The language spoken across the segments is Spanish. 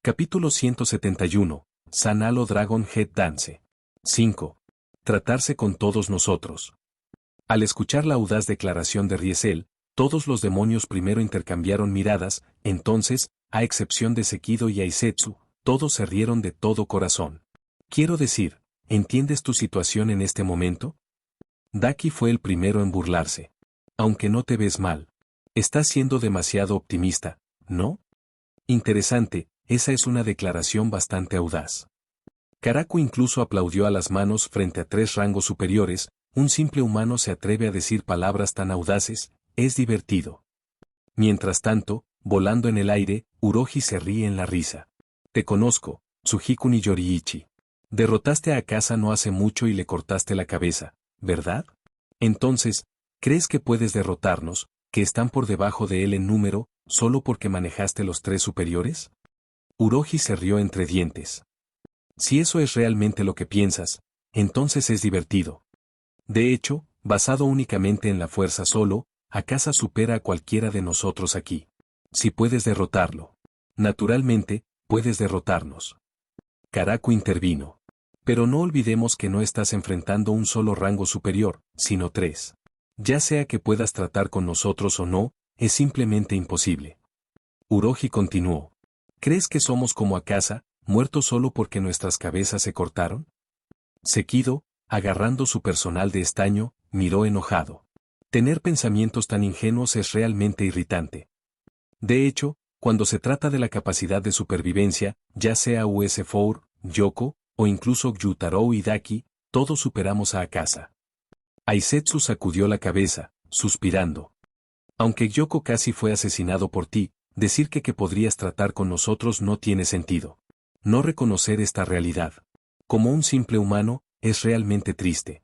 Capítulo 171. Sanalo Dragon Head Dance. 5. Tratarse con todos nosotros. Al escuchar la audaz declaración de Riesel, todos los demonios primero intercambiaron miradas, entonces, a excepción de Sekido y Aisetsu, todos se rieron de todo corazón. Quiero decir, ¿entiendes tu situación en este momento? Daki fue el primero en burlarse. Aunque no te ves mal. Estás siendo demasiado optimista, ¿no? Interesante, esa es una declaración bastante audaz. Karaku incluso aplaudió a las manos frente a 3 rangos superiores. Un simple humano se atreve a decir palabras tan audaces, es divertido. Mientras tanto, volando en el aire, Uroji se ríe en la risa. Te conozco, Tsujikuni Yoriichi. Derrotaste a Akasa no hace mucho y le cortaste la cabeza, ¿verdad? Entonces, ¿crees que puedes derrotarnos, que están por debajo de él en número, solo porque manejaste los 3 superiores? Uroji se rió entre dientes. Si eso es realmente lo que piensas, entonces es divertido. De hecho, basado únicamente en la fuerza solo, Akasa supera a cualquiera de nosotros aquí. Si puedes derrotarlo. Naturalmente, puedes derrotarnos. Karaku intervino. Pero no olvidemos que no estás enfrentando un solo rango superior, sino 3. Ya sea que puedas tratar con nosotros o no, es simplemente imposible. Uroji continuó. ¿Crees que somos como Akasa, muertos solo porque nuestras cabezas se cortaron? Sekido, agarrando su personal de estaño, miró enojado. Tener pensamientos tan ingenuos es realmente irritante. De hecho, cuando se trata de la capacidad de supervivencia, ya sea US4, Yoko, o incluso Gyutaro y Daki, todos superamos a Akasa. Aisetsu sacudió la cabeza, suspirando. Aunque Yoko casi fue asesinado por ti, decir que podrías tratar con nosotros no tiene sentido. No reconocer esta realidad. Como un simple humano, es realmente triste.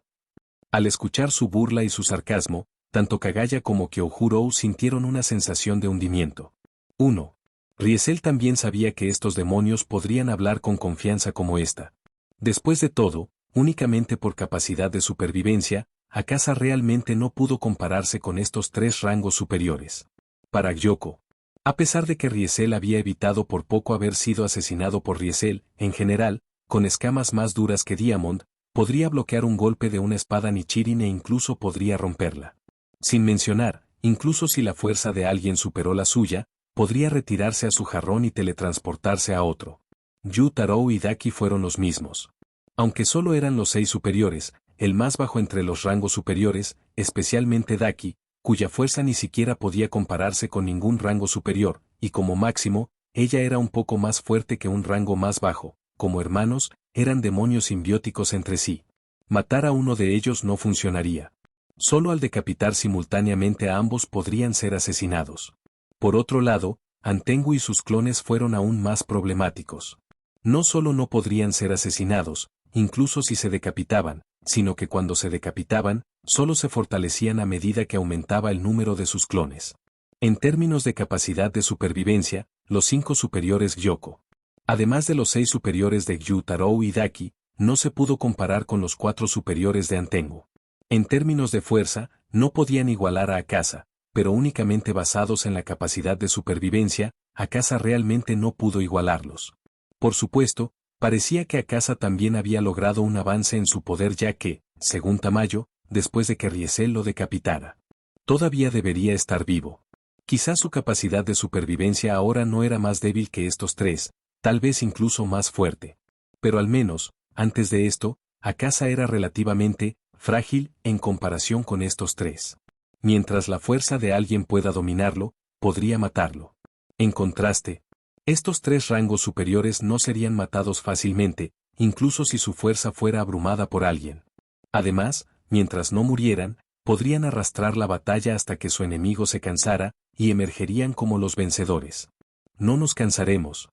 Al escuchar su burla y su sarcasmo, tanto Kagaya como Kyohuro sintieron una sensación de hundimiento. 1. Riesel también sabía que estos demonios podrían hablar con confianza como esta. Después de todo, únicamente por capacidad de supervivencia, Akasa realmente no pudo compararse con estos 3 rangos superiores. Para Gyoko. A pesar de que Riesel había evitado por poco haber sido asesinado por Riesel, en general, con escamas más duras que Diamond, podría bloquear un golpe de una espada Nichirin e incluso podría romperla. Sin mencionar, incluso si la fuerza de alguien superó la suya, podría retirarse a su jarrón y teletransportarse a otro. Gyutaro y Daki fueron los mismos. Aunque solo eran los 6 superiores, el más bajo entre los rangos superiores, especialmente Daki, cuya fuerza ni siquiera podía compararse con ningún rango superior, y como máximo, ella era un poco más fuerte que un rango más bajo. Como hermanos, eran demonios simbióticos entre sí. Matar a uno de ellos no funcionaría. Solo al decapitar simultáneamente a ambos podrían ser asesinados. Por otro lado, Antengu y sus clones fueron aún más problemáticos. No solo no podrían ser asesinados, incluso si se decapitaban, sino que cuando se decapitaban, solo se fortalecían a medida que aumentaba el número de sus clones. En términos de capacidad de supervivencia, los 5 superiores Gyoko, además de los 6 superiores de Gyutaro y Daki, no se pudo comparar con los 4 superiores de Antengu. En términos de fuerza, no podían igualar a Akasa, pero únicamente basados en la capacidad de supervivencia, Akasa realmente no pudo igualarlos. Por supuesto, parecía que Akasa también había logrado un avance en su poder ya que, según Tamayo, después de que Riesel lo decapitara, todavía debería estar vivo. Quizás su capacidad de supervivencia ahora no era más débil que estos 3, tal vez incluso más fuerte. Pero al menos, antes de esto, Akasa era relativamente frágil en comparación con estos 3. Mientras la fuerza de alguien pueda dominarlo, podría matarlo. En contraste, estos 3 rangos superiores no serían matados fácilmente, incluso si su fuerza fuera abrumada por alguien. Además, mientras no murieran, podrían arrastrar la batalla hasta que su enemigo se cansara, y emergerían como los vencedores. No nos cansaremos.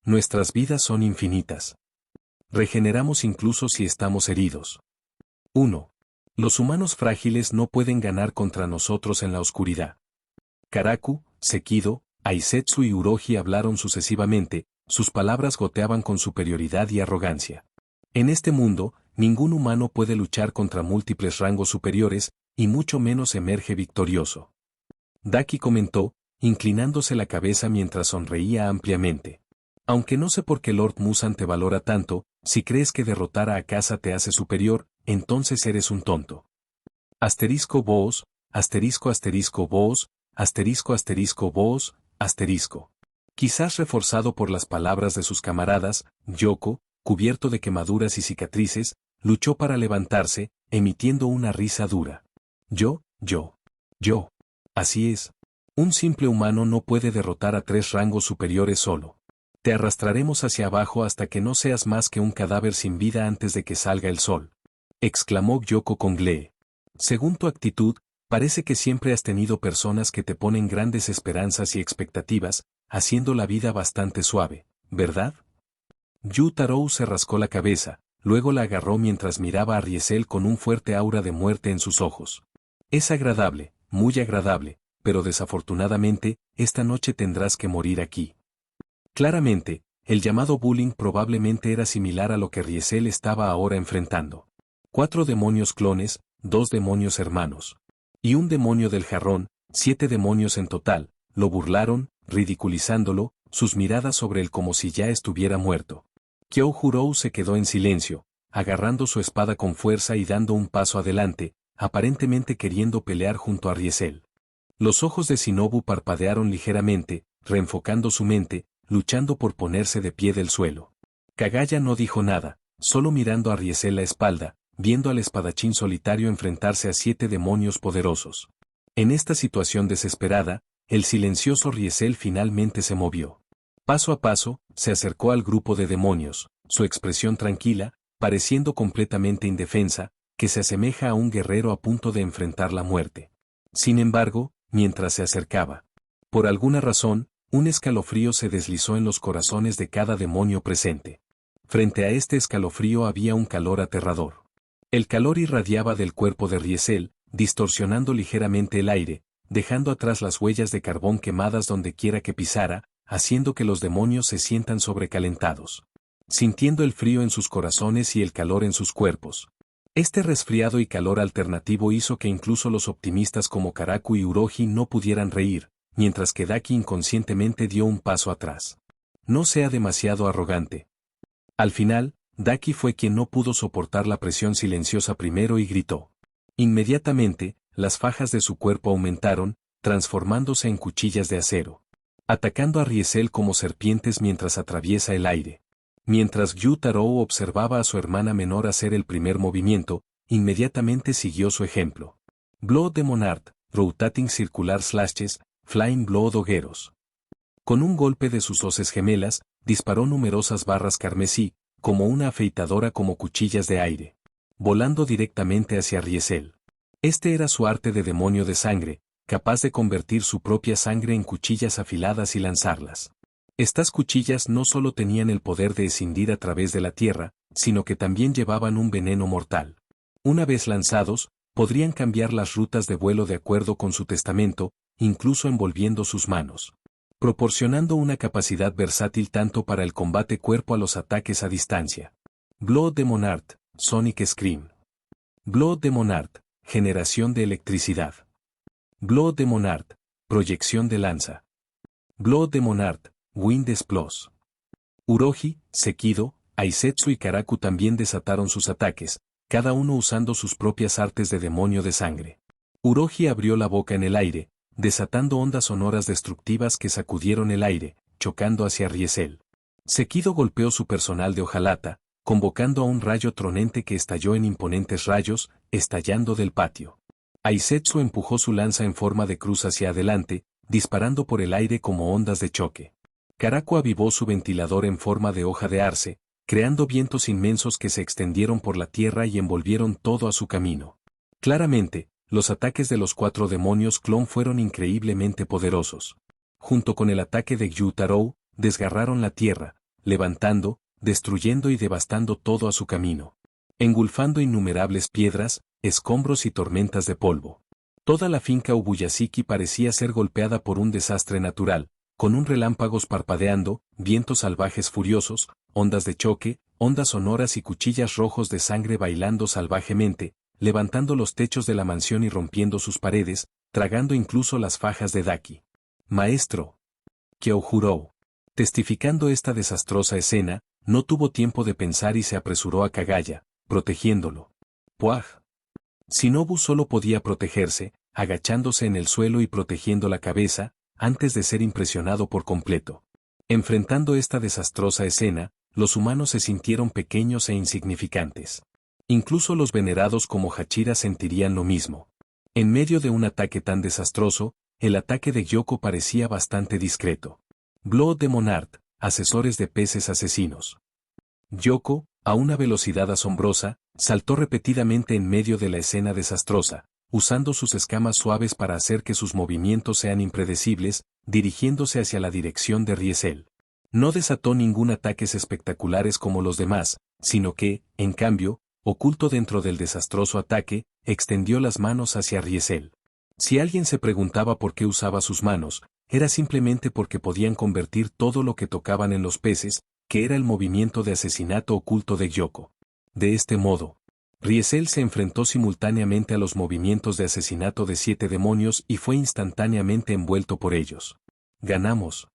Nuestras vidas son infinitas. Regeneramos incluso si estamos heridos. 1. Los humanos frágiles no pueden ganar contra nosotros en la oscuridad. Karaku, Sekido, Aisetsu y Uroji hablaron sucesivamente, sus palabras goteaban con superioridad y arrogancia. En este mundo, ningún humano puede luchar contra múltiples rangos superiores, y mucho menos emerge victorioso. Daki comentó, inclinándose la cabeza mientras sonreía ampliamente. Aunque no sé por qué Lord Musan te valora tanto, si crees que derrotar a Akasa te hace superior, entonces eres un tonto. Asterisco Boos, asterisco asterisco Boos, asterisco asterisco Boos, asterisco. Quizás reforzado por las palabras de sus camaradas, Yoko, cubierto de quemaduras y cicatrices, luchó para levantarse, emitiendo una risa dura. Yo. Así es. Un simple humano no puede derrotar a 3 rangos superiores solo. Te arrastraremos hacia abajo hasta que no seas más que un cadáver sin vida antes de que salga el sol. Exclamó Yoko con glee. Según tu actitud, parece que siempre has tenido personas que te ponen grandes esperanzas y expectativas, haciendo la vida bastante suave, ¿verdad? Yu Tarou se rascó la cabeza, luego la agarró mientras miraba a Riesel con un fuerte aura de muerte en sus ojos. Es agradable, muy agradable, pero desafortunadamente, esta noche tendrás que morir aquí. Claramente, el llamado bullying probablemente era similar a lo que Riesel estaba ahora enfrentando. 4 demonios clones, 2 demonios hermanos. Y un demonio del jarrón, 7 demonios en total, lo burlaron, ridiculizándolo, sus miradas sobre él como si ya estuviera muerto. Kyohurou se quedó en silencio, agarrando su espada con fuerza y dando un paso adelante, aparentemente queriendo pelear junto a Riesel. Los ojos de Shinobu parpadearon ligeramente, reenfocando su mente, luchando por ponerse de pie del suelo. Kagaya no dijo nada, solo mirando a Riesel la espalda, viendo al espadachín solitario enfrentarse a 7 demonios poderosos. En esta situación desesperada, el silencioso Riesel finalmente se movió. Paso a paso, se acercó al grupo de demonios, su expresión tranquila, pareciendo completamente indefensa, que se asemeja a un guerrero a punto de enfrentar la muerte. Sin embargo, mientras se acercaba, por alguna razón, un escalofrío se deslizó en los corazones de cada demonio presente. Frente a este escalofrío había un calor aterrador. El calor irradiaba del cuerpo de Riesel, distorsionando ligeramente el aire, dejando atrás las huellas de carbón quemadas donde quiera que pisara, haciendo que los demonios se sientan sobrecalentados. Sintiendo el frío en sus corazones y el calor en sus cuerpos. Este resfriado y calor alternativo hizo que incluso los optimistas como Karaku y Uroji no pudieran reír, mientras que Daki inconscientemente dio un paso atrás. No sea demasiado arrogante. Al final, Daki fue quien no pudo soportar la presión silenciosa primero y gritó. Inmediatamente, las fajas de su cuerpo aumentaron, transformándose en cuchillas de acero. Atacando a Riesel como serpientes mientras atraviesa el aire. Mientras Yu Tarou observaba a su hermana menor hacer el primer movimiento, inmediatamente siguió su ejemplo. Blow de Monart, Rotating Circular Slashes, Flying Blow Dogueros. Con un golpe de sus hoces gemelas, disparó numerosas barras carmesí, como una afeitadora como cuchillas de aire. Volando directamente hacia Riesel. Este era su arte de demonio de sangre, capaz de convertir su propia sangre en cuchillas afiladas y lanzarlas. Estas cuchillas no solo tenían el poder de escindir a través de la tierra, sino que también llevaban un veneno mortal. Una vez lanzados, podrían cambiar las rutas de vuelo de acuerdo con su testamento, incluso envolviendo sus manos. Proporcionando una capacidad versátil tanto para el combate cuerpo a los ataques a distancia. Blood de Monart, Sonic Scream. Blood de Monart, generación de electricidad. Blood de Monart, proyección de lanza. Blood de Monart, Wind Explos. Uroji, Sekido, Aisetsu y Karaku también desataron sus ataques, cada uno usando sus propias artes de demonio de sangre. Uroji abrió la boca en el aire, desatando ondas sonoras destructivas que sacudieron el aire, chocando hacia Riesel. Sekido golpeó su personal de hojalata, convocando a un rayo tronente que estalló en imponentes rayos, estallando del patio. Aisetsu empujó su lanza en forma de cruz hacia adelante, disparando por el aire como ondas de choque. Karaku avivó su ventilador en forma de hoja de arce, creando vientos inmensos que se extendieron por la tierra y envolvieron todo a su camino. Claramente, los ataques de los 4 demonios clon fueron increíblemente poderosos. Junto con el ataque de Yu Tarou, desgarraron la tierra, levantando, destruyendo y devastando todo a su camino. Engulfando innumerables piedras, escombros y tormentas de polvo. Toda la finca Ubuyashiki parecía ser golpeada por un desastre natural, con un relámpagos parpadeando, vientos salvajes furiosos, ondas de choque, ondas sonoras y cuchillas rojos de sangre bailando salvajemente, levantando los techos de la mansión y rompiendo sus paredes, tragando incluso las fajas de Daki. Maestro. Kyohurou. Testificando esta desastrosa escena, no tuvo tiempo de pensar y se apresuró a Kagaya, protegiéndolo. ¡Puaj! Shinobu solo podía protegerse, agachándose en el suelo y protegiendo la cabeza, antes de ser impresionado por completo. Enfrentando esta desastrosa escena, los humanos se sintieron pequeños e insignificantes. Incluso los venerados como Hachira sentirían lo mismo. En medio de un ataque tan desastroso, el ataque de Gyoko parecía bastante discreto. Blood de Monard, asesores de peces asesinos. Gyoko, a una velocidad asombrosa, saltó repetidamente en medio de la escena desastrosa, usando sus escamas suaves para hacer que sus movimientos sean impredecibles, dirigiéndose hacia la dirección de Riesel. No desató ningún ataques espectaculares como los demás, sino que, en cambio, oculto dentro del desastroso ataque, extendió las manos hacia Riesel. Si alguien se preguntaba por qué usaba sus manos, era simplemente porque podían convertir todo lo que tocaban en los peces, que era el movimiento de asesinato oculto de Gyoko. De este modo, Riesel se enfrentó simultáneamente a los movimientos de asesinato de 7 demonios y fue instantáneamente envuelto por ellos. Ganamos.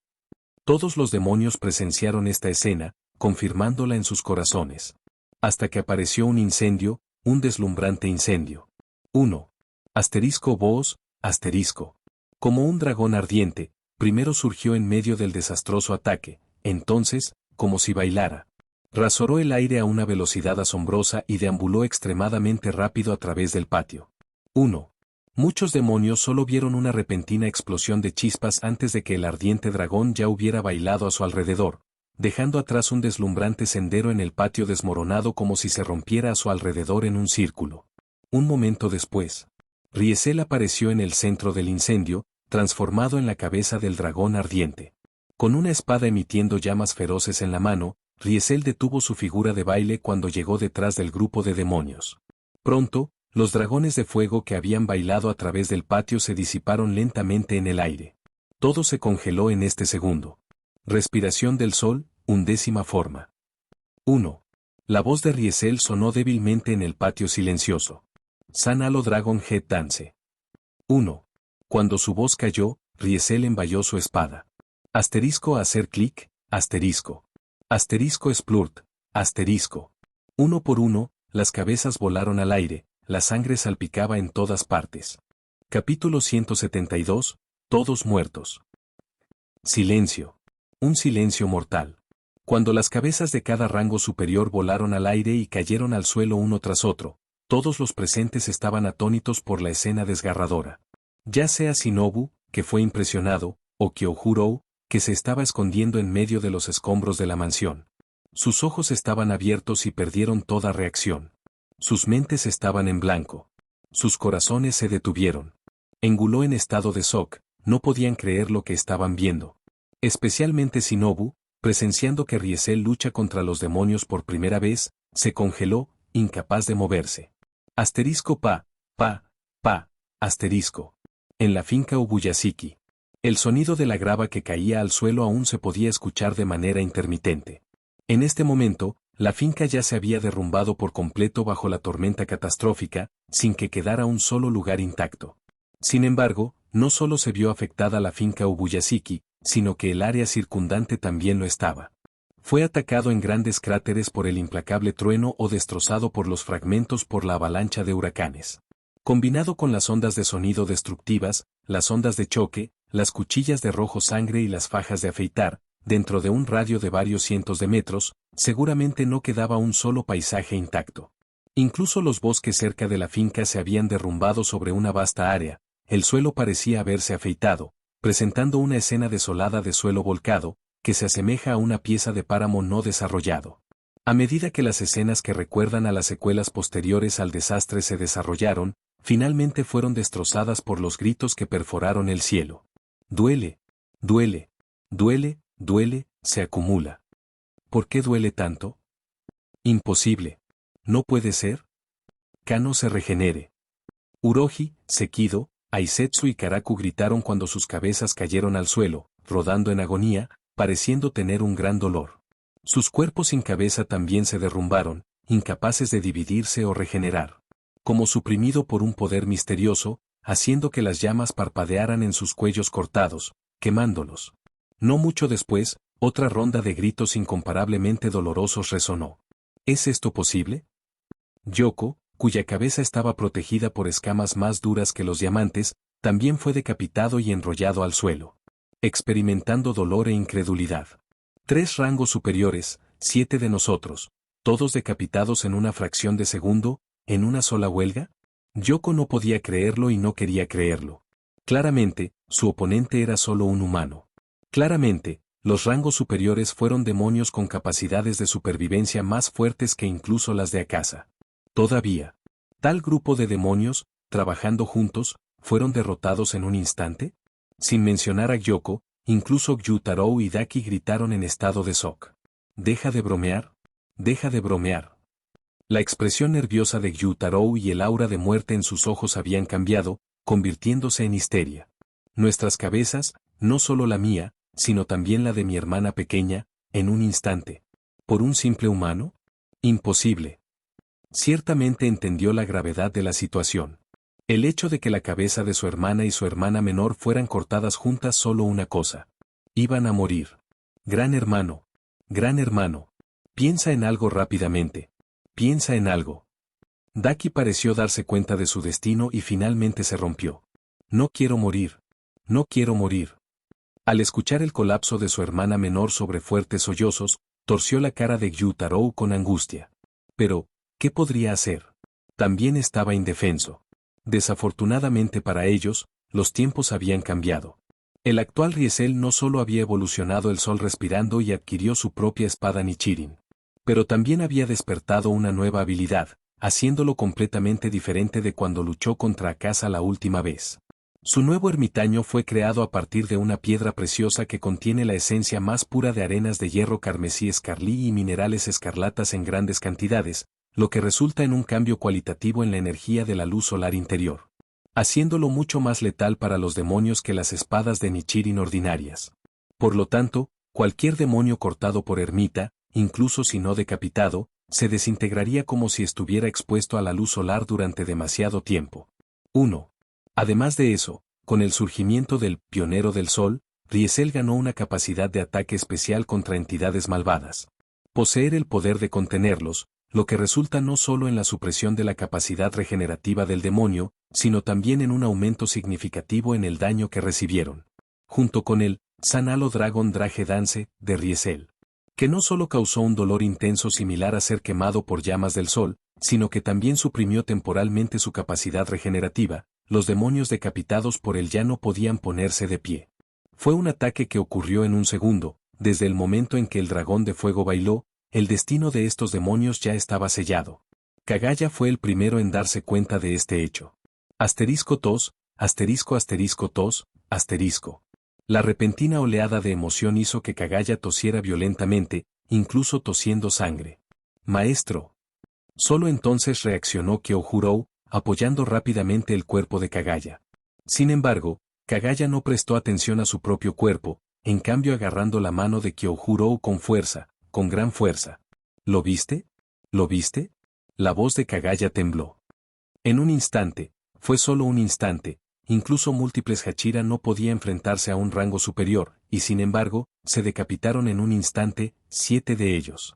Todos los demonios presenciaron esta escena, confirmándola en sus corazones. Hasta que apareció un incendio, un deslumbrante incendio. 1. Asterisco Boos, asterisco. Como un dragón ardiente, primero surgió en medio del desastroso ataque, entonces, como si bailara. Rasoró el aire a una velocidad asombrosa y deambuló extremadamente rápido a través del patio. 1. Muchos demonios solo vieron una repentina explosión de chispas antes de que el ardiente dragón ya hubiera bailado a su alrededor, dejando atrás un deslumbrante sendero en el patio desmoronado como si se rompiera a su alrededor en un círculo. Un momento después, Riesel apareció en el centro del incendio, transformado en la cabeza del dragón ardiente. Con una espada emitiendo llamas feroces en la mano, Riesel detuvo su figura de baile cuando llegó detrás del grupo de demonios. Pronto, los dragones de fuego que habían bailado a través del patio se disiparon lentamente en el aire. Todo se congeló en este segundo. Respiración del sol, 11ª forma. 1. La voz de Riesel sonó débilmente en el patio silencioso. Sanalo Dragon Head Dance. 1. Cuando su voz cayó, Riesel envalló su espada. Asterisco hacer clic, asterisco. Asterisco splurt, asterisco. Uno por uno, las cabezas volaron al aire, la sangre salpicaba en todas partes. Capítulo 172, todos muertos. Silencio. Un silencio mortal. Cuando las cabezas de cada rango superior volaron al aire y cayeron al suelo uno tras otro, todos los presentes estaban atónitos por la escena desgarradora. Ya sea Shinobu, que fue impresionado, o Kyohuro, que se estaba escondiendo en medio de los escombros de la mansión. Sus ojos estaban abiertos y perdieron toda reacción. Sus mentes estaban en blanco. Sus corazones se detuvieron. Enguló en estado de shock, no podían creer lo que estaban viendo. Especialmente Shinobu, presenciando que Riesel lucha contra los demonios por primera vez, se congeló, incapaz de moverse. Asterisco pa, asterisco. En la finca Ubuyashiki. El sonido de la grava que caía al suelo aún se podía escuchar de manera intermitente. En este momento, la finca ya se había derrumbado por completo bajo la tormenta catastrófica, sin que quedara un solo lugar intacto. Sin embargo, no solo se vio afectada la finca Ubuyashiki, sino que el área circundante también lo estaba. Fue atacado en grandes cráteres por el implacable trueno o destrozado por los fragmentos por la avalancha de huracanes. Combinado con las ondas de sonido destructivas, las ondas de choque, las cuchillas de rojo sangre y las fajas de afeitar, dentro de un radio de varios cientos de metros, seguramente no quedaba un solo paisaje intacto. Incluso los bosques cerca de la finca se habían derrumbado sobre una vasta área, el suelo parecía haberse afeitado, presentando una escena desolada de suelo volcado, que se asemeja a una pieza de páramo no desarrollado. A medida que las escenas que recuerdan a las secuelas posteriores al desastre se desarrollaron, finalmente fueron destrozadas por los gritos que perforaron el cielo. Duele, duele, duele, duele, se acumula. ¿Por qué duele tanto? Imposible. ¿No puede ser? Kano se regenere. Uroji, Sekido, Aisetsu y Karaku gritaron cuando sus cabezas cayeron al suelo, rodando en agonía, pareciendo tener un gran dolor. Sus cuerpos sin cabeza también se derrumbaron, incapaces de dividirse o regenerar. Como suprimido por un poder misterioso, haciendo que las llamas parpadearan en sus cuellos cortados, quemándolos. No mucho después, Otra ronda de gritos incomparablemente dolorosos resonó. ¿Es esto posible? Yoko, cuya cabeza estaba protegida por escamas más duras que los diamantes, también fue decapitado y enrollado al suelo, experimentando dolor e incredulidad. 3 rangos superiores, 7 de nosotros, todos decapitados en una fracción de segundo, ¿en una sola huelga? Yoko no podía creerlo y no quería creerlo. Claramente, su oponente era solo un humano. Claramente, los rangos superiores fueron demonios con capacidades de supervivencia más fuertes que incluso las de Akasa. Todavía, ¿tal grupo de demonios, trabajando juntos, fueron derrotados en un instante? Sin mencionar a Yoko, incluso Gyutaro y Daki gritaron en estado de shock. «¿Deja de bromear? Deja de bromear». La expresión nerviosa de Gyutaro y el aura de muerte en sus ojos habían cambiado, convirtiéndose en histeria. Nuestras cabezas, no solo la mía, sino también la de mi hermana pequeña, en un instante. ¿Por un simple humano? Imposible. Ciertamente entendió la gravedad de la situación. El hecho de que la cabeza de su hermana y su hermana menor fueran cortadas juntas solo una cosa. Iban a morir. Gran hermano, piensa en algo rápidamente. Piensa en algo. Daki pareció darse cuenta de su destino y finalmente se rompió. No quiero morir. No quiero morir. Al escuchar el colapso de su hermana menor sobre fuertes sollozos, torció la cara de Gyutaro con angustia. Pero, ¿qué podría hacer? También estaba indefenso. Desafortunadamente para ellos, los tiempos habían cambiado. El actual Riesel no solo había evolucionado el sol respirando y adquirió su propia espada Nichirin, pero también había despertado una nueva habilidad, haciéndolo completamente diferente de cuando luchó contra Akasa la última vez. Su nuevo ermitaño fue creado a partir de una piedra preciosa que contiene la esencia más pura de arenas de hierro carmesí escarlí y minerales escarlatas en grandes cantidades, lo que resulta en un cambio cualitativo en la energía de la luz solar interior, haciéndolo mucho más letal para los demonios que las espadas de Nichirin ordinarias. Por lo tanto, cualquier demonio cortado por ermita, incluso si no decapitado, se desintegraría como si estuviera expuesto a la luz solar durante demasiado tiempo. 1. Además de eso, con el surgimiento del Pionero del Sol, Riesel ganó una capacidad de ataque especial contra entidades malvadas. Poseer el poder de contenerlos, lo que resulta no solo en la supresión de la capacidad regenerativa del demonio, sino también en un aumento significativo en el daño que recibieron. Junto con el Sanalo Dragon Drage Dance de Riesel, que no solo causó un dolor intenso similar a ser quemado por llamas del sol, sino que también suprimió temporalmente su capacidad regenerativa, los demonios decapitados por él ya no podían ponerse de pie. Fue un ataque que ocurrió en un segundo, desde el momento en que el dragón de fuego bailó, el destino de estos demonios ya estaba sellado. Kagaya fue el primero en darse cuenta de este hecho. *Tos, *tos, *. La repentina oleada de emoción hizo que Kagaya tosiera violentamente, incluso tosiendo sangre. «Maestro». Solo entonces reaccionó Kyohuro, apoyando rápidamente el cuerpo de Kagaya. Sin embargo, Kagaya no prestó atención a su propio cuerpo, en cambio agarrando la mano de Kyohuro con fuerza, con gran fuerza. «¿Lo viste? ¿Lo viste?» La voz de Kagaya tembló. En un instante, fue solo un instante, incluso múltiples Hachira no podía enfrentarse a un rango superior, y sin embargo, se decapitaron en un instante, 7 de ellos.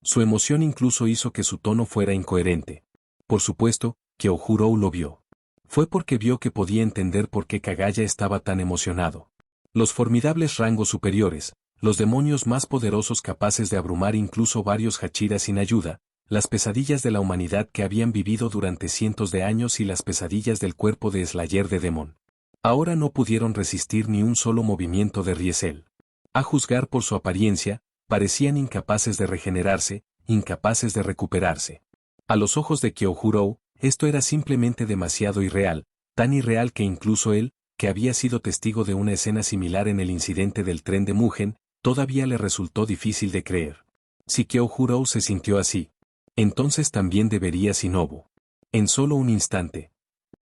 Su emoción incluso hizo que su tono fuera incoherente. Por supuesto, Kyohuro lo vio. Fue porque vio que podía entender por qué Kagaya estaba tan emocionado. Los formidables rangos superiores, los demonios más poderosos capaces de abrumar incluso varios Hachira sin ayuda, las pesadillas de la humanidad que habían vivido durante cientos de años y las pesadillas del cuerpo de Slayer de Demon. Ahora no pudieron resistir ni un solo movimiento de Riesel. A juzgar por su apariencia, parecían incapaces de regenerarse, incapaces de recuperarse. A los ojos de Kyohuro, esto era simplemente demasiado irreal, tan irreal que incluso él, que había sido testigo de una escena similar en el incidente del tren de Mugen, todavía le resultó difícil de creer. Si Kyohuro se sintió así, entonces también debería Shinobu. En solo un instante.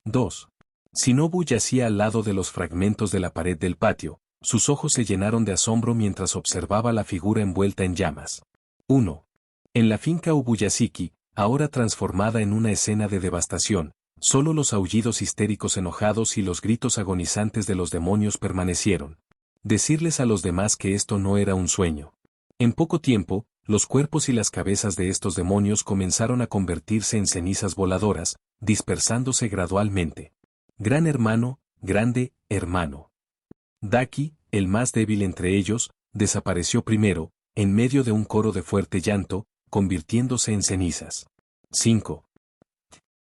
2. Shinobu yacía al lado de los fragmentos de la pared del patio, sus ojos se llenaron de asombro mientras observaba la figura envuelta en llamas. 1. En la finca Ubuyashiki, ahora transformada en una escena de devastación, solo los aullidos histéricos enojados y los gritos agonizantes de los demonios permanecieron. Decirles a los demás que esto no era un sueño. En poco tiempo, los cuerpos y las cabezas de estos demonios comenzaron a convertirse en cenizas voladoras, dispersándose gradualmente. Gran hermano, grande hermano. Daki, el más débil entre ellos, desapareció primero, en medio de un coro de fuerte llanto, convirtiéndose en cenizas. 5.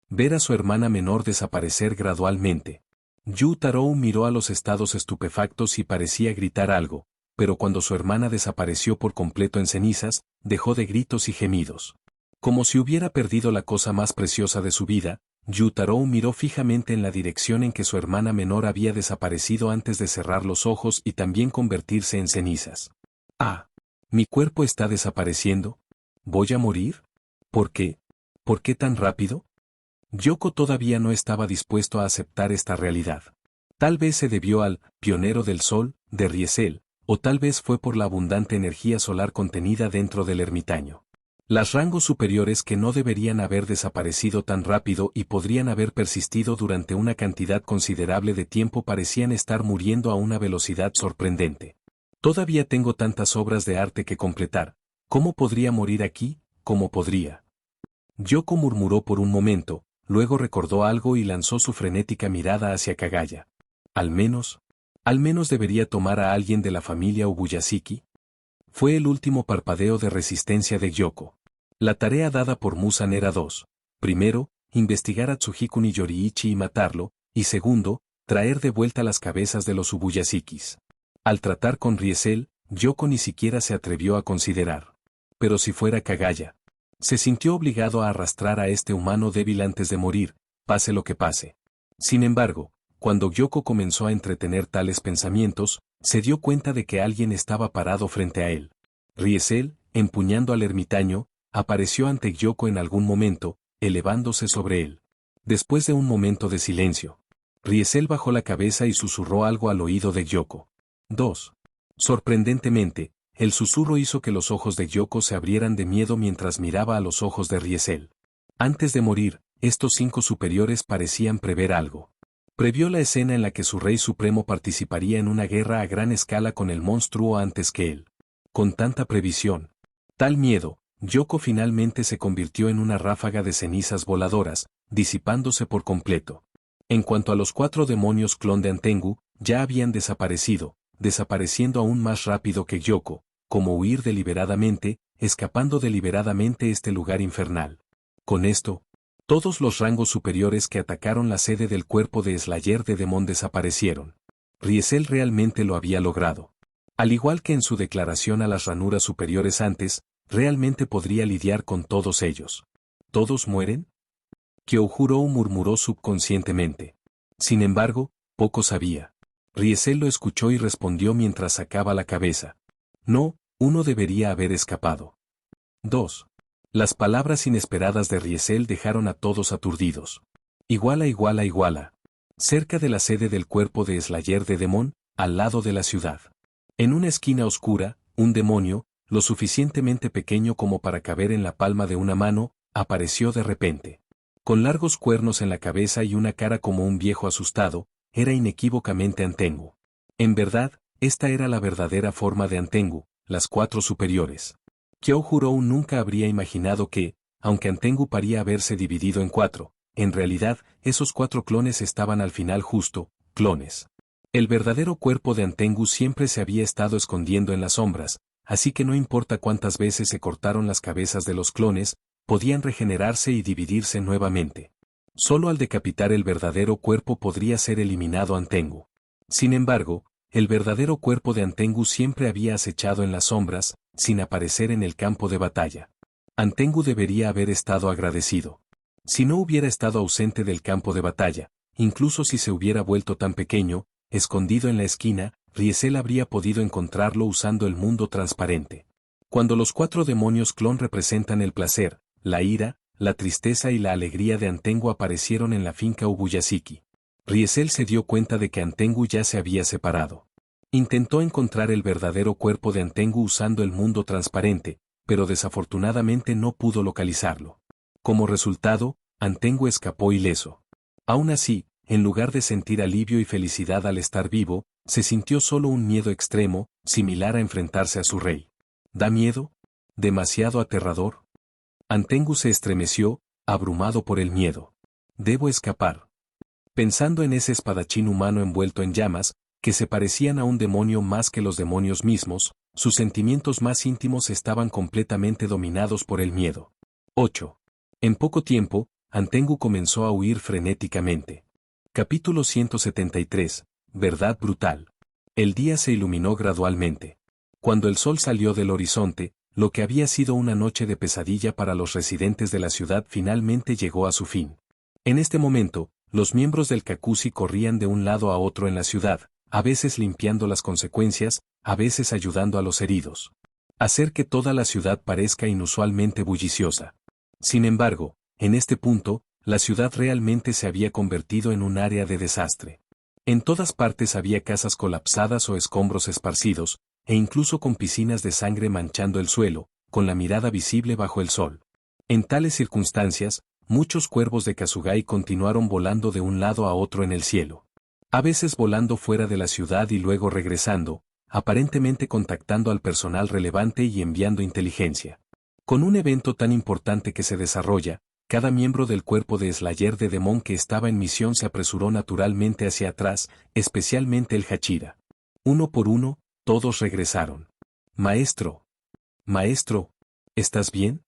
Ver a su hermana menor desaparecer gradualmente. Yu Tarou miró a los estados estupefactos y parecía gritar algo, pero cuando su hermana desapareció por completo en cenizas, dejó de gritos y gemidos. Como si hubiera perdido la cosa más preciosa de su vida, Yu Tarou miró fijamente en la dirección en que su hermana menor había desaparecido antes de cerrar los ojos y también convertirse en cenizas. Ah, ¿mi cuerpo está desapareciendo? ¿Voy a morir? ¿Por qué? ¿Por qué tan rápido? Yoko todavía no estaba dispuesto a aceptar esta realidad. Tal vez se debió al pionero del sol, de Riesel, o tal vez fue por la abundante energía solar contenida dentro del ermitaño. Los rangos superiores que no deberían haber desaparecido tan rápido y podrían haber persistido durante una cantidad considerable de tiempo parecían estar muriendo a una velocidad sorprendente. Todavía tengo tantas obras de arte que completar. ¿Cómo podría morir aquí? ¿Cómo podría? Yoko murmuró por un momento, luego recordó algo y lanzó su frenética mirada hacia Kagaya. Al menos debería tomar a alguien de la familia Ubuyashiki. Fue el último parpadeo de resistencia de Yoko. La tarea dada por Musan era dos. Primero, investigar a Tsuhiko ni Yoriichi y matarlo, y segundo, traer de vuelta las cabezas de los Ubuyashikis. Al tratar con Riesel, Yoko ni siquiera se atrevió a considerar. Pero si fuera Kagaya. Se sintió obligado a arrastrar a este humano débil antes de morir, pase lo que pase. Sin embargo, cuando Yoko comenzó a entretener tales pensamientos, se dio cuenta de que alguien estaba parado frente a él. Riesel, empuñando al ermitaño, apareció ante Yoko en algún momento, elevándose sobre él. Después de un momento de silencio, Riesel bajó la cabeza y susurró algo al oído de Yoko. 2. Sorprendentemente, el susurro hizo que los ojos de Yoko se abrieran de miedo mientras miraba a los ojos de Riesel. Antes de morir, estos 5 superiores parecían prever algo. Previó la escena en la que su rey supremo participaría en una guerra a gran escala con el monstruo antes que él. Con tanta previsión, tal miedo, Yoko finalmente se convirtió en una ráfaga de cenizas voladoras, disipándose por completo. En cuanto a los 4 demonios clon de Antengu, ya habían desaparecido, desapareciendo aún más rápido que Yoko, como huir deliberadamente, escapando deliberadamente este lugar infernal. Con esto, todos los rangos superiores que atacaron la sede del cuerpo de Slayer de Demon desaparecieron. Riesel realmente lo había logrado. Al igual que en su declaración a las ranuras superiores antes, realmente podría lidiar con todos ellos. ¿Todos mueren? Kyoujurou murmuró subconscientemente. Sin embargo, poco sabía. Riesel lo escuchó y respondió mientras sacaba la cabeza. No, uno debería haber escapado. 2. Las palabras inesperadas de Riesel dejaron a todos aturdidos. Iguala. Cerca de la sede del cuerpo de Slayer de Demon, al lado de la ciudad. En una esquina oscura, un demonio, lo suficientemente pequeño como para caber en la palma de una mano, apareció de repente. Con largos cuernos en la cabeza y una cara como un viejo asustado, era inequívocamente Antengu. En verdad, esta era la verdadera forma de Antengu, las 4 superiores. Kyoujurou nunca habría imaginado que, aunque Antengu paría haberse dividido en 4, en realidad, esos 4 clones estaban al final justo, clones. El verdadero cuerpo de Antengu siempre se había estado escondiendo en las sombras, así que no importa cuántas veces se cortaron las cabezas de los clones, podían regenerarse y dividirse nuevamente. Solo al decapitar el verdadero cuerpo podría ser eliminado Antengu. Sin embargo, el verdadero cuerpo de Antengu siempre había acechado en las sombras, sin aparecer en el campo de batalla. Antengu debería haber estado agradecido. Si no hubiera estado ausente del campo de batalla, incluso si se hubiera vuelto tan pequeño, escondido en la esquina, Riesel habría podido encontrarlo usando el mundo transparente. Cuando los 4 demonios clon representan el placer, la ira, la tristeza y la alegría de Antengu aparecieron en la finca Ubuyashiki. Riesel se dio cuenta de que Antengu ya se había separado. Intentó encontrar el verdadero cuerpo de Antengu usando el mundo transparente, pero desafortunadamente no pudo localizarlo. Como resultado, Antengu escapó ileso. Aún así, en lugar de sentir alivio y felicidad al estar vivo, se sintió solo un miedo extremo, similar a enfrentarse a su rey. ¿Da miedo? ¿Demasiado aterrador? Antengu se estremeció, abrumado por el miedo. Debo escapar. Pensando en ese espadachín humano envuelto en llamas, que se parecían a un demonio más que los demonios mismos, sus sentimientos más íntimos estaban completamente dominados por el miedo. 8. En poco tiempo, Antengu comenzó a huir frenéticamente. Capítulo 173. Verdad brutal. El día se iluminó gradualmente. Cuando el sol salió del horizonte, lo que había sido una noche de pesadilla para los residentes de la ciudad finalmente llegó a su fin. En este momento, los miembros del Kakuzi corrían de un lado a otro en la ciudad, a veces limpiando las consecuencias, a veces ayudando a los heridos. Hacer que toda la ciudad parezca inusualmente bulliciosa. Sin embargo, en este punto, la ciudad realmente se había convertido en un área de desastre. En todas partes había casas colapsadas o escombros esparcidos, e incluso con piscinas de sangre manchando el suelo, con la mirada visible bajo el sol. En tales circunstancias, muchos cuervos de Kasugai continuaron volando de un lado a otro en el cielo. A veces volando fuera de la ciudad y luego regresando, aparentemente contactando al personal relevante y enviando inteligencia. Con un evento tan importante que se desarrolla, cada miembro del cuerpo de Slayer de Demon que estaba en misión se apresuró naturalmente hacia atrás, especialmente el Hachira. Uno por uno, todos regresaron. Maestro. Maestro, ¿estás bien?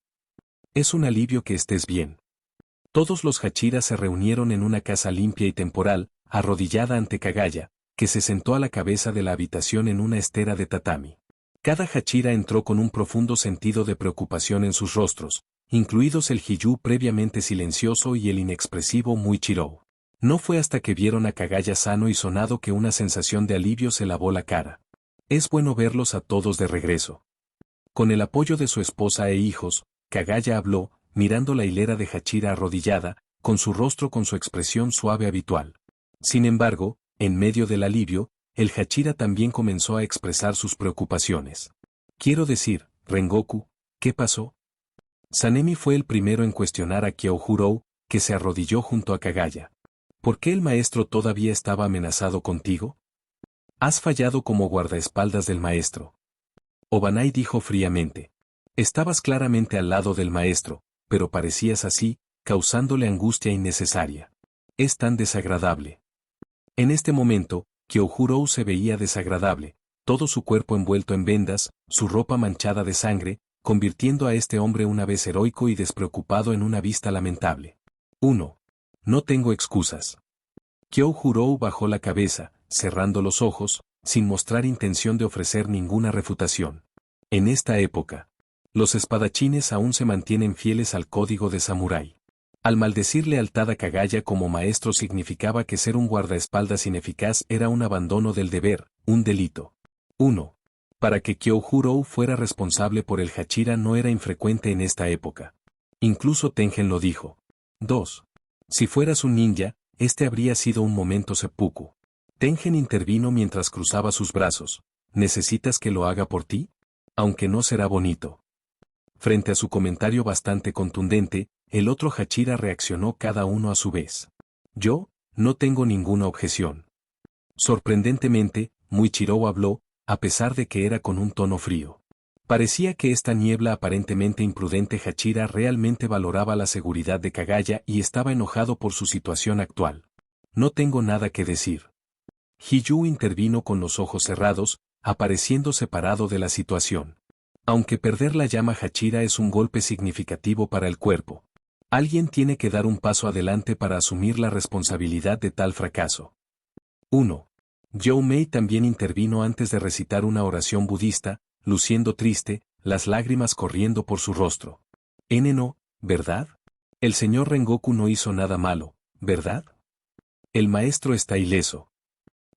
Es un alivio que estés bien. Todos los Hachiras se reunieron en una casa limpia y temporal, arrodillada ante Kagaya, que se sentó a la cabeza de la habitación en una estera de tatami. Cada Hachira entró con un profundo sentido de preocupación en sus rostros, incluidos el Hiyu previamente silencioso y el inexpresivo Muichirou. No fue hasta que vieron a Kagaya sano y sonado que una sensación de alivio se lavó la cara. Es bueno verlos a todos de regreso. Con el apoyo de su esposa e hijos, Kagaya habló, mirando la hilera de Hachira arrodillada, con su rostro con su expresión suave habitual. Sin embargo, en medio del alivio, el Hachira también comenzó a expresar sus preocupaciones. Quiero decir, Rengoku, ¿qué pasó? Sanemi fue el primero en cuestionar a Kyohurou, que se arrodilló junto a Kagaya. ¿Por qué el maestro todavía estaba amenazado contigo? Has fallado como guardaespaldas del maestro. Obanai dijo fríamente. Estabas claramente al lado del maestro, pero parecías así, causándole angustia innecesaria. Es tan desagradable. En este momento, Kyohurou se veía desagradable, todo su cuerpo envuelto en vendas, su ropa manchada de sangre, convirtiendo a este hombre una vez heroico y despreocupado en una vista lamentable. 1. No tengo excusas. Kyohurou bajó la cabeza, cerrando los ojos, sin mostrar intención de ofrecer ninguna refutación. En esta época, los espadachines aún se mantienen fieles al código de samurái. Al maldecir lealtad a Kagaya como maestro significaba que ser un guardaespaldas ineficaz era un abandono del deber, un delito. 1. Para que Kyohurou fuera responsable por el Hachira no era infrecuente en esta época. Incluso Tengen lo dijo. 2. Si fueras un ninja, este habría sido un momento seppuku. Tengen intervino mientras cruzaba sus brazos. ¿Necesitas que lo haga por ti? Aunque no será bonito. Frente a su comentario bastante contundente, el otro Hachira reaccionó cada uno a su vez. Yo, no tengo ninguna objeción. Sorprendentemente, Muichirou habló, a pesar de que era con un tono frío. Parecía que esta niebla aparentemente imprudente Hachira realmente valoraba la seguridad de Kagaya y estaba enojado por su situación actual. No tengo nada que decir. Hiyu intervino con los ojos cerrados, apareciendo separado de la situación. Aunque perder la llama Hachira es un golpe significativo para el cuerpo, alguien tiene que dar un paso adelante para asumir la responsabilidad de tal fracaso. 1. Zhou Mei también intervino antes de recitar una oración budista, luciendo triste, las lágrimas corriendo por su rostro. No, ¿verdad? El señor Rengoku no hizo nada malo, ¿verdad? El maestro está ileso.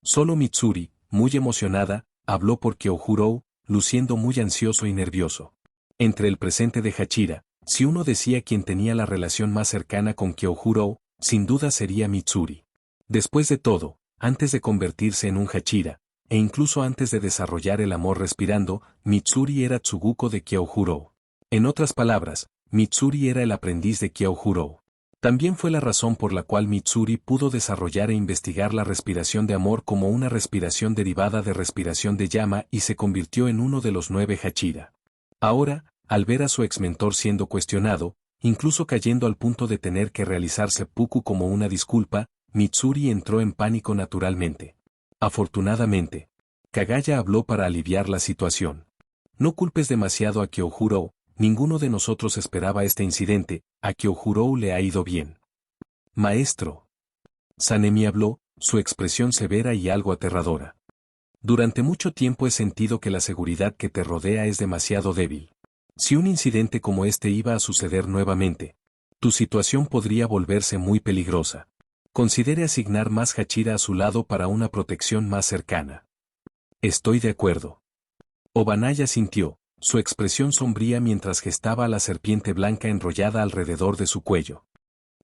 Solo Mitsuri, muy emocionada, habló por Kyohurou, luciendo muy ansioso y nervioso. Entre el presente de Hachira, si uno decía quién tenía la relación más cercana con Kyohurou, sin duda sería Mitsuri. Después de todo, antes de convertirse en un Hachira, e incluso antes de desarrollar el amor respirando, Mitsuri era Tsuguko de Kyohurou. En otras palabras, Mitsuri era el aprendiz de Kyohurou. También fue la razón por la cual Mitsuri pudo desarrollar e investigar la respiración de amor como una respiración derivada de respiración de llama y se convirtió en uno de los 9 Hachira. Ahora, al ver a su ex-mentor siendo cuestionado, incluso cayendo al punto de tener que realizar seppuku como una disculpa, Mitsuri entró en pánico naturalmente. Afortunadamente, Kagaya habló para aliviar la situación. No culpes demasiado a Kyohuro, ninguno de nosotros esperaba este incidente, a Kyohuro le ha ido bien. Maestro. Sanemi habló, su expresión severa y algo aterradora. Durante mucho tiempo he sentido que la seguridad que te rodea es demasiado débil. Si un incidente como este iba a suceder nuevamente, tu situación podría volverse muy peligrosa. Considere asignar más Hachira a su lado para una protección más cercana. Estoy de acuerdo. Obanaya sintió, su expresión sombría mientras gestaba la serpiente blanca enrollada alrededor de su cuello.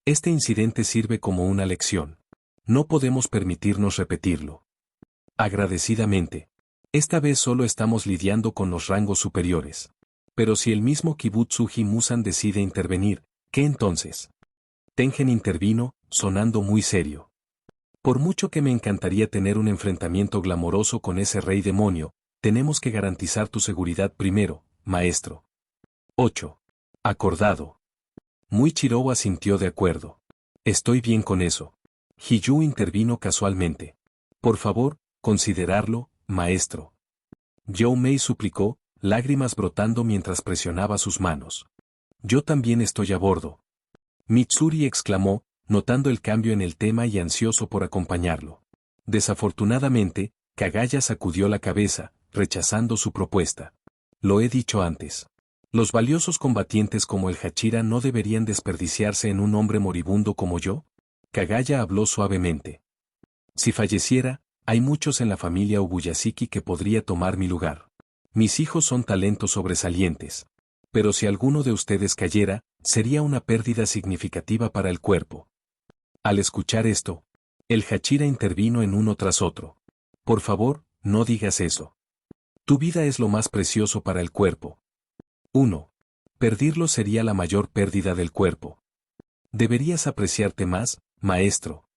Este incidente sirve como una lección. No podemos permitirnos repetirlo. Agradecidamente. Esta vez solo estamos lidiando con los rangos superiores. Pero si el mismo Kibutsuji Musan decide intervenir, ¿qué entonces? Tengen intervino, sonando muy serio. Por mucho que me encantaría tener un enfrentamiento glamoroso con ese rey demonio, tenemos que garantizar tu seguridad primero, maestro. 8. Acordado. Muichiro asintió de acuerdo. Estoy bien con eso. Hiyu intervino casualmente. Por favor, considerarlo, maestro. Youmei suplicó, lágrimas brotando mientras presionaba sus manos. Yo también estoy a bordo. Mitsuri exclamó, notando el cambio en el tema y ansioso por acompañarlo. Desafortunadamente, Kagaya sacudió la cabeza, rechazando su propuesta. Lo he dicho antes. Los valiosos combatientes como el Hachira no deberían desperdiciarse en un hombre moribundo como yo. Kagaya habló suavemente. Si falleciera, hay muchos en la familia Ubuyashiki que podría tomar mi lugar. Mis hijos son talentos sobresalientes. Pero si alguno de ustedes cayera, sería una pérdida significativa para el cuerpo. Al escuchar esto, el Hachira intervino en uno tras otro. Por favor, no digas eso. Tu vida es lo más precioso para el cuerpo. 1. Perderlo sería la mayor pérdida del cuerpo. Deberías apreciarte más, maestro.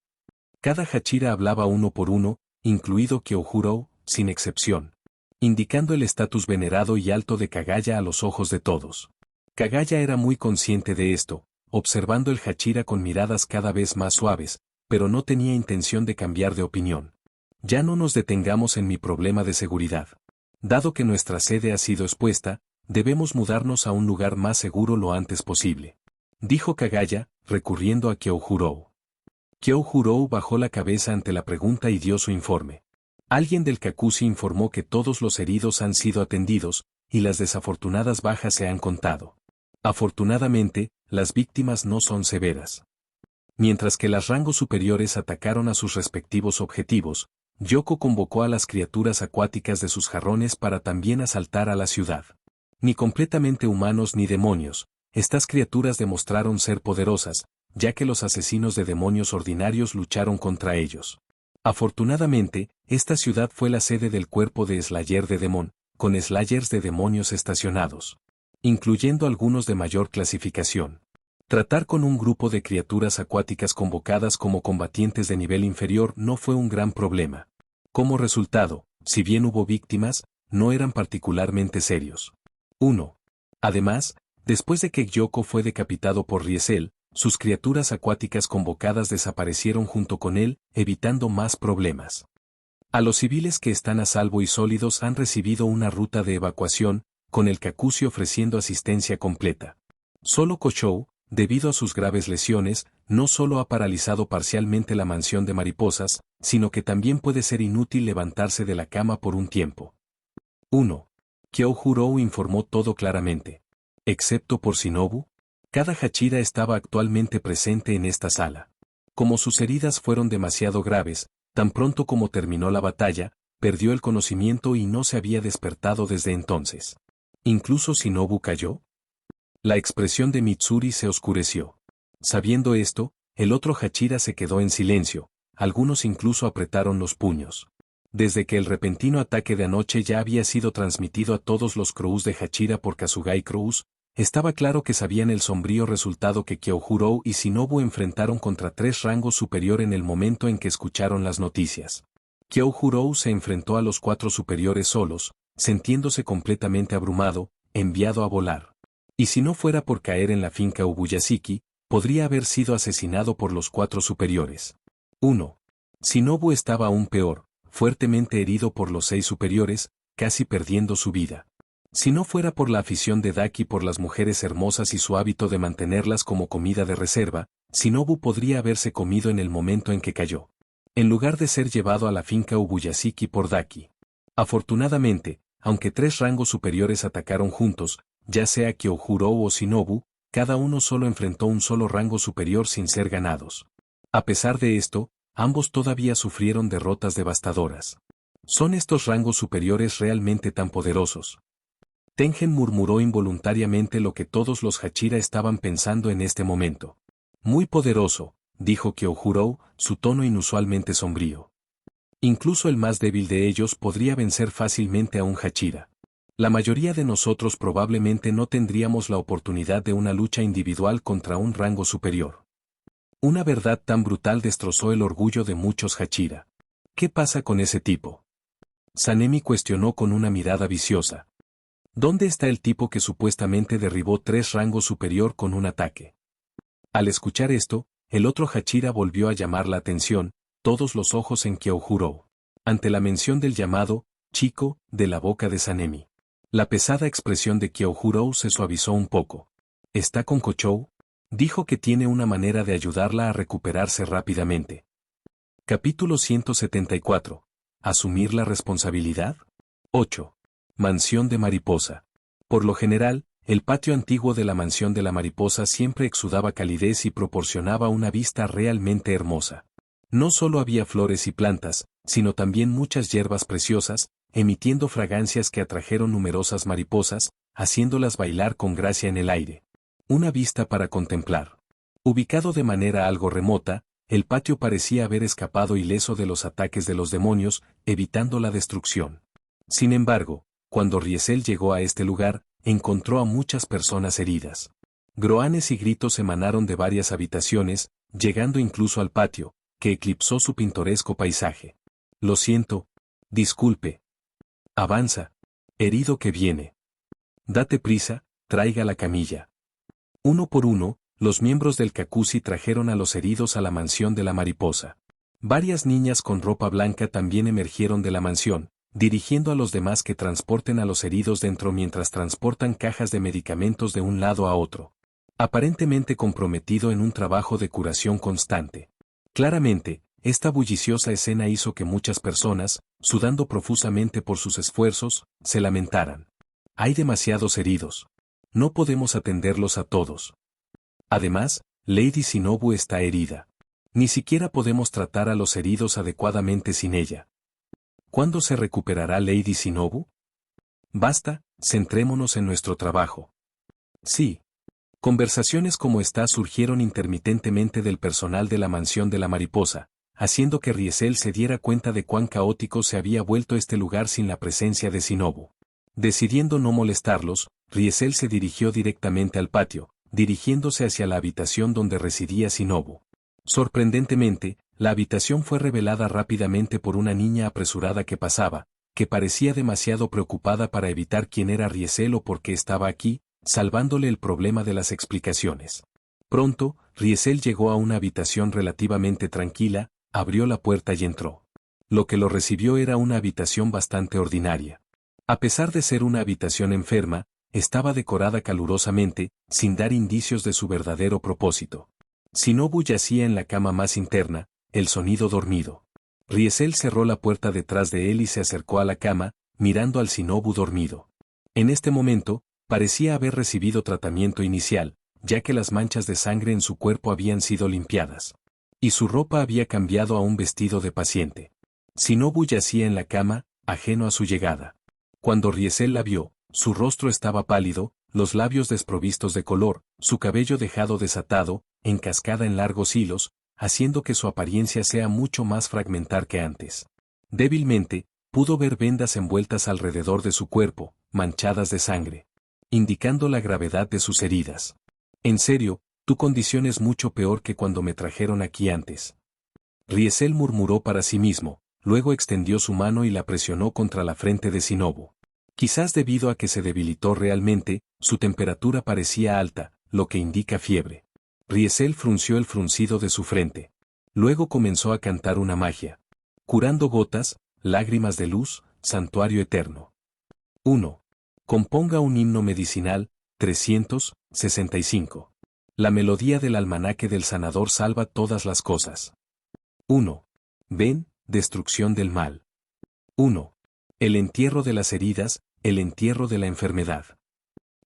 Cada Hachira hablaba uno por uno, incluido Kyohuro, sin excepción, indicando el estatus venerado y alto de Kagaya a los ojos de todos. Kagaya era muy consciente de esto, observando el Hachira con miradas cada vez más suaves, pero no tenía intención de cambiar de opinión. Ya no nos detengamos en mi problema de seguridad. Dado que nuestra sede ha sido expuesta, debemos mudarnos a un lugar más seguro lo antes posible. Dijo Kagaya, recurriendo a Kyohuro. Kyohuro bajó la cabeza ante la pregunta y dio su informe. Alguien del Kakushi informó que todos los heridos han sido atendidos, y las desafortunadas bajas se han contado. Afortunadamente, las víctimas no son severas. Mientras que las rangos superiores atacaron a sus respectivos objetivos, Yoko convocó a las criaturas acuáticas de sus jarrones para también asaltar a la ciudad. Ni completamente humanos ni demonios, estas criaturas demostraron ser poderosas, ya que los asesinos de demonios ordinarios lucharon contra ellos. Afortunadamente, esta ciudad fue la sede del cuerpo de Slayer de Demon, con Slayers de demonios estacionados, incluyendo algunos de mayor clasificación. Tratar con un grupo de criaturas acuáticas convocadas como combatientes de nivel inferior no fue un gran problema. Como resultado, si bien hubo víctimas, no eran particularmente serios. 1. Además, después de que Gyoko fue decapitado por Riesel, sus criaturas acuáticas convocadas desaparecieron junto con él, evitando más problemas. A los civiles que están a salvo y sólidos han recibido una ruta de evacuación, con el Kakushi ofreciendo asistencia completa. Solo Koshou, debido a sus graves lesiones, no solo ha paralizado parcialmente la mansión de mariposas, sino que también puede ser inútil levantarse de la cama por un tiempo. 1. Kyohuro informó todo claramente. Excepto por Shinobu, cada Hachira estaba actualmente presente en esta sala. Como sus heridas fueron demasiado graves, tan pronto como terminó la batalla, perdió el conocimiento y no se había despertado desde entonces. ¿Incluso Shinobu cayó? La expresión de Mitsuri se oscureció. Sabiendo esto, el otro Hachira se quedó en silencio, algunos incluso apretaron los puños. Desde que el repentino ataque de anoche ya había sido transmitido a todos los Crous de Hachira por Kasugai Crous, Estaba claro que sabían el sombrío resultado que Kyohuro y Shinobu enfrentaron contra 3 rangos superior en el momento en que escucharon las noticias. Kyohuro se enfrentó a los 4 superiores solos, sintiéndose completamente abrumado, enviado a volar. Y si no fuera por caer en la finca Ubuyashiki, podría haber sido asesinado por los 4 superiores. 1. Shinobu estaba aún peor, fuertemente herido por los 6 superiores, casi perdiendo su vida. Si no fuera por la afición de Daki por las mujeres hermosas y su hábito de mantenerlas como comida de reserva, Shinobu podría haberse comido en el momento en que cayó, en lugar de ser llevado a la finca Ubuyashiki por Daki. Afortunadamente, aunque 3 rangos superiores atacaron juntos, ya sea Kyohuro o Shinobu, cada uno solo enfrentó un solo rango superior sin ser ganados. A pesar de esto, ambos todavía sufrieron derrotas devastadoras. ¿Son estos rangos superiores realmente tan poderosos? Tengen murmuró involuntariamente lo que todos los Hachira estaban pensando en este momento. Muy poderoso, dijo Kyohuro, su tono inusualmente sombrío. Incluso el más débil de ellos podría vencer fácilmente a un Hachira. La mayoría de nosotros probablemente no tendríamos la oportunidad de una lucha individual contra un rango superior. Una verdad tan brutal destrozó el orgullo de muchos Hachira. ¿Qué pasa con ese tipo? Sanemi cuestionó con una mirada viciosa. ¿Dónde está el tipo que supuestamente derribó 3 rangos superior con un ataque? Al escuchar esto, el otro Hachira volvió a llamar la atención, todos los ojos en Kyohuro. Ante la mención del llamado, chico, de la boca de Sanemi. La pesada expresión de Kyohuro se suavizó un poco. ¿Está con Kochou? Dijo que tiene una manera de ayudarla a recuperarse rápidamente. Capítulo 174. ¿Asumir la responsabilidad? 8. Mansión de Mariposa. Por lo general, el patio antiguo de la mansión de la mariposa siempre exudaba calidez y proporcionaba una vista realmente hermosa. No solo había flores y plantas, sino también muchas hierbas preciosas, emitiendo fragancias que atrajeron numerosas mariposas, haciéndolas bailar con gracia en el aire. Una vista para contemplar. Ubicado de manera algo remota, el patio parecía haber escapado ileso de los ataques de los demonios, evitando la destrucción. Sin embargo, cuando Riesel llegó a este lugar, encontró a muchas personas heridas. Groanes y gritos emanaron de varias habitaciones, llegando incluso al patio, que eclipsó su pintoresco paisaje. Lo siento. Disculpe. Avanza. Herido que viene. Date prisa, traiga la camilla. Uno por uno, los miembros del Kakushi trajeron a los heridos a la mansión de la mariposa. Varias niñas con ropa blanca también emergieron de la mansión, dirigiendo a los demás que transporten a los heridos dentro mientras transportan cajas de medicamentos de un lado a otro. Aparentemente comprometido en un trabajo de curación constante. Claramente, esta bulliciosa escena hizo que muchas personas, sudando profusamente por sus esfuerzos, se lamentaran. Hay demasiados heridos. No podemos atenderlos a todos. Además, Lady Shinobu está herida. Ni siquiera podemos tratar a los heridos adecuadamente sin ella. ¿Cuándo se recuperará Lady Shinobu? Basta, centrémonos en nuestro trabajo. Sí. Conversaciones como esta surgieron intermitentemente del personal de la mansión de la mariposa, haciendo que Riesel se diera cuenta de cuán caótico se había vuelto este lugar sin la presencia de Shinobu. Decidiendo no molestarlos, Riesel se dirigió directamente al patio, dirigiéndose hacia la habitación donde residía Shinobu. Sorprendentemente, la habitación fue revelada rápidamente por una niña apresurada que pasaba, que parecía demasiado preocupada para evitar quién era Riesel o por qué estaba aquí, salvándole el problema de las explicaciones. Pronto, Riesel llegó a una habitación relativamente tranquila, abrió la puerta y entró. Lo que lo recibió era una habitación bastante ordinaria. A pesar de ser una habitación enferma, estaba decorada calurosamente, sin dar indicios de su verdadero propósito. Shinobu yacía en la cama más interna, el sonido dormido. Riesel cerró la puerta detrás de él y se acercó a la cama, mirando al Shinobu dormido. En este momento, parecía haber recibido tratamiento inicial, ya que las manchas de sangre en su cuerpo habían sido limpiadas. Y su ropa había cambiado a un vestido de paciente. Shinobu yacía en la cama, ajeno a su llegada. Cuando Riesel la vio, su rostro estaba pálido, los labios desprovistos de color, su cabello dejado desatado, en cascada en largos hilos, haciendo que su apariencia sea mucho más fragmentar que antes. Débilmente, pudo ver vendas envueltas alrededor de su cuerpo, manchadas de sangre. indicando la gravedad de sus heridas. En serio, tu condición es mucho peor que cuando me trajeron aquí antes. Riesel murmuró para sí mismo, luego extendió su mano y la presionó contra la frente de Shinobu. Quizás debido a que se debilitó realmente, su temperatura parecía alta, lo que indica fiebre. Riesel frunció el fruncido de su frente. Luego comenzó a cantar una magia. Curando gotas, lágrimas de luz, santuario eterno. 1. Componga un himno medicinal, 365. La melodía del almanaque del sanador salva todas las cosas. 1. Ven, destrucción del mal. 1. El entierro de las heridas, el entierro de la enfermedad.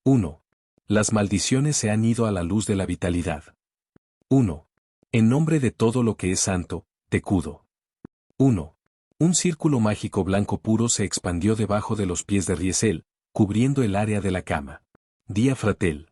1. Las maldiciones se han ido a la luz de la vitalidad. 1. En nombre de todo lo que es santo, Tekudo. 1. Un círculo mágico blanco puro se expandió debajo de los pies de Riesel, cubriendo el área de la cama. Dia Fratel.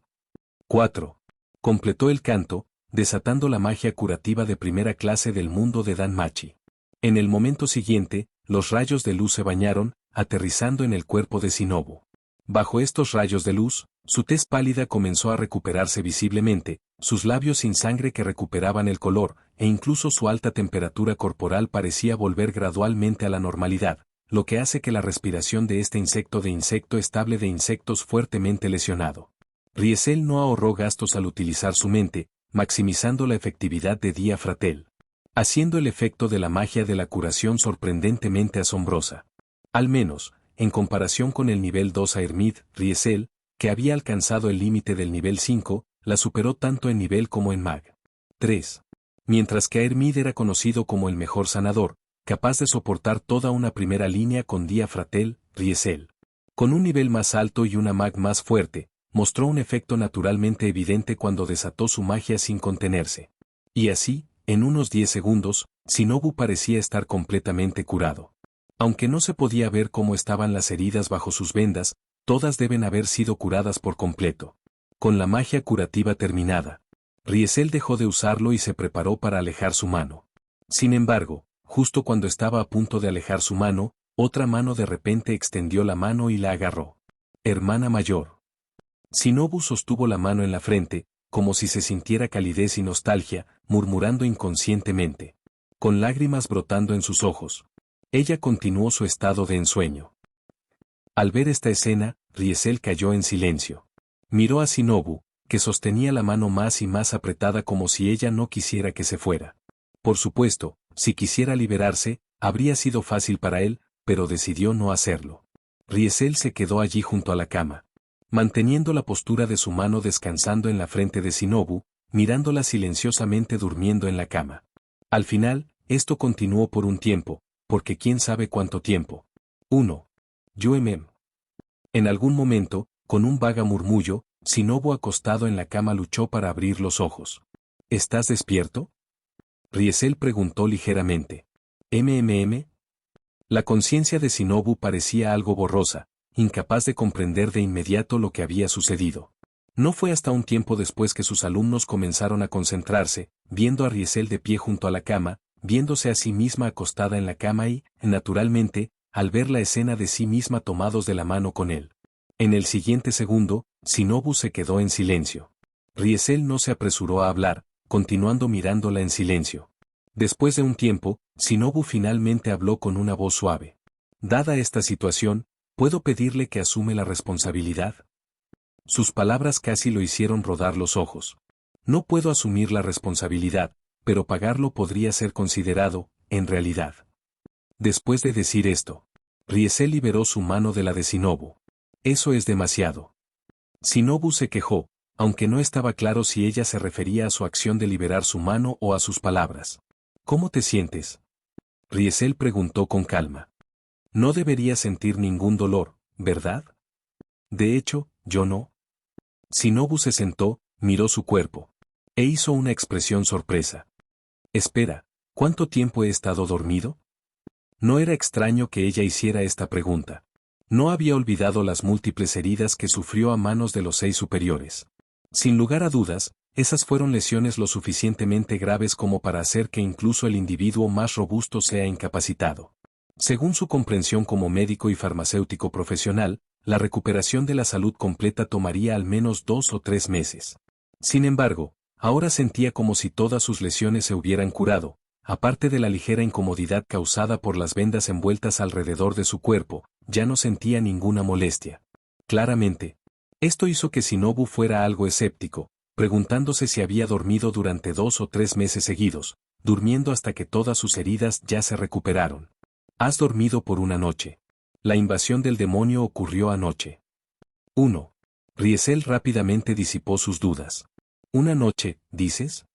4. Completó el canto, desatando la magia curativa de primera clase del mundo de Danmachi. En el momento siguiente, los rayos de luz se bañaron, aterrizando en el cuerpo de Shinobu. Bajo estos rayos de luz, su tez pálida comenzó a recuperarse visiblemente, sus labios sin sangre que recuperaban el color, e incluso su alta temperatura corporal parecía volver gradualmente a la normalidad, lo que hace que la respiración de este insecto estable de insectos fuertemente lesionado. Riesel no ahorró gastos al utilizar su mente, maximizando la efectividad de Dia Fratel, haciendo el efecto de la magia de la curación sorprendentemente asombrosa. Al menos, en comparación con el nivel 2 a Hermid, Riesel, que había alcanzado el límite del nivel 5, la superó tanto en nivel como en mag. 3. Mientras que Hermid era conocido como el mejor sanador, capaz de soportar toda una primera línea con Dia Fratel, Riesel, con un nivel más alto y una mag más fuerte, mostró un efecto naturalmente evidente cuando desató su magia sin contenerse. Y así, en unos 10 segundos, Shinobu parecía estar completamente curado. Aunque no se podía ver cómo estaban las heridas bajo sus vendas, todas deben haber sido curadas por completo. Con la magia curativa terminada, Riesel dejó de usarlo y se preparó para alejar su mano. Sin embargo, justo cuando estaba a punto de alejar su mano, otra mano de repente extendió la mano y la agarró. Hermana mayor. Shinobu sostuvo la mano en la frente, como si se sintiera calidez y nostalgia, murmurando inconscientemente. Con lágrimas brotando en sus ojos. Ella continuó su estado de ensueño. Al ver esta escena, Riesel cayó en silencio. Miró a Shinobu, que sostenía la mano más y más apretada como si ella no quisiera que se fuera. Por supuesto, si quisiera liberarse, habría sido fácil para él, pero decidió no hacerlo. Riesel se quedó allí junto a la cama, manteniendo la postura de su mano descansando en la frente de Shinobu, mirándola silenciosamente durmiendo en la cama. Al final, esto continuó por un tiempo, porque quién sabe cuánto tiempo. 1. Yuemem. En algún momento, con un vaga murmullo, Shinobu acostado en la cama luchó para abrir los ojos. ¿Estás despierto? Riesel preguntó ligeramente. ¿MMM? La conciencia de Shinobu parecía algo borrosa, incapaz de comprender de inmediato lo que había sucedido. No fue hasta un tiempo después que sus alumnos comenzaron a concentrarse, viendo a Riesel de pie junto a la cama, viéndose a sí misma acostada en la cama y, naturalmente, al ver la escena de sí misma tomados de la mano con él. En el siguiente segundo, Shinobu se quedó en silencio. Riesel no se apresuró a hablar, continuando mirándola en silencio. Después de un tiempo, Shinobu finalmente habló con una voz suave. Dada esta situación, ¿puedo pedirle que asume la responsabilidad? Sus palabras casi lo hicieron rodar los ojos. No puedo asumir la responsabilidad, pero pagarlo podría ser considerado, en realidad. Después de decir esto, Riesel liberó su mano de la de Shinobu. Eso es demasiado. Shinobu se quejó, aunque no estaba claro si ella se refería a su acción de liberar su mano o a sus palabras. ¿Cómo te sientes? Riesel preguntó con calma. No deberías sentir ningún dolor, ¿verdad? De hecho, yo no. Shinobu se sentó, miró su cuerpo. E hizo una expresión sorpresa. Espera, ¿cuánto tiempo he estado dormido? No era extraño que ella hiciera esta pregunta. No había olvidado las múltiples heridas que sufrió a manos de los 6 superiores. Sin lugar a dudas, esas fueron lesiones lo suficientemente graves como para hacer que incluso el individuo más robusto sea incapacitado. Según su comprensión como médico y farmacéutico profesional, la recuperación de la salud completa tomaría al menos 2 o 3 meses. Sin embargo, ahora sentía como si todas sus lesiones se hubieran curado, aparte de la ligera incomodidad causada por las vendas envueltas alrededor de su cuerpo, ya no sentía ninguna molestia. Claramente, esto hizo que Shinobu fuera algo escéptico, preguntándose si había dormido durante 2 o 3 meses seguidos, durmiendo hasta que todas sus heridas ya se recuperaron. Has dormido por una noche. La invasión del demonio ocurrió anoche. 1. Riesel rápidamente disipó sus dudas. ¿Una noche, dices?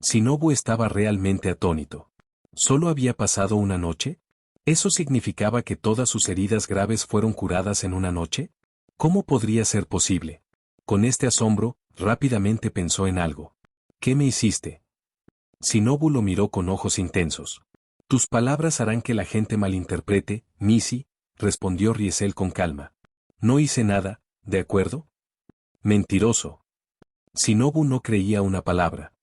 Shinobu estaba realmente atónito. ¿Solo había pasado una noche? ¿Eso significaba que todas sus heridas graves fueron curadas en una noche? ¿Cómo podría ser posible? Con este asombro, rápidamente pensó en algo. ¿Qué me hiciste? Shinobu lo miró con ojos intensos. Tus palabras harán que la gente malinterprete, Missy, respondió Riesel con calma. No hice nada, ¿de acuerdo? Mentiroso. Shinobu no creía una palabra.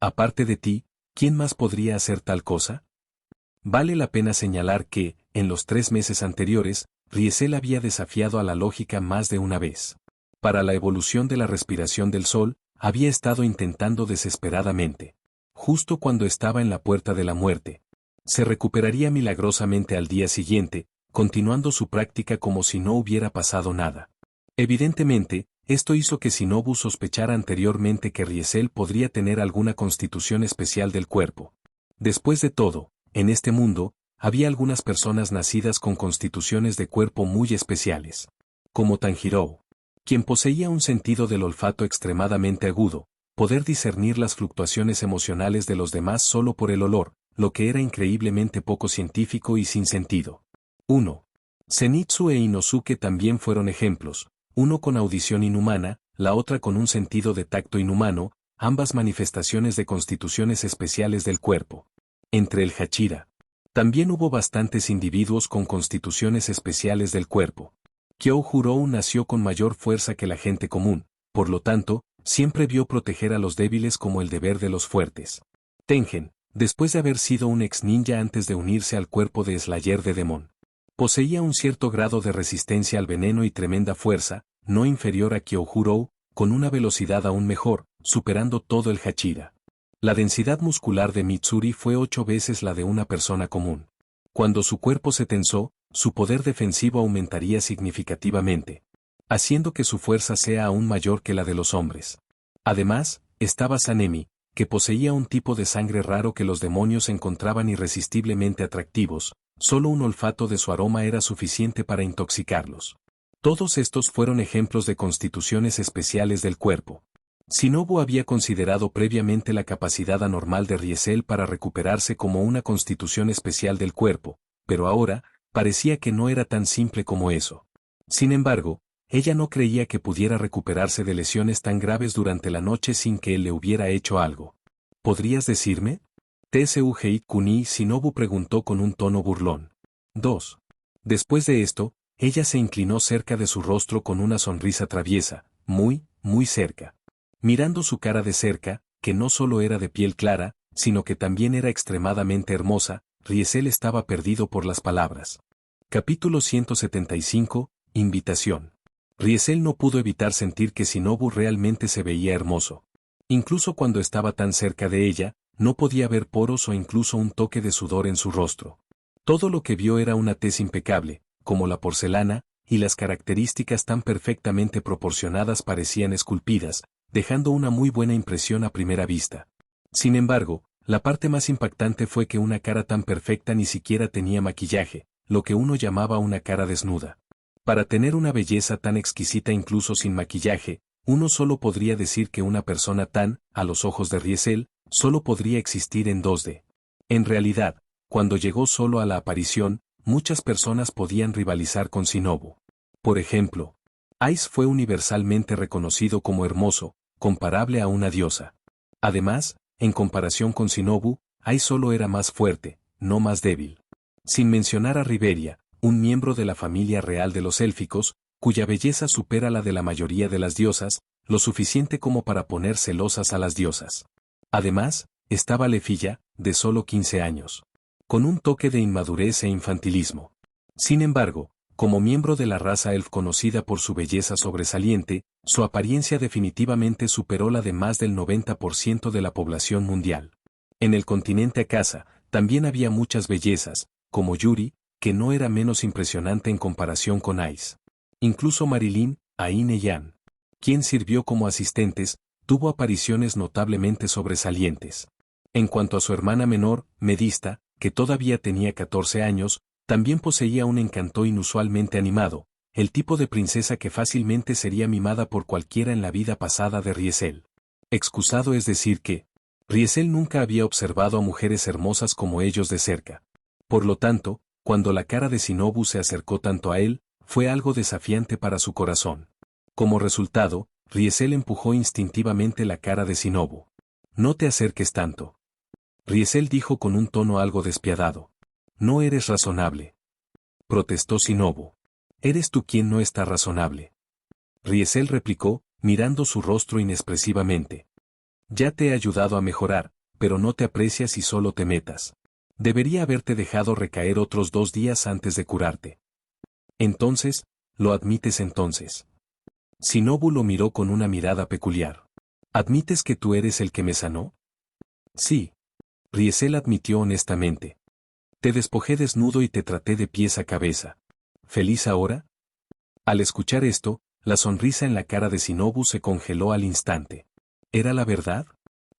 Aparte de ti, ¿quién más podría hacer tal cosa? Vale la pena señalar que, en los 3 meses anteriores, Riesel había desafiado a la lógica más de una vez. Para la evolución de la respiración del sol, había estado intentando desesperadamente. Justo cuando estaba en la puerta de la muerte. Se recuperaría milagrosamente al día siguiente, continuando su práctica como si no hubiera pasado nada. Evidentemente, esto hizo que Shinobu sospechara anteriormente que Riesel podría tener alguna constitución especial del cuerpo. Después de todo, en este mundo, había algunas personas nacidas con constituciones de cuerpo muy especiales. Como Tanjiro, quien poseía un sentido del olfato extremadamente agudo, poder discernir las fluctuaciones emocionales de los demás solo por el olor, lo que era increíblemente poco científico y sin sentido. 1. Zenitsu e Inosuke también fueron ejemplos, uno con audición inhumana, la otra con un sentido de tacto inhumano, ambas manifestaciones de constituciones especiales del cuerpo. Entre el Hachira, también hubo bastantes individuos con constituciones especiales del cuerpo. Kyohurou nació con mayor fuerza que la gente común, por lo tanto, siempre vio proteger a los débiles como el deber de los fuertes. Tengen, después de haber sido un ex ninja antes de unirse al cuerpo de Slayer de Demon, poseía un cierto grado de resistencia al veneno y tremenda fuerza, no inferior a Kyohurou, con una velocidad aún mejor, superando todo el Hachira. La densidad muscular de Mitsuri fue 8 veces la de una persona común. Cuando su cuerpo se tensó, su poder defensivo aumentaría significativamente, haciendo que su fuerza sea aún mayor que la de los hombres. Además, estaba Sanemi, que poseía un tipo de sangre raro que los demonios encontraban irresistiblemente atractivos, solo un olfato de su aroma era suficiente para intoxicarlos. Todos estos fueron ejemplos de constituciones especiales del cuerpo. Shinobu había considerado previamente la capacidad anormal de Riesel para recuperarse como una constitución especial del cuerpo, pero ahora, parecía que no era tan simple como eso. Sin embargo, ella no creía que pudiera recuperarse de lesiones tan graves durante la noche sin que él le hubiera hecho algo. ¿Podrías decirme? Tsugei Kuni Shinobu preguntó con un tono burlón. 2. Después de esto, ella se inclinó cerca de su rostro con una sonrisa traviesa, muy, muy cerca. Mirando su cara de cerca, que no solo era de piel clara, sino que también era extremadamente hermosa, Riesel estaba perdido por las palabras. Capítulo 175, Invitación. Riesel no pudo evitar sentir que Shinobu realmente se veía hermoso. Incluso cuando estaba tan cerca de ella, no podía ver poros o incluso un toque de sudor en su rostro. Todo lo que vio era una tez impecable, como la porcelana, y las características tan perfectamente proporcionadas parecían esculpidas, dejando una muy buena impresión a primera vista. Sin embargo, la parte más impactante fue que una cara tan perfecta ni siquiera tenía maquillaje, lo que uno llamaba una cara desnuda. Para tener una belleza tan exquisita incluso sin maquillaje, uno solo podría decir que una persona tan, a los ojos de Riesel, solo podría existir en 2D. En realidad, cuando llegó solo a la aparición, muchas personas podían rivalizar con Shinobu. Por ejemplo, Ice fue universalmente reconocido como hermoso, comparable a una diosa. Además, en comparación con Shinobu, Ice solo era más fuerte, no más débil. Sin mencionar a Riberia, un miembro de la familia real de los élficos, cuya belleza supera la de la mayoría de las diosas, lo suficiente como para poner celosas a las diosas. Además, estaba Lefilla, de solo 15 años. Con un toque de inmadurez e infantilismo. Sin embargo, Como miembro de la raza elf conocida por su belleza sobresaliente, su apariencia definitivamente superó la de más del 90% de la población mundial. En el continente Akasa, también había muchas bellezas, como Yuri, que no era menos impresionante en comparación con Ice. Incluso Marilyn, Aine y Anne, quien sirvió como asistentes, tuvo apariciones notablemente sobresalientes. En cuanto a su hermana menor, Medista, que todavía tenía 14 años, también poseía un encanto inusualmente animado, el tipo de princesa que fácilmente sería mimada por cualquiera en la vida pasada de Riesel. Excusado es decir que Riesel nunca había observado a mujeres hermosas como ellos de cerca. Por lo tanto, cuando la cara de Shinobu se acercó tanto a él, fue algo desafiante para su corazón. Como resultado, Riesel empujó instintivamente la cara de Shinobu. No te acerques tanto. Riesel dijo con un tono algo despiadado. No eres razonable. Protestó Shinobu. Eres tú quien no está razonable. Riesel replicó, mirando su rostro inexpresivamente. Ya te he ayudado a mejorar, pero no te aprecias y solo te metas. Debería haberte dejado recaer otros 2 días antes de curarte. Entonces, ¿lo admites entonces? Shinobu lo miró con una mirada peculiar. ¿Admites que tú eres el que me sanó? Sí. Riesel admitió honestamente. Te despojé desnudo y te traté de pies a cabeza. ¿Feliz ahora? Al escuchar esto, la sonrisa en la cara de Shinobu se congeló al instante. ¿Era la verdad?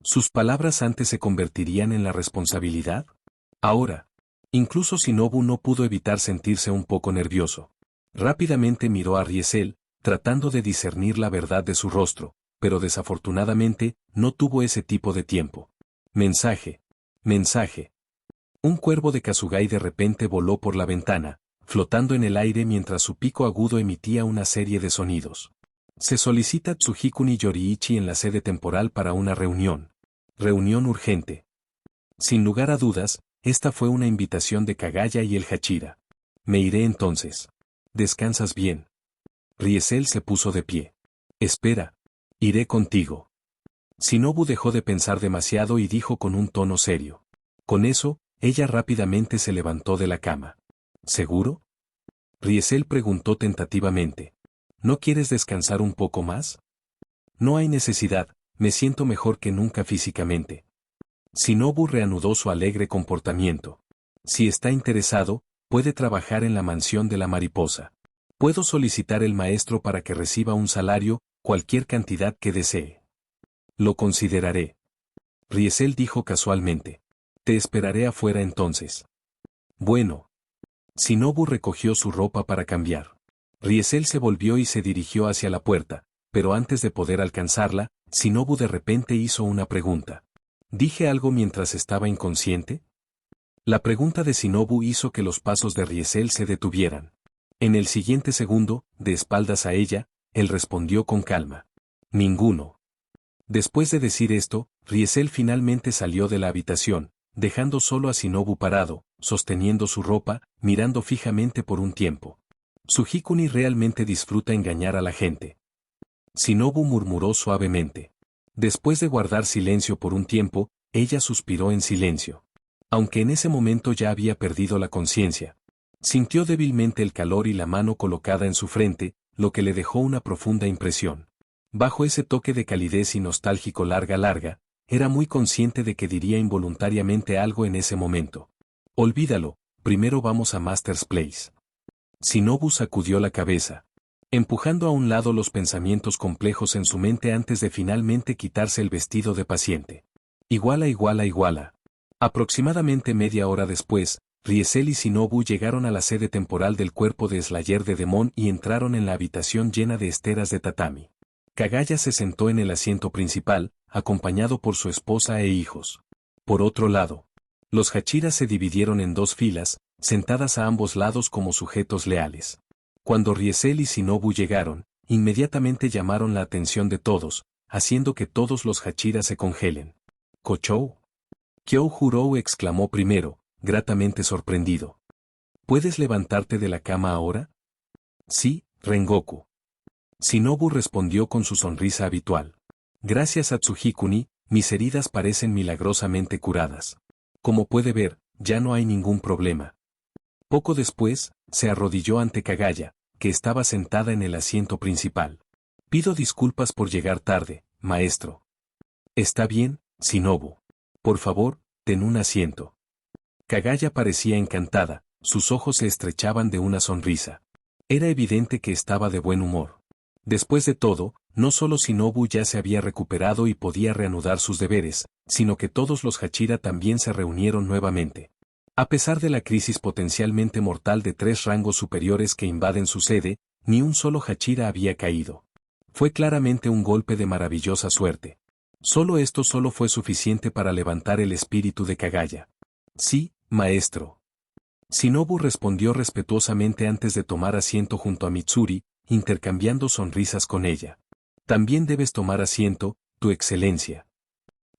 ¿Sus palabras antes se convertirían en la responsabilidad? Ahora. Incluso Shinobu no pudo evitar sentirse un poco nervioso. Rápidamente miró a Riesel, tratando de discernir la verdad de su rostro, pero desafortunadamente, no tuvo ese tipo de tiempo. Mensaje. Mensaje. Un cuervo de Kasugai de repente voló por la ventana, flotando en el aire mientras su pico agudo emitía una serie de sonidos. Se solicita Tsuhikuni Yoriichi en la sede temporal para una reunión. Reunión urgente. Sin lugar a dudas, esta fue una invitación de Kagaya y el Hachira. Me iré entonces. ¿Descansas bien? Riesel se puso de pie. Espera. Iré contigo. Shinobu dejó de pensar demasiado y dijo con un tono serio. Con eso, ella rápidamente se levantó de la cama. ¿Seguro? Riesel preguntó tentativamente. ¿No quieres descansar un poco más? No hay necesidad, me siento mejor que nunca físicamente. Shinobu reanudó su alegre comportamiento. Si está interesado, puede trabajar en la mansión de la mariposa. Puedo solicitar el maestro para que reciba un salario, cualquier cantidad que desee. Lo consideraré. Riesel dijo casualmente. Te esperaré afuera entonces. Bueno. Shinobu recogió su ropa para cambiar. Riesel se volvió y se dirigió hacia la puerta, pero antes de poder alcanzarla, Shinobu de repente hizo una pregunta. ¿Dije algo mientras estaba inconsciente? La pregunta de Shinobu hizo que los pasos de Riesel se detuvieran. En el siguiente segundo, de espaldas a ella, él respondió con calma. Ninguno. Después de decir esto, Riesel finalmente salió de la habitación, dejando solo a Shinobu parado, sosteniendo su ropa, mirando fijamente por un tiempo. Tsuhikuni realmente disfruta engañar a la gente. Shinobu murmuró suavemente. Después de guardar silencio por un tiempo, ella suspiró en silencio. Aunque en ese momento ya había perdido la conciencia. Sintió débilmente el calor y la mano colocada en su frente, lo que le dejó una profunda impresión. Bajo ese toque de calidez y nostálgico larga, era muy consciente de que diría involuntariamente algo en ese momento. Olvídalo, primero vamos a Master's Place. Shinobu sacudió la cabeza, empujando a un lado los pensamientos complejos en su mente antes de finalmente quitarse el vestido de paciente. Iguala. Aproximadamente media hora después, Riesel y Shinobu llegaron a la sede temporal del cuerpo de Slayer de Demon y entraron en la habitación llena de esteras de tatami. Kagaya se sentó en el asiento principal, acompañado por su esposa e hijos. Por otro lado, los Hachiras se dividieron en 2 filas, sentadas a ambos lados como sujetos leales. Cuando Riesel y Shinobu llegaron, inmediatamente llamaron la atención de todos, haciendo que todos los Hachiras se congelen. ¿Kochou? Kyohurou exclamó primero, gratamente sorprendido. ¿Puedes levantarte de la cama ahora? Sí, Rengoku. Shinobu respondió con su sonrisa habitual. Gracias a Tsuhikuni, mis heridas parecen milagrosamente curadas. Como puede ver, ya no hay ningún problema. Poco después, se arrodilló ante Kagaya, que estaba sentada en el asiento principal. Pido disculpas por llegar tarde, maestro. Está bien, Shinobu. Por favor, ten un asiento. Kagaya parecía encantada, sus ojos se estrechaban de una sonrisa. Era evidente que estaba de buen humor. Después de todo, no solo Shinobu ya se había recuperado y podía reanudar sus deberes, sino que todos los Hachira también se reunieron nuevamente. A pesar de la crisis potencialmente mortal de 3 rangos superiores que invaden su sede, ni un solo Hachira había caído. Fue claramente un golpe de maravillosa suerte. Solo esto fue suficiente para levantar el espíritu de Kagaya. Sí, maestro. Shinobu respondió respetuosamente antes de tomar asiento junto a Mitsuri, intercambiando sonrisas con ella. También debes tomar asiento, tu excelencia.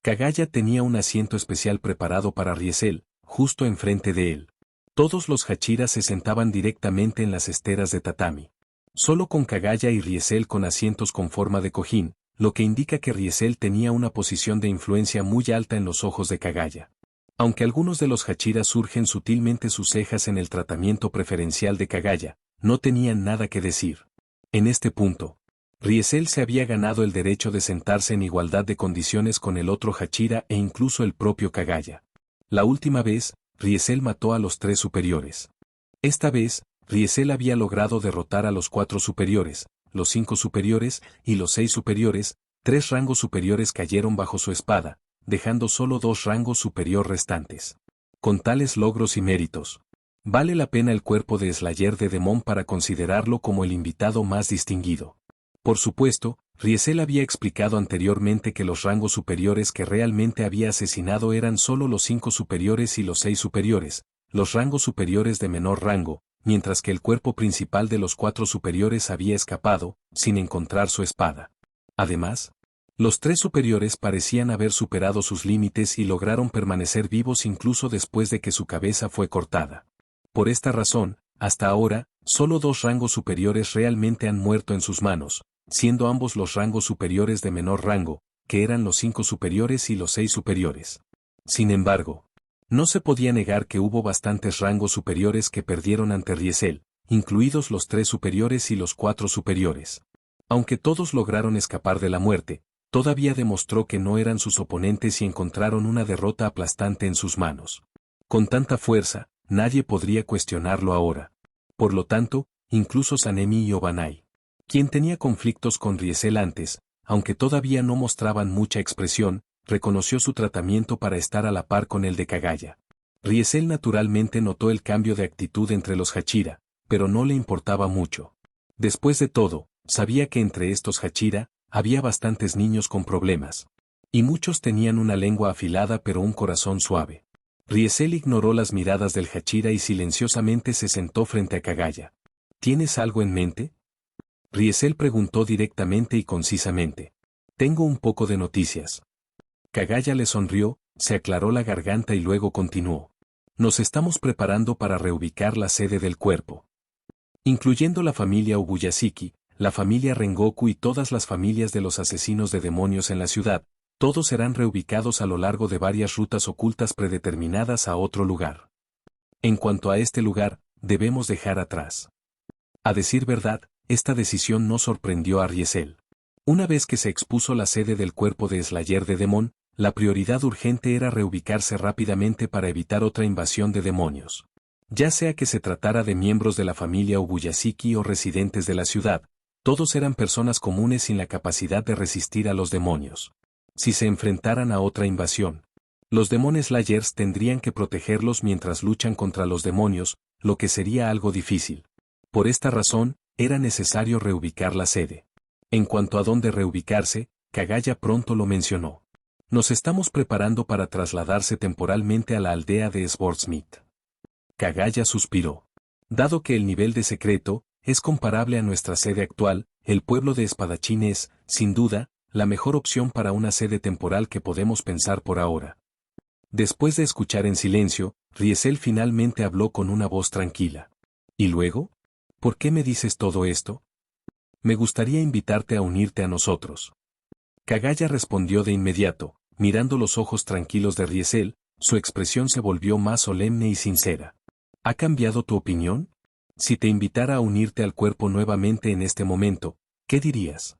Kagaya tenía un asiento especial preparado para Riesel, justo enfrente de él. Todos los Hachira se sentaban directamente en las esteras de tatami. Solo con Kagaya y Riesel con asientos con forma de cojín, lo que indica que Riesel tenía una posición de influencia muy alta en los ojos de Kagaya. Aunque algunos de los Hachira surgen sutilmente sus cejas en el tratamiento preferencial de Kagaya, no tenían nada que decir. En este punto, Riesel se había ganado el derecho de sentarse en igualdad de condiciones con el otro Hachira e incluso el propio Kagaya. La última vez, Riesel mató a los 3 superiores. Esta vez, Riesel había logrado derrotar a los 4 superiores, los 5 superiores y los 6 superiores. 3 rangos superiores cayeron bajo su espada, dejando solo 2 rangos superior restantes. Con tales logros y méritos, vale la pena el cuerpo de Slayer de Demon para considerarlo como el invitado más distinguido. Por supuesto, Riesel había explicado anteriormente que los rangos superiores que realmente había asesinado eran solo los 5 superiores y los 6 superiores, los rangos superiores de menor rango, mientras que el cuerpo principal de los 4 superiores había escapado, sin encontrar su espada. Además, los 3 superiores parecían haber superado sus límites y lograron permanecer vivos incluso después de que su cabeza fue cortada. Por esta razón, hasta ahora, solo 2 rangos superiores realmente han muerto en sus manos, siendo ambos los rangos superiores de menor rango, que eran los 5 superiores y los 6 superiores. Sin embargo, no se podía negar que hubo bastantes rangos superiores que perdieron ante Riesel, incluidos los 3 superiores y los 4 superiores. Aunque todos lograron escapar de la muerte, todavía demostró que no eran sus oponentes y encontraron una derrota aplastante en sus manos. Con tanta fuerza, nadie podría cuestionarlo ahora. Por lo tanto, incluso Sanemi y Obanai, quien tenía conflictos con Riesel antes, aunque todavía no mostraban mucha expresión, reconoció su tratamiento para estar a la par con el de Kagaya. Riesel naturalmente notó el cambio de actitud entre los Hachira, pero no le importaba mucho. Después de todo, sabía que entre estos Hachira, había bastantes niños con problemas. Y muchos tenían una lengua afilada pero un corazón suave. Riesel ignoró las miradas del Hachira y silenciosamente se sentó frente a Kagaya. ¿Tienes algo en mente? Riesel preguntó directamente y concisamente. Tengo un poco de noticias. Kagaya le sonrió, se aclaró la garganta y luego continuó. Nos estamos preparando para reubicar la sede del cuerpo. Incluyendo la familia Ubuyashiki, la familia Rengoku y todas las familias de los asesinos de demonios en la ciudad, todos serán reubicados a lo largo de varias rutas ocultas predeterminadas a otro lugar. En cuanto a este lugar, debemos dejar atrás. A decir verdad, esta decisión no sorprendió a Riesel. Una vez que se expuso la sede del cuerpo de Slayer de Demon, la prioridad urgente era reubicarse rápidamente para evitar otra invasión de demonios. Ya sea que se tratara de miembros de la familia Ubuyashiki o residentes de la ciudad, todos eran personas comunes sin la capacidad de resistir a los demonios. Si se enfrentaran a otra invasión, los Demon Slayers tendrían que protegerlos mientras luchan contra los demonios, lo que sería algo difícil. Por esta razón, era necesario reubicar la sede. En cuanto a dónde reubicarse, Kagaya pronto lo mencionó. Nos estamos preparando para trasladarse temporalmente a la aldea de Swordsmith. Kagaya suspiró. Dado que el nivel de secreto es comparable a nuestra sede actual, el pueblo de Espadachín es, sin duda, la mejor opción para una sede temporal que podemos pensar por ahora. Después de escuchar en silencio, Riesel finalmente habló con una voz tranquila. ¿Y luego? ¿Por qué me dices todo esto? Me gustaría invitarte a unirte a nosotros. Kagaya respondió de inmediato, mirando los ojos tranquilos de Riesel, su expresión se volvió más solemne y sincera. ¿Ha cambiado tu opinión? Si te invitara a unirte al cuerpo nuevamente en este momento, ¿qué dirías?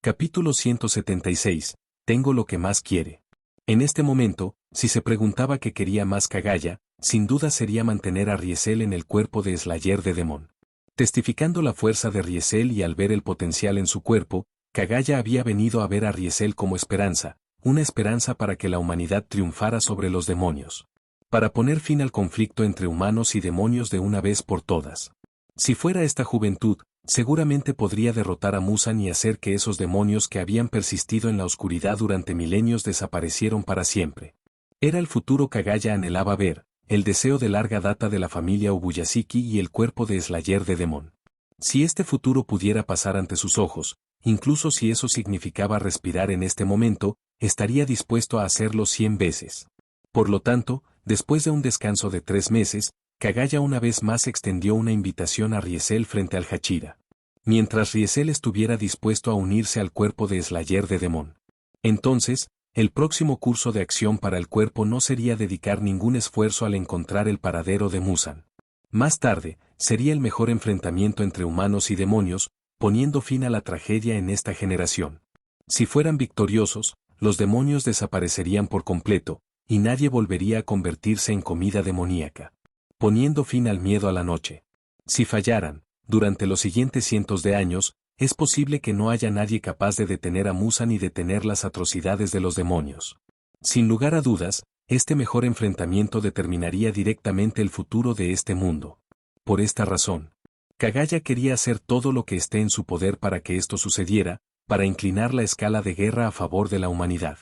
Capítulo 176. Tengo lo que más quiere. En este momento, si se preguntaba qué quería más Kagaya, sin duda sería mantener a Riesel en el cuerpo de Slayer de Demon. Testificando la fuerza de Riesel y al ver el potencial en su cuerpo, Kagaya había venido a ver a Riesel como esperanza, una esperanza para que la humanidad triunfara sobre los demonios. Para poner fin al conflicto entre humanos y demonios de una vez por todas. Si fuera esta juventud, seguramente podría derrotar a Muzan y hacer que esos demonios que habían persistido en la oscuridad durante milenios desaparecieron para siempre. Era el futuro Kagaya anhelaba ver, el deseo de larga data de la familia Ubuyasiki y el cuerpo de Slayer de Demon. Si este futuro pudiera pasar ante sus ojos, incluso si eso significaba respirar en este momento, estaría dispuesto a hacerlo 100 veces. Por lo tanto, después de un descanso de 3 meses, Kagaya una vez más extendió una invitación a Riesel frente al Hachira. Mientras Riesel estuviera dispuesto a unirse al cuerpo de Slayer de Demon. Entonces, el próximo curso de acción para el cuerpo no sería dedicar ningún esfuerzo al encontrar el paradero de Muzan. Más tarde, sería el mejor enfrentamiento entre humanos y demonios, poniendo fin a la tragedia en esta generación. Si fueran victoriosos, los demonios desaparecerían por completo, y nadie volvería a convertirse en comida demoníaca, poniendo fin al miedo a la noche. Si fallaran, durante los siguientes cientos de años, es posible que no haya nadie capaz de detener a Muzan y detener las atrocidades de los demonios. Sin lugar a dudas, este mejor enfrentamiento determinaría directamente el futuro de este mundo. Por esta razón, Kagaya quería hacer todo lo que esté en su poder para que esto sucediera, para inclinar la escala de guerra a favor de la humanidad.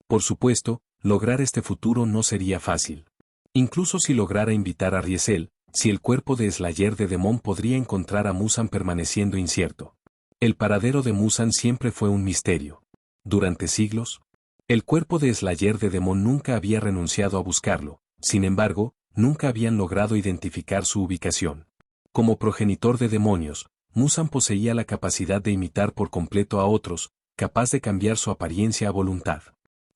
Por supuesto, lograr este futuro no sería fácil. Incluso si lograra invitar a Riesel, si el cuerpo de Slayer de Demon podría encontrar a Muzan permaneciendo incierto. El paradero de Muzan siempre fue un misterio. Durante siglos, el cuerpo de Slayer de Demon nunca había renunciado a buscarlo, sin embargo, nunca habían logrado identificar su ubicación. Como progenitor de demonios, Muzan poseía la capacidad de imitar por completo a otros, capaz de cambiar su apariencia a voluntad.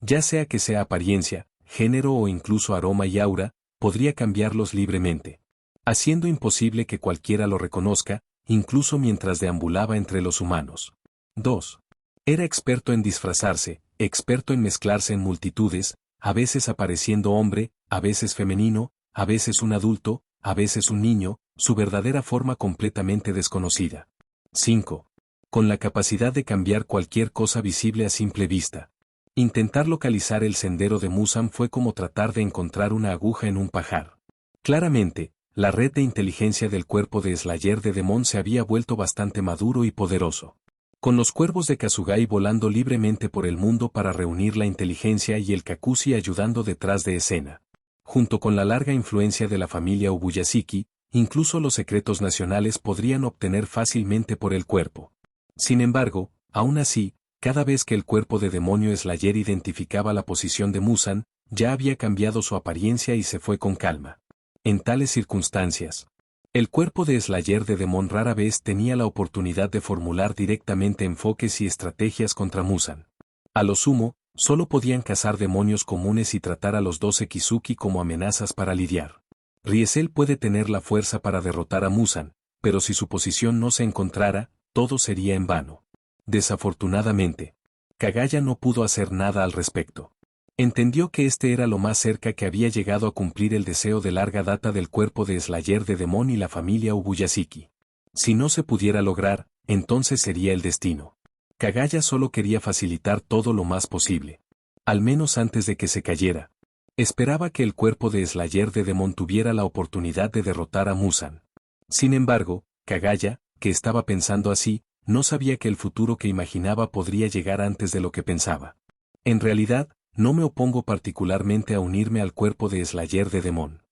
Ya sea que sea apariencia, género o incluso aroma y aura, podría cambiarlos libremente, haciendo imposible que cualquiera lo reconozca, incluso mientras deambulaba entre los humanos. 2. Era experto en disfrazarse, experto en mezclarse en multitudes, a veces apareciendo hombre, a veces femenino, a veces un adulto, a veces un niño, su verdadera forma completamente desconocida. 5. Con la capacidad de cambiar cualquier cosa visible a simple vista. Intentar localizar el sendero de Muzan fue como tratar de encontrar una aguja en un pajar. Claramente, la red de inteligencia del cuerpo de Slayer de Demon se había vuelto bastante maduro y poderoso. Con los cuervos de Kasugai volando libremente por el mundo para reunir la inteligencia y el Kakushi ayudando detrás de escena. Junto con la larga influencia de la familia Ubuyasiki, incluso los secretos nacionales podrían obtener fácilmente por el cuerpo. Sin embargo, aún así, cada vez que el cuerpo de demonio Slayer identificaba la posición de Muzan, ya había cambiado su apariencia y se fue con calma. En tales circunstancias, el cuerpo de Slayer de Demon rara vez tenía la oportunidad de formular directamente enfoques y estrategias contra Muzan. A lo sumo, solo podían cazar demonios comunes y tratar a los 12 Kizuki como amenazas para lidiar. Riesel puede tener la fuerza para derrotar a Muzan, pero si su posición no se encontrara, todo sería en vano. Desafortunadamente, Kagaya no pudo hacer nada al respecto. Entendió que este era lo más cerca que había llegado a cumplir el deseo de larga data del cuerpo de Slayer de Demon y la familia Ubuyasiki. Si no se pudiera lograr, entonces sería el destino. Kagaya solo quería facilitar todo lo más posible. Al menos antes de que se cayera. Esperaba que el cuerpo de Slayer de Demon tuviera la oportunidad de derrotar a Muzan. Sin embargo, Kagaya, que estaba pensando así, no sabía que el futuro que imaginaba podría llegar antes de lo que pensaba. En realidad, no me opongo particularmente a unirme al cuerpo de Slayer de Demon.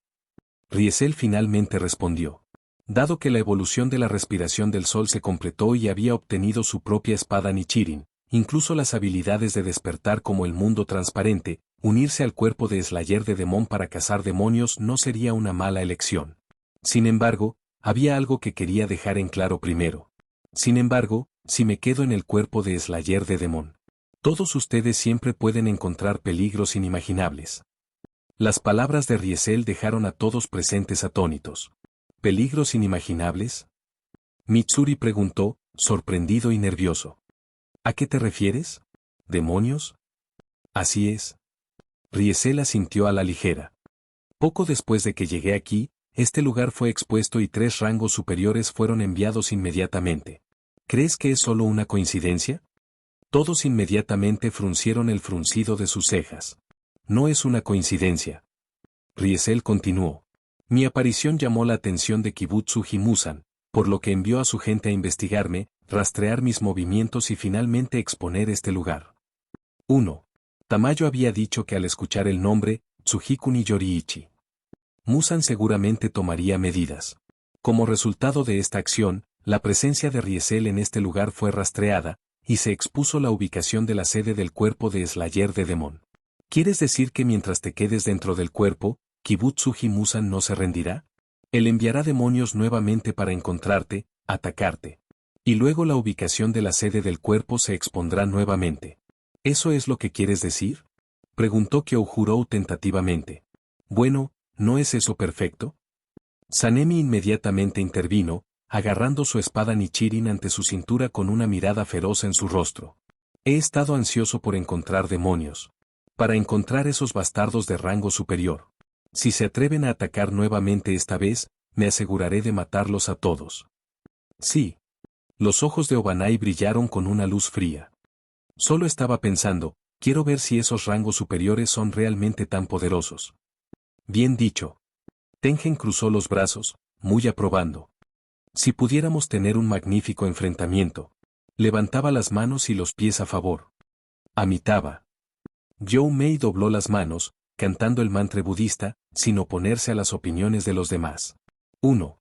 Riesel finalmente respondió. Dado que la evolución de la respiración del sol se completó y había obtenido su propia espada Nichirin, incluso las habilidades de despertar como el mundo transparente, unirse al cuerpo de Slayer de Demon para cazar demonios no sería una mala elección. Sin embargo, había algo que quería dejar en claro primero. Sin embargo, si me quedo en el cuerpo de Slayer de Demon, todos ustedes siempre pueden encontrar peligros inimaginables. Las palabras de Riesel dejaron a todos presentes atónitos. ¿Peligros inimaginables? Mitsuri preguntó, sorprendido y nervioso. ¿A qué te refieres? ¿Demonios? Así es. Riesel asintió a la ligera. Poco después de que llegué aquí, este lugar fue expuesto y 3 rangos superiores fueron enviados inmediatamente. ¿Crees que es solo una coincidencia? Todos inmediatamente fruncieron el fruncido de sus cejas. No es una coincidencia. Riesel continuó. Mi aparición llamó la atención de Kibutsu Himusan, por lo que envió a su gente a investigarme, rastrear mis movimientos y finalmente exponer este lugar. 1. Tamayo había dicho que al escuchar el nombre, Tsujikuni Yoriichi, Musan seguramente tomaría medidas. Como resultado de esta acción, la presencia de Riesel en este lugar fue rastreada, y se expuso la ubicación de la sede del cuerpo de Slayer de Demon. ¿Quieres decir que mientras te quedes dentro del cuerpo, Kibutsu Himusan no se rendirá? Él enviará demonios nuevamente para encontrarte, atacarte. Y luego la ubicación de la sede del cuerpo se expondrá nuevamente. ¿Eso es lo que quieres decir? Preguntó Kyoujurou tentativamente. Bueno, ¿no es eso perfecto? Sanemi inmediatamente intervino, agarrando su espada Nichirin ante su cintura con una mirada feroz en su rostro. He estado ansioso por encontrar demonios. Para encontrar esos bastardos de rango superior. Si se atreven a atacar nuevamente esta vez, me aseguraré de matarlos a todos. Sí. Los ojos de Obanai brillaron con una luz fría. Solo estaba pensando, quiero ver si esos rangos superiores son realmente tan poderosos. Bien dicho. Tengen cruzó los brazos, muy aprobando. Si pudiéramos tener un magnífico enfrentamiento. Levantaba las manos y los pies a favor. Amitabha. Zhou Mei dobló las manos, cantando el mantra budista, sin oponerse a las opiniones de los demás. 1.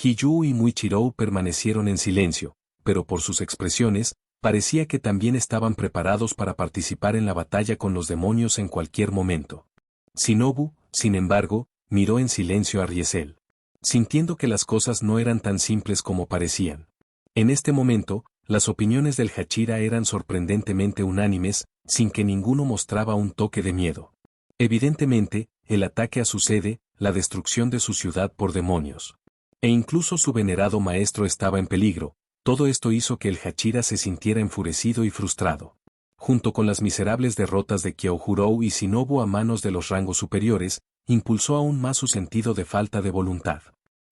Hiyu y Muichirou permanecieron en silencio, pero por sus expresiones, parecía que también estaban preparados para participar en la batalla con los demonios en cualquier momento. Shinobu, sin embargo, miró en silencio a Riesel, sintiendo que las cosas no eran tan simples como parecían. En este momento, las opiniones del Hachira eran sorprendentemente unánimes, sin que ninguno mostraba un toque de miedo. Evidentemente, el ataque a su sede, la destrucción de su ciudad por demonios. E incluso su venerado maestro estaba en peligro. Todo esto hizo que el Hachira se sintiera enfurecido y frustrado. Junto con las miserables derrotas de Kyoujurou y Shinobu a manos de los rangos superiores, impulsó aún más su sentido de falta de voluntad.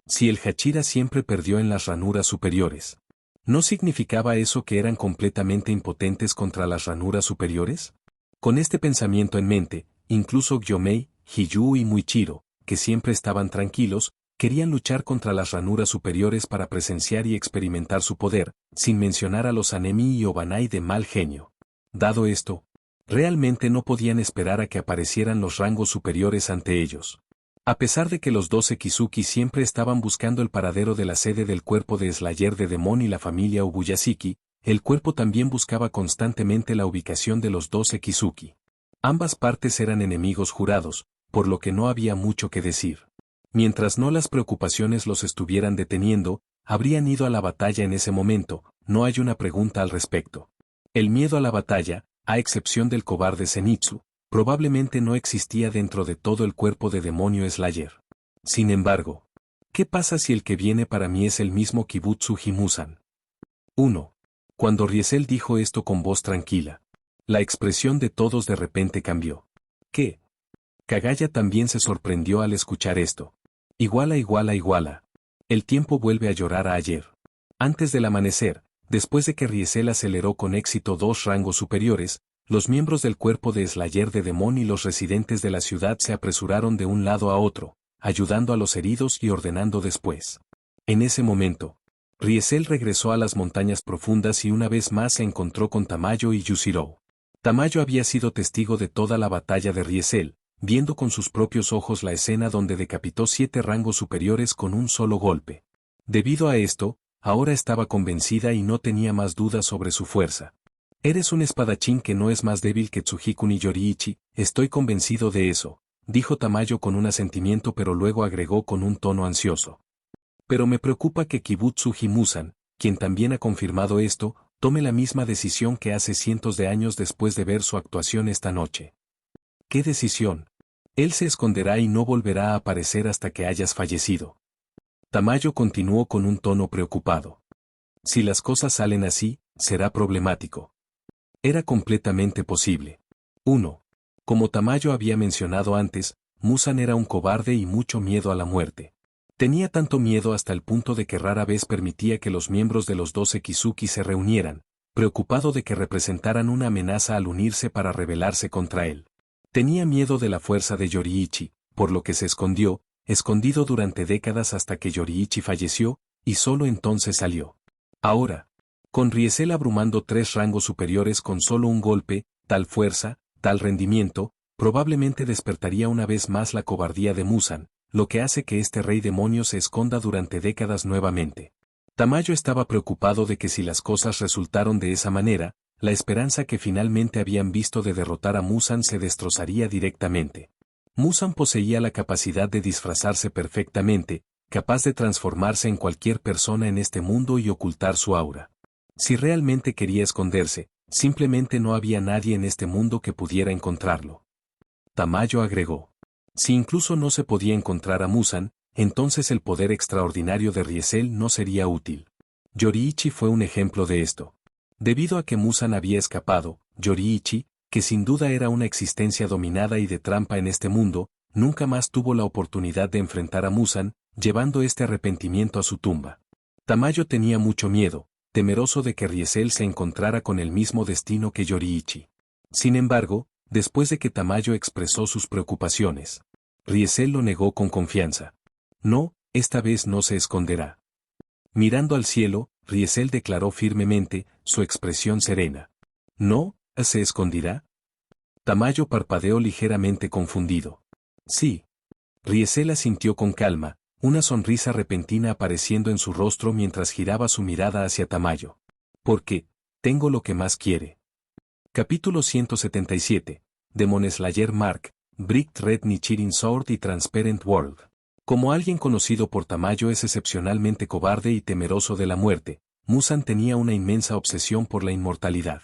Si el Hachira siempre perdió en las ranuras superiores, ¿no significaba eso que eran completamente impotentes contra las ranuras superiores? Con este pensamiento en mente, incluso Gyomei, Hiyu y Muichiro, que siempre estaban tranquilos, querían luchar contra las ranuras superiores para presenciar y experimentar su poder, sin mencionar a los Anemi y Obanai de mal genio. Dado esto, realmente no podían esperar a que aparecieran los rangos superiores ante ellos. A pesar de que los 12 Kizuki siempre estaban buscando el paradero de la sede del cuerpo de Slayer de Demon y la familia Ubuyashiki, el cuerpo también buscaba constantemente la ubicación de los 12 Kizuki. Ambas partes eran enemigos jurados, por lo que no había mucho que decir. Mientras no las preocupaciones los estuvieran deteniendo, habrían ido a la batalla en ese momento, no hay una pregunta al respecto. El miedo a la batalla, a excepción del cobarde Zenitsu, probablemente no existía dentro de todo el cuerpo de demonio Slayer. Sin embargo, ¿qué pasa si el que viene para mí es el mismo Kibutsu Himusan? 1. Cuando Riesel dijo esto con voz tranquila, la expresión de todos de repente cambió. ¿Qué? Kagaya también se sorprendió al escuchar esto. Iguala, iguala, iguala. El tiempo vuelve a llorar a ayer. Antes del amanecer, después de que Riesel aceleró con éxito 2 rangos superiores, los miembros del cuerpo de Slayer de Demon y los residentes de la ciudad se apresuraron de un lado a otro, ayudando a los heridos y ordenando después. En ese momento, Riesel regresó a las montañas profundas y una vez más se encontró con Tamayo y Yushirou. Tamayo había sido testigo de toda la batalla de Riesel, viendo con sus propios ojos la escena donde decapitó 7 rangos superiores con un solo golpe. Debido a esto, ahora estaba convencida y no tenía más dudas sobre su fuerza. Eres un espadachín que no es más débil que Tsujikuni Yoriichi, estoy convencido de eso, dijo Tamayo con un asentimiento, pero luego agregó con un tono ansioso. Pero me preocupa que Kibutsu Himusan, quien también ha confirmado esto, tome la misma decisión que hace cientos de años después de ver su actuación esta noche. ¿Qué decisión? Él se esconderá y no volverá a aparecer hasta que hayas fallecido. Tamayo continuó con un tono preocupado. Si las cosas salen así, será problemático. Era completamente posible. 1. Como Tamayo había mencionado antes, Muzan era un cobarde y mucho miedo a la muerte. Tenía tanto miedo hasta el punto de que rara vez permitía que los miembros de los 12 Kizuki se reunieran, preocupado de que representaran una amenaza al unirse para rebelarse contra él. Tenía miedo de la fuerza de Yoriichi, por lo que se escondió, escondido durante décadas hasta que Yoriichi falleció, y solo entonces salió. Ahora, con Riesel abrumando 3 rangos superiores con solo un golpe, tal fuerza, tal rendimiento, probablemente despertaría una vez más la cobardía de Muzan, lo que hace que este rey demonio se esconda durante décadas nuevamente. Tamayo estaba preocupado de que si las cosas resultaron de esa manera, la esperanza que finalmente habían visto de derrotar a Muzan se destrozaría directamente. Muzan poseía la capacidad de disfrazarse perfectamente, capaz de transformarse en cualquier persona en este mundo y ocultar su aura. Si realmente quería esconderse, simplemente no había nadie en este mundo que pudiera encontrarlo. Tamayo agregó. Si incluso no se podía encontrar a Muzan, entonces el poder extraordinario de Riesel no sería útil. Yoriichi fue un ejemplo de esto. Debido a que Muzan había escapado, Yoriichi, que sin duda era una existencia dominada y de trampa en este mundo, nunca más tuvo la oportunidad de enfrentar a Muzan, llevando este arrepentimiento a su tumba. Tamayo tenía mucho miedo, temeroso de que Riesel se encontrara con el mismo destino que Yoriichi. Sin embargo, después de que Tamayo expresó sus preocupaciones, Riesel lo negó con confianza. No, esta vez no se esconderá. Mirando al cielo, Riesel declaró firmemente, su expresión serena. ¿No, se escondirá? Tamayo parpadeó ligeramente confundido. Sí. Riesel asintió con calma, una sonrisa repentina apareciendo en su rostro mientras giraba su mirada hacia Tamayo. Porque, tengo lo que más quiere. Capítulo 177. Demon Slayer Mark, Brick Red Nichirin Sword y Transparent World. Como alguien conocido por Tamayo es excepcionalmente cobarde y temeroso de la muerte, Muzan tenía una inmensa obsesión por la inmortalidad.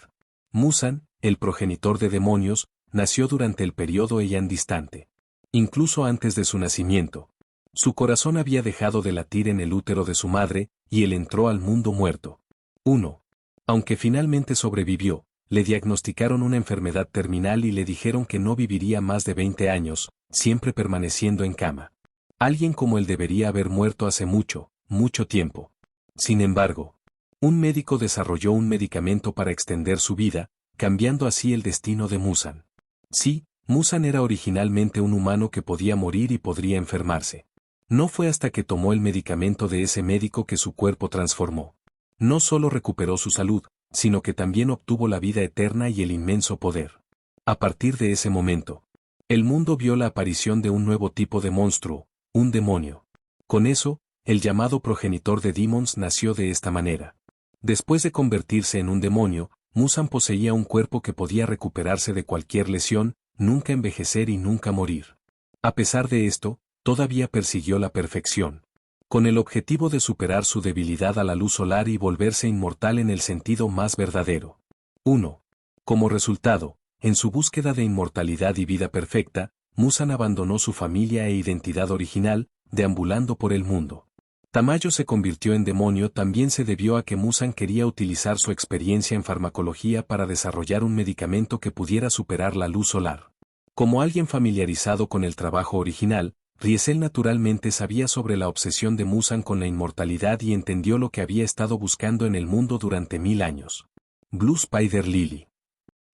Muzan, el progenitor de demonios, nació durante el periodo Heian distante. Incluso antes de su nacimiento. Su corazón había dejado de latir en el útero de su madre, y él entró al mundo muerto. 1. Aunque finalmente sobrevivió, le diagnosticaron una enfermedad terminal y le dijeron que no viviría más de 20 años, siempre permaneciendo en cama. Alguien como él debería haber muerto hace mucho, mucho tiempo. Sin embargo, un médico desarrolló un medicamento para extender su vida, cambiando así el destino de Muzan. Sí, Muzan era originalmente un humano que podía morir y podría enfermarse. No fue hasta que tomó el medicamento de ese médico que su cuerpo transformó. No solo recuperó su salud, sino que también obtuvo la vida eterna y el inmenso poder. A partir de ese momento, el mundo vio la aparición de un nuevo tipo de monstruo, un demonio. Con eso, el llamado progenitor de Demons nació de esta manera. Después de convertirse en un demonio, Muzan poseía un cuerpo que podía recuperarse de cualquier lesión, nunca envejecer y nunca morir. A pesar de esto, todavía persiguió la perfección. Con el objetivo de superar su debilidad a la luz solar y volverse inmortal en el sentido más verdadero. 1. Como resultado, en su búsqueda de inmortalidad y vida perfecta, Muzan abandonó su familia e identidad original, deambulando por el mundo. Tamayo se convirtió en demonio también se debió a que Muzan quería utilizar su experiencia en farmacología para desarrollar un medicamento que pudiera superar la luz solar. Como alguien familiarizado con el trabajo original, Riesel naturalmente sabía sobre la obsesión de Muzan con la inmortalidad y entendió lo que había estado buscando en el mundo durante 1000 años. Blue Spider Lily.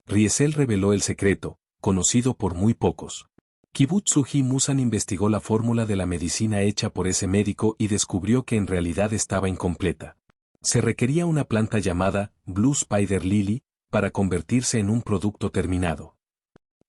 Riesel reveló el secreto, conocido por muy pocos. Kibutsuji Muzan investigó la fórmula de la medicina hecha por ese médico y descubrió que en realidad estaba incompleta. Se requería una planta llamada Blue Spider Lily para convertirse en un producto terminado.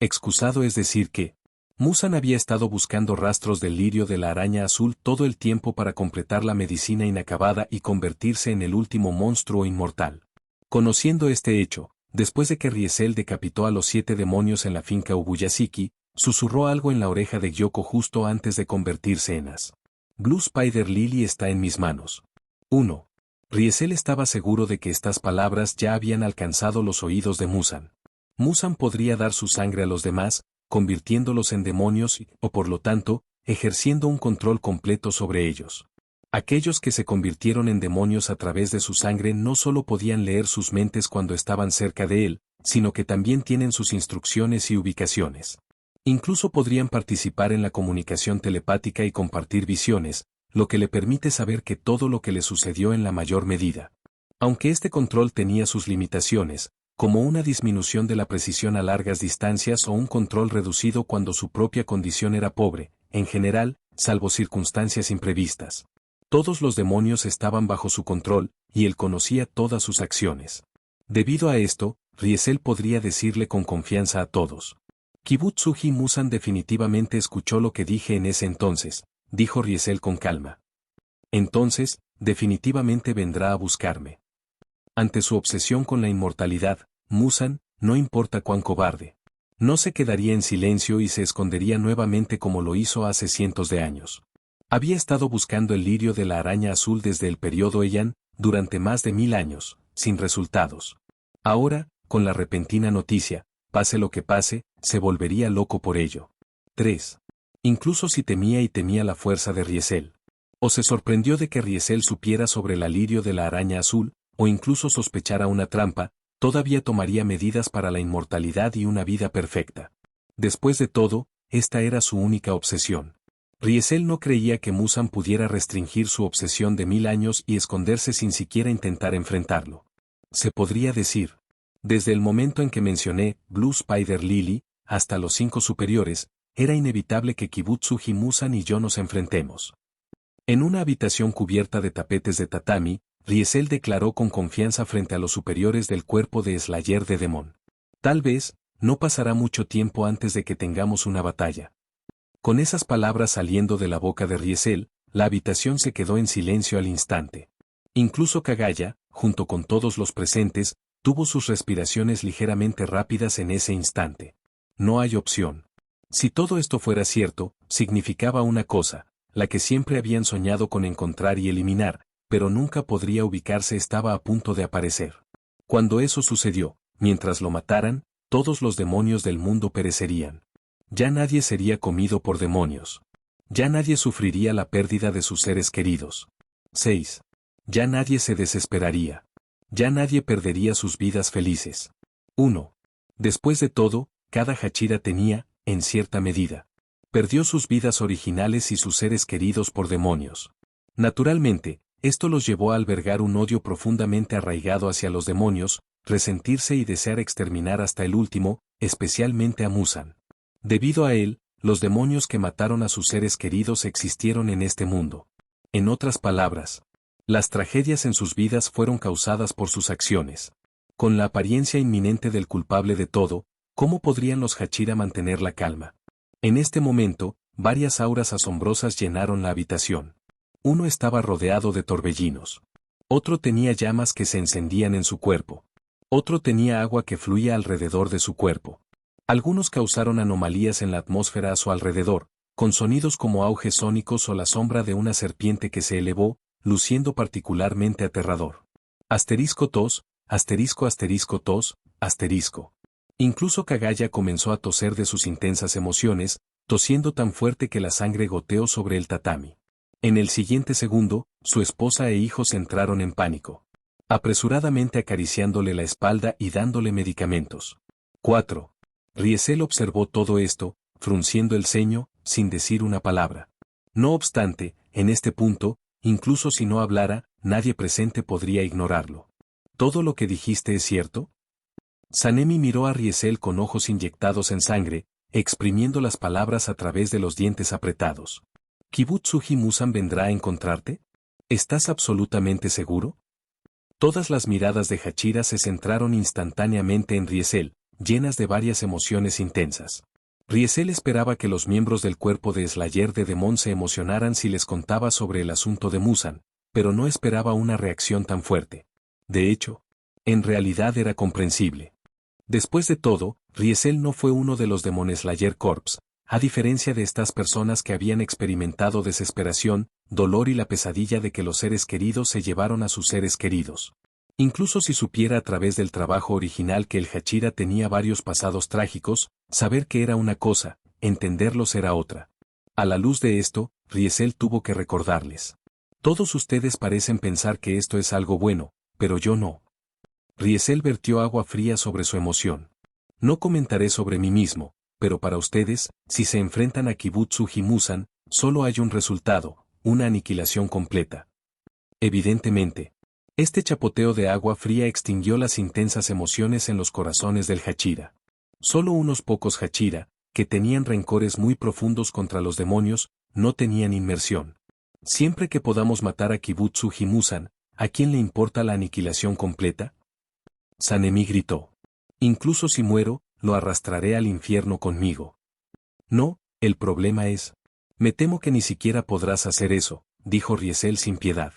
Excusado es decir que Muzan había estado buscando rastros del lirio de la araña azul todo el tiempo para completar la medicina inacabada y convertirse en el último monstruo inmortal. Conociendo este hecho, después de que Riesel decapitó a los 7 demonios en la finca Ubuyashiki, susurró algo en la oreja de Gyoko justo antes de convertirse en As. Blue Spider Lily está en mis manos. 1. Riesel estaba seguro de que estas palabras ya habían alcanzado los oídos de Muzan. Muzan podría dar su sangre a los demás, convirtiéndolos en demonios o por lo tanto, ejerciendo un control completo sobre ellos. Aquellos que se convirtieron en demonios a través de su sangre no solo podían leer sus mentes cuando estaban cerca de él, sino que también tienen sus instrucciones y ubicaciones. Incluso podrían participar en la comunicación telepática y compartir visiones, lo que le permite saber que todo lo que le sucedió en la mayor medida. Aunque este control tenía sus limitaciones, como una disminución de la precisión a largas distancias o un control reducido cuando su propia condición era pobre, en general, salvo circunstancias imprevistas. Todos los demonios estaban bajo su control, y él conocía todas sus acciones. Debido a esto, Riesel podría decirle con confianza a todos. Kibutsuji Musan definitivamente escuchó lo que dije en ese entonces, dijo Riesel con calma. Entonces, definitivamente vendrá a buscarme. Ante su obsesión con la inmortalidad, Musan, no importa cuán cobarde, no se quedaría en silencio y se escondería nuevamente como lo hizo hace cientos de años. Había estado buscando el lirio de la araña azul desde el periodo Heian, durante más de 1000 años, sin resultados. Ahora, con la repentina noticia, pase lo que pase, se volvería loco por ello. 3. Incluso si temía la fuerza de Riesel. O se sorprendió de que Riesel supiera sobre el lirio de la araña azul, o incluso sospechara una trampa, todavía tomaría medidas para la inmortalidad y una vida perfecta. Después de todo, esta era su única obsesión. Riesel no creía que Musan pudiera restringir su obsesión de 1000 años y esconderse sin siquiera intentar enfrentarlo. Se podría decir. Desde el momento en que mencioné Blue Spider Lily, hasta los 5 superiores, era inevitable que Kibutsuji Musan y yo nos enfrentemos. En una habitación cubierta de tapetes de tatami, Riesel declaró con confianza frente a los superiores del cuerpo de Slayer de Demon. Tal vez, no pasará mucho tiempo antes de que tengamos una batalla. Con esas palabras saliendo de la boca de Riesel, la habitación se quedó en silencio al instante. Incluso Kagaya, junto con todos los presentes, tuvo sus respiraciones ligeramente rápidas en ese instante. No hay opción. Si todo esto fuera cierto, significaba una cosa, la que siempre habían soñado con encontrar y eliminar, pero nunca podría ubicarse estaba a punto de aparecer. Cuando eso sucedió, mientras lo mataran, todos los demonios del mundo perecerían. Ya nadie sería comido por demonios. Ya nadie sufriría la pérdida de sus seres queridos. 6. Ya nadie se desesperaría. Ya nadie perdería sus vidas felices. 1. Después de todo, cada Hachira tenía, en cierta medida, perdió sus vidas originales y sus seres queridos por demonios. Naturalmente, esto los llevó a albergar un odio profundamente arraigado hacia los demonios, resentirse y desear exterminar hasta el último, especialmente a Musan. Debido a él, los demonios que mataron a sus seres queridos existieron en este mundo. En otras palabras, las tragedias en sus vidas fueron causadas por sus acciones. Con la apariencia inminente del culpable de todo, ¿cómo podrían los Hachira mantener la calma? En este momento, varias auras asombrosas llenaron la habitación. Uno estaba rodeado de torbellinos. Otro tenía llamas que se encendían en su cuerpo. Otro tenía agua que fluía alrededor de su cuerpo. Algunos causaron anomalías en la atmósfera a su alrededor, con sonidos como auges sónicos o la sombra de una serpiente que se elevó, luciendo particularmente aterrador. Asterisco tos, asterisco asterisco tos, asterisco. Incluso Kagaya comenzó a toser de sus intensas emociones, tosiendo tan fuerte que la sangre goteó sobre el tatami. En el siguiente segundo, su esposa e hijos entraron en pánico, apresuradamente acariciándole la espalda y dándole medicamentos. 4. Riesel observó todo esto, frunciendo el ceño, sin decir una palabra. No obstante, en este punto, incluso si no hablara, nadie presente podría ignorarlo. ¿Todo lo que dijiste es cierto? Sanemi miró a Riesel con ojos inyectados en sangre, exprimiendo las palabras a través de los dientes apretados. ¿Kibutsuji Musan vendrá a encontrarte? ¿Estás absolutamente seguro? Todas las miradas de Hachira se centraron instantáneamente en Riesel, llenas de varias emociones intensas. Riesel esperaba que los miembros del cuerpo de Slayer de Demon se emocionaran si les contaba sobre el asunto de Musan, pero no esperaba una reacción tan fuerte. De hecho, en realidad era comprensible. Después de todo, Riesel no fue uno de los Demon Slayer Corps, a diferencia de estas personas que habían experimentado desesperación, dolor y la pesadilla de que los seres queridos se llevaron a sus seres queridos. Incluso si supiera a través del trabajo original que el Hachira tenía varios pasados trágicos, saber que era una cosa, entenderlos era otra. A la luz de esto, Riesel tuvo que recordarles. Todos ustedes parecen pensar que esto es algo bueno, pero yo no. Riesel vertió agua fría sobre su emoción. No comentaré sobre mí mismo, pero para ustedes, si se enfrentan a Kibutsu Himusan, solo hay un resultado, una aniquilación completa. Evidentemente, este chapoteo de agua fría extinguió las intensas emociones en los corazones del Hachira. Solo unos pocos Hachira, que tenían rencores muy profundos contra los demonios, no tenían inmersión. Siempre que podamos matar a Kibutsu Himusan, ¿a quién le importa la aniquilación completa? Sanemi gritó. Incluso si muero, lo arrastraré al infierno conmigo. No, el problema es. Me temo que ni siquiera podrás hacer eso, dijo Riesel sin piedad.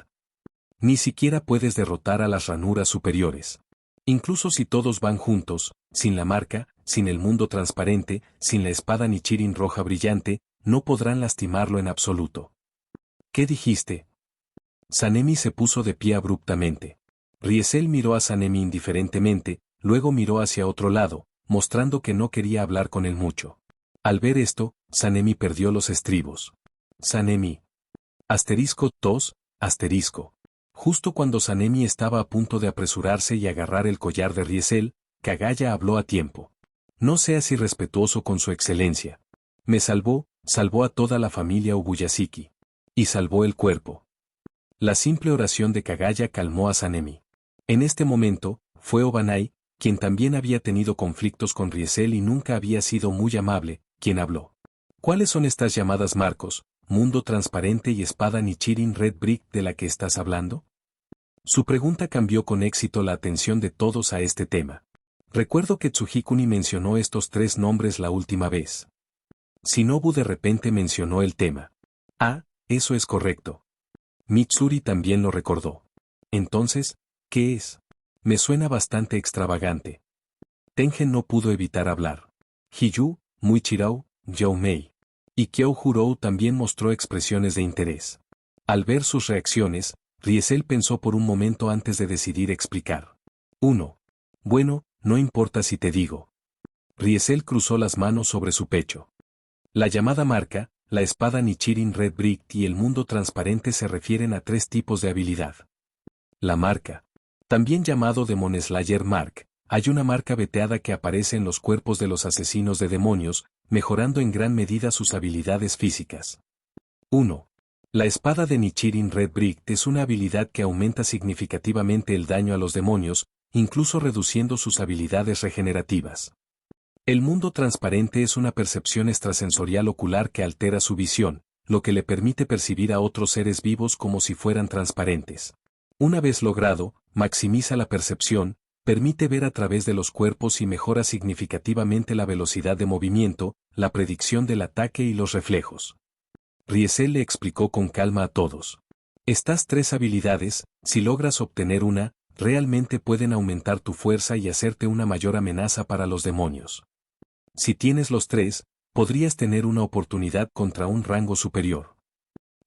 Ni siquiera puedes derrotar a las ranuras superiores. Incluso si todos van juntos, sin la marca, sin el mundo transparente, sin la espada Nichirin roja brillante, no podrán lastimarlo en absoluto. ¿Qué dijiste? Sanemi se puso de pie abruptamente. Riesel miró a Sanemi indiferentemente, luego miró hacia otro lado, mostrando que no quería hablar con él mucho. Al ver esto, Sanemi perdió los estribos. Sanemi. *2, *. Justo cuando Sanemi estaba a punto de apresurarse y agarrar el collar de Riesel, Kagaya habló a tiempo. No seas irrespetuoso con su excelencia. Me salvó a toda la familia Ubuyashiki. Y salvó el cuerpo. La simple oración de Kagaya calmó a Sanemi. En este momento, fue Obanai, quien también había tenido conflictos con Riesel y nunca había sido muy amable, quien habló. ¿Cuáles son estas llamadas marcos, mundo transparente y espada Nichirin Red Brick de la que estás hablando? Su pregunta cambió con éxito la atención de todos a este tema. Recuerdo que Tsuhikuni mencionó estos tres nombres la última vez. Shinobu de repente mencionó el tema. Ah, eso es correcto. Mitsuri también lo recordó. Entonces, ¿qué es? Me suena bastante extravagante. Tengen no pudo evitar hablar. Hiyu, Muichirou, Youmei. Y Kyoujurou también mostró expresiones de interés. Al ver sus reacciones, Riesel pensó por un momento antes de decidir explicar. 1. Bueno, no importa si te digo. Riesel cruzó las manos sobre su pecho. La llamada marca, la espada Nichirin Red Brick y el mundo transparente se refieren a tres tipos de habilidad. La marca. También llamado Demon Slayer Mark, hay una marca veteada que aparece en los cuerpos de los asesinos de demonios, mejorando en gran medida sus habilidades físicas. 1. La espada de Nichirin Red Brick es una habilidad que aumenta significativamente el daño a los demonios, incluso reduciendo sus habilidades regenerativas. El mundo transparente es una percepción extrasensorial ocular que altera su visión, lo que le permite percibir a otros seres vivos como si fueran transparentes. Una vez logrado, maximiza la percepción, permite ver a través de los cuerpos y mejora significativamente la velocidad de movimiento, la predicción del ataque y los reflejos. Riesel le explicó con calma a todos. Estas tres habilidades, si logras obtener una, realmente pueden aumentar tu fuerza y hacerte una mayor amenaza para los demonios. Si tienes los tres, podrías tener una oportunidad contra un rango superior.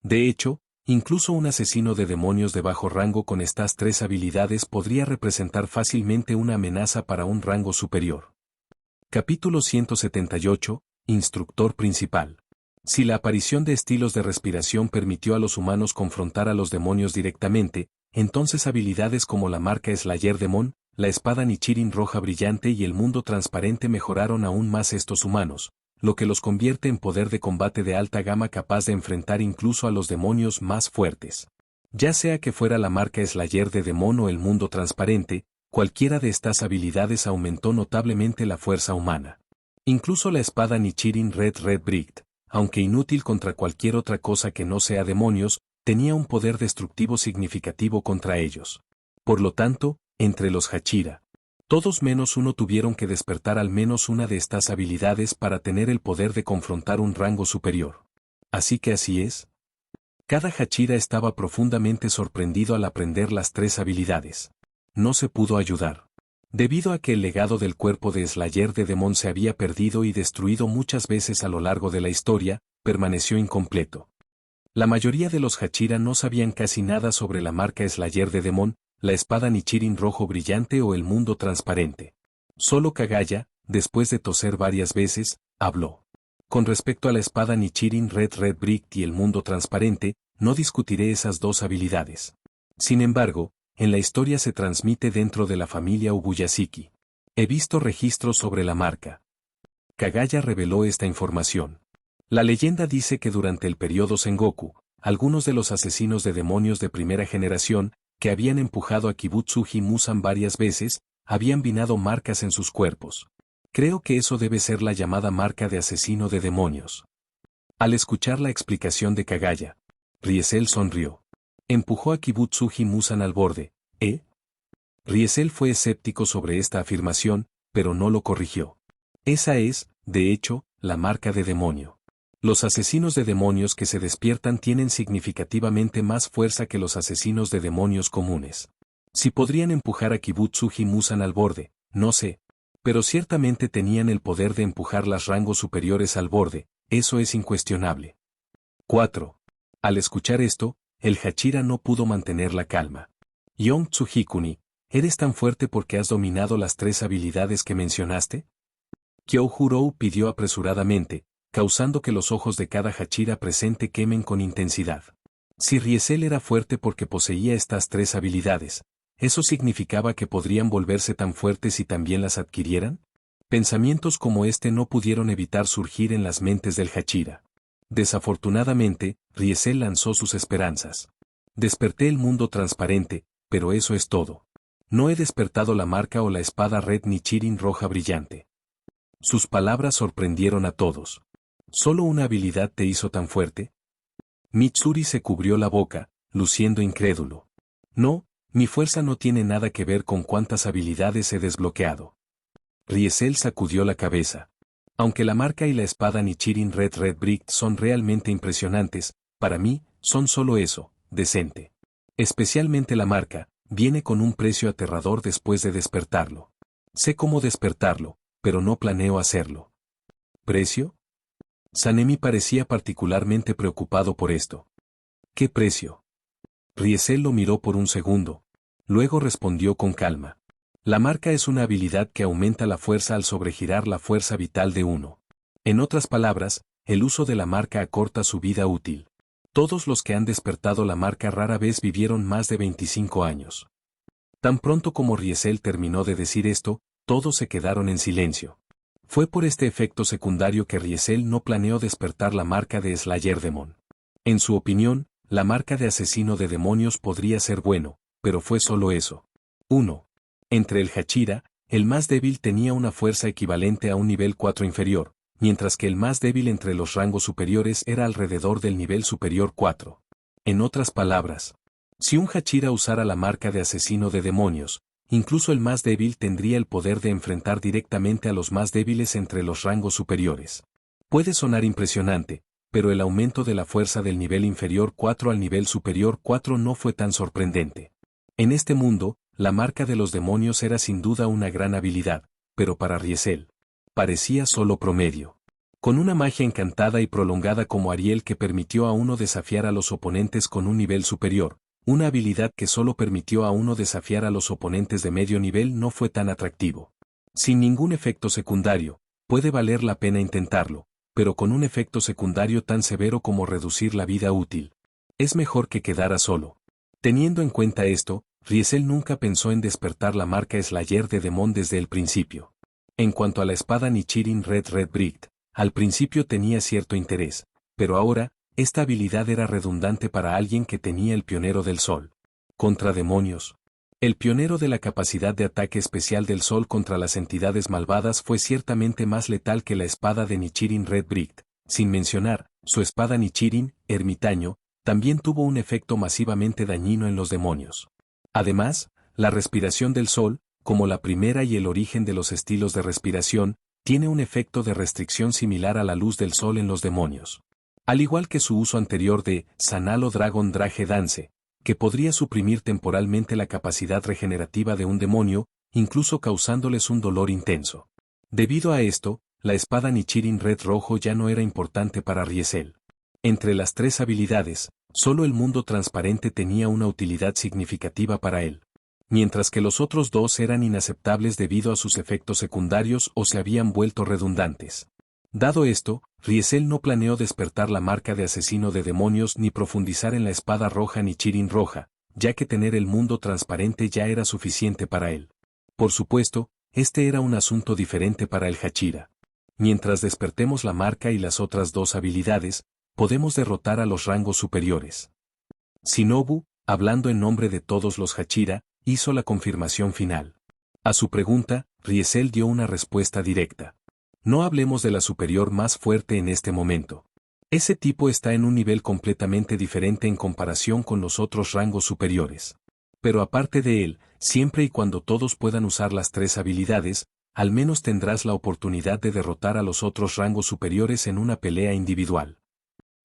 De hecho, incluso un asesino de demonios de bajo rango con estas tres habilidades podría representar fácilmente una amenaza para un rango superior. Capítulo 178, Instructor principal. Si la aparición de estilos de respiración permitió a los humanos confrontar a los demonios directamente, entonces habilidades como la marca Slayer Demon, la espada Nichirin roja brillante y el mundo transparente mejoraron aún más estos humanos, lo que los convierte en poder de combate de alta gama capaz de enfrentar incluso a los demonios más fuertes. Ya sea que fuera la marca Slayer de Demon o el mundo transparente, cualquiera de estas habilidades aumentó notablemente la fuerza humana. Incluso la espada Nichirin Red Brick, aunque inútil contra cualquier otra cosa que no sea demonios, tenía un poder destructivo significativo contra ellos. Por lo tanto, entre los Hachira, todos menos uno tuvieron que despertar al menos una de estas habilidades para tener el poder de confrontar un rango superior. Así que así es. Cada Hachira estaba profundamente sorprendido al aprender las tres habilidades. No se pudo ayudar. Debido a que el legado del cuerpo de Slayer de Demon se había perdido y destruido muchas veces a lo largo de la historia, permaneció incompleto. La mayoría de los Hachira no sabían casi nada sobre la marca Slayer de Demon, la espada Nichirin rojo brillante o el mundo transparente. Solo Kagaya, después de toser varias veces, habló. Con respecto a la espada Nichirin Red Brick y el mundo transparente, no discutiré esas dos habilidades. Sin embargo, en la historia se transmite dentro de la familia Ubuyashiki. He visto registros sobre la marca. Kagaya reveló esta información. La leyenda dice que durante el periodo Sengoku, algunos de los asesinos de demonios de primera generación, que habían empujado a Kibutsuji Musan varias veces, habían vinado marcas en sus cuerpos. Creo que eso debe ser la llamada marca de asesino de demonios. Al escuchar la explicación de Kagaya, Riesel sonrió. Empujó a Kibutsuji Musan al borde, ¿eh? Riesel fue escéptico sobre esta afirmación, pero no lo corrigió. Esa es, de hecho, la marca de demonio. Los asesinos de demonios que se despiertan tienen significativamente más fuerza que los asesinos de demonios comunes. Si podrían empujar a Kibutsuji Musan al borde, no sé. Pero ciertamente tenían el poder de empujar las rangos superiores al borde, eso es incuestionable. 4. Al escuchar esto, el Hachira no pudo mantener la calma. Young Tsujikuni, ¿eres tan fuerte porque has dominado las 3 habilidades que mencionaste? Kyohurou pidió apresuradamente, causando que los ojos de cada Hachira presente quemen con intensidad. Si Riesel era fuerte porque poseía estas 3 habilidades, ¿eso significaba que podrían volverse tan fuertes si también las adquirieran? Pensamientos como este no pudieron evitar surgir en las mentes del Hachira. Desafortunadamente, Riesel lanzó sus esperanzas. Desperté el mundo transparente, pero eso es todo. No he despertado la marca o la espada Red Nichirin roja brillante. Sus palabras sorprendieron a todos. ¿Solo una habilidad te hizo tan fuerte? Mitsuri se cubrió la boca, luciendo incrédulo. No, mi fuerza no tiene nada que ver con cuántas habilidades he desbloqueado. Riesel sacudió la cabeza. Aunque la marca y la espada Nichirin Red Brick son realmente impresionantes, para mí, son solo eso, decente. Especialmente la marca, viene con un precio aterrador después de despertarlo. Sé cómo despertarlo, pero no planeo hacerlo. ¿Precio? Sanemi parecía particularmente preocupado por esto. ¿Qué precio? Riesel lo miró por un segundo. Luego respondió con calma. La marca es una habilidad que aumenta la fuerza al sobregirar la fuerza vital de uno. En otras palabras, el uso de la marca acorta su vida útil. Todos los que han despertado la marca rara vez vivieron más de 25 años. Tan pronto como Riesel terminó de decir esto, todos se quedaron en silencio. Fue por este efecto secundario que Riesel no planeó despertar la marca de Slayer Demon. En su opinión, la marca de asesino de demonios podría ser bueno, pero fue solo eso. 1. Entre el Hachira, el más débil tenía una fuerza equivalente a un nivel 4 inferior, mientras que el más débil entre los rangos superiores era alrededor del nivel superior 4. En otras palabras, si un Hachira usara la marca de asesino de demonios, incluso el más débil tendría el poder de enfrentar directamente a los más débiles entre los rangos superiores. Puede sonar impresionante, pero el aumento de la fuerza del nivel inferior 4 al nivel superior 4 no fue tan sorprendente. En este mundo, la marca de los demonios era sin duda una gran habilidad, pero para Riesel, parecía solo promedio. Con una magia encantada y prolongada como Ariel que permitió a uno desafiar a los oponentes con un nivel superior, una habilidad que solo permitió a uno desafiar a los oponentes de medio nivel no fue tan atractivo. Sin ningún efecto secundario, puede valer la pena intentarlo, pero con un efecto secundario tan severo como reducir la vida útil. Es mejor que quedara solo. Teniendo en cuenta esto, Riesel nunca pensó en despertar la marca Slayer de Demon desde el principio. En cuanto a la espada Nichirin Red Brick, al principio tenía cierto interés, pero ahora, esta habilidad era redundante para alguien que tenía el pionero del sol. Contra demonios. El pionero de la capacidad de ataque especial del sol contra las entidades malvadas fue ciertamente más letal que la espada de Nichirin Red Brick, sin mencionar, su espada Nichirin, ermitaño, también tuvo un efecto masivamente dañino en los demonios. Además, la respiración del sol, como la primera y el origen de los estilos de respiración, tiene un efecto de restricción similar a la luz del sol en los demonios. Al igual que su uso anterior de Sanalo Dragon Drage Dance, que podría suprimir temporalmente la capacidad regenerativa de un demonio, incluso causándoles un dolor intenso. Debido a esto, la espada Nichirin Red Rojo ya no era importante para Riesel. Entre las 3 habilidades, solo el mundo transparente tenía una utilidad significativa para él. mientras que los otros dos eran inaceptables debido a sus efectos secundarios o se habían vuelto redundantes. Dado esto, Riesel no planeó despertar la marca de asesino de demonios ni profundizar en la espada roja ni Chirin roja, ya que tener el mundo transparente ya era suficiente para él. Por supuesto, este era un asunto diferente para el Hachira. Mientras despertemos la marca y las otras dos habilidades, podemos derrotar a los rangos superiores. Shinobu, hablando en nombre de todos los Hachira, hizo la confirmación final. A su pregunta, Riesel dio una respuesta directa. No hablemos de la superior más fuerte en este momento. Ese tipo está en un nivel completamente diferente en comparación con los otros rangos superiores. Pero aparte de él, siempre y cuando todos puedan usar las tres habilidades, al menos tendrás la oportunidad de derrotar a los otros rangos superiores en una pelea individual.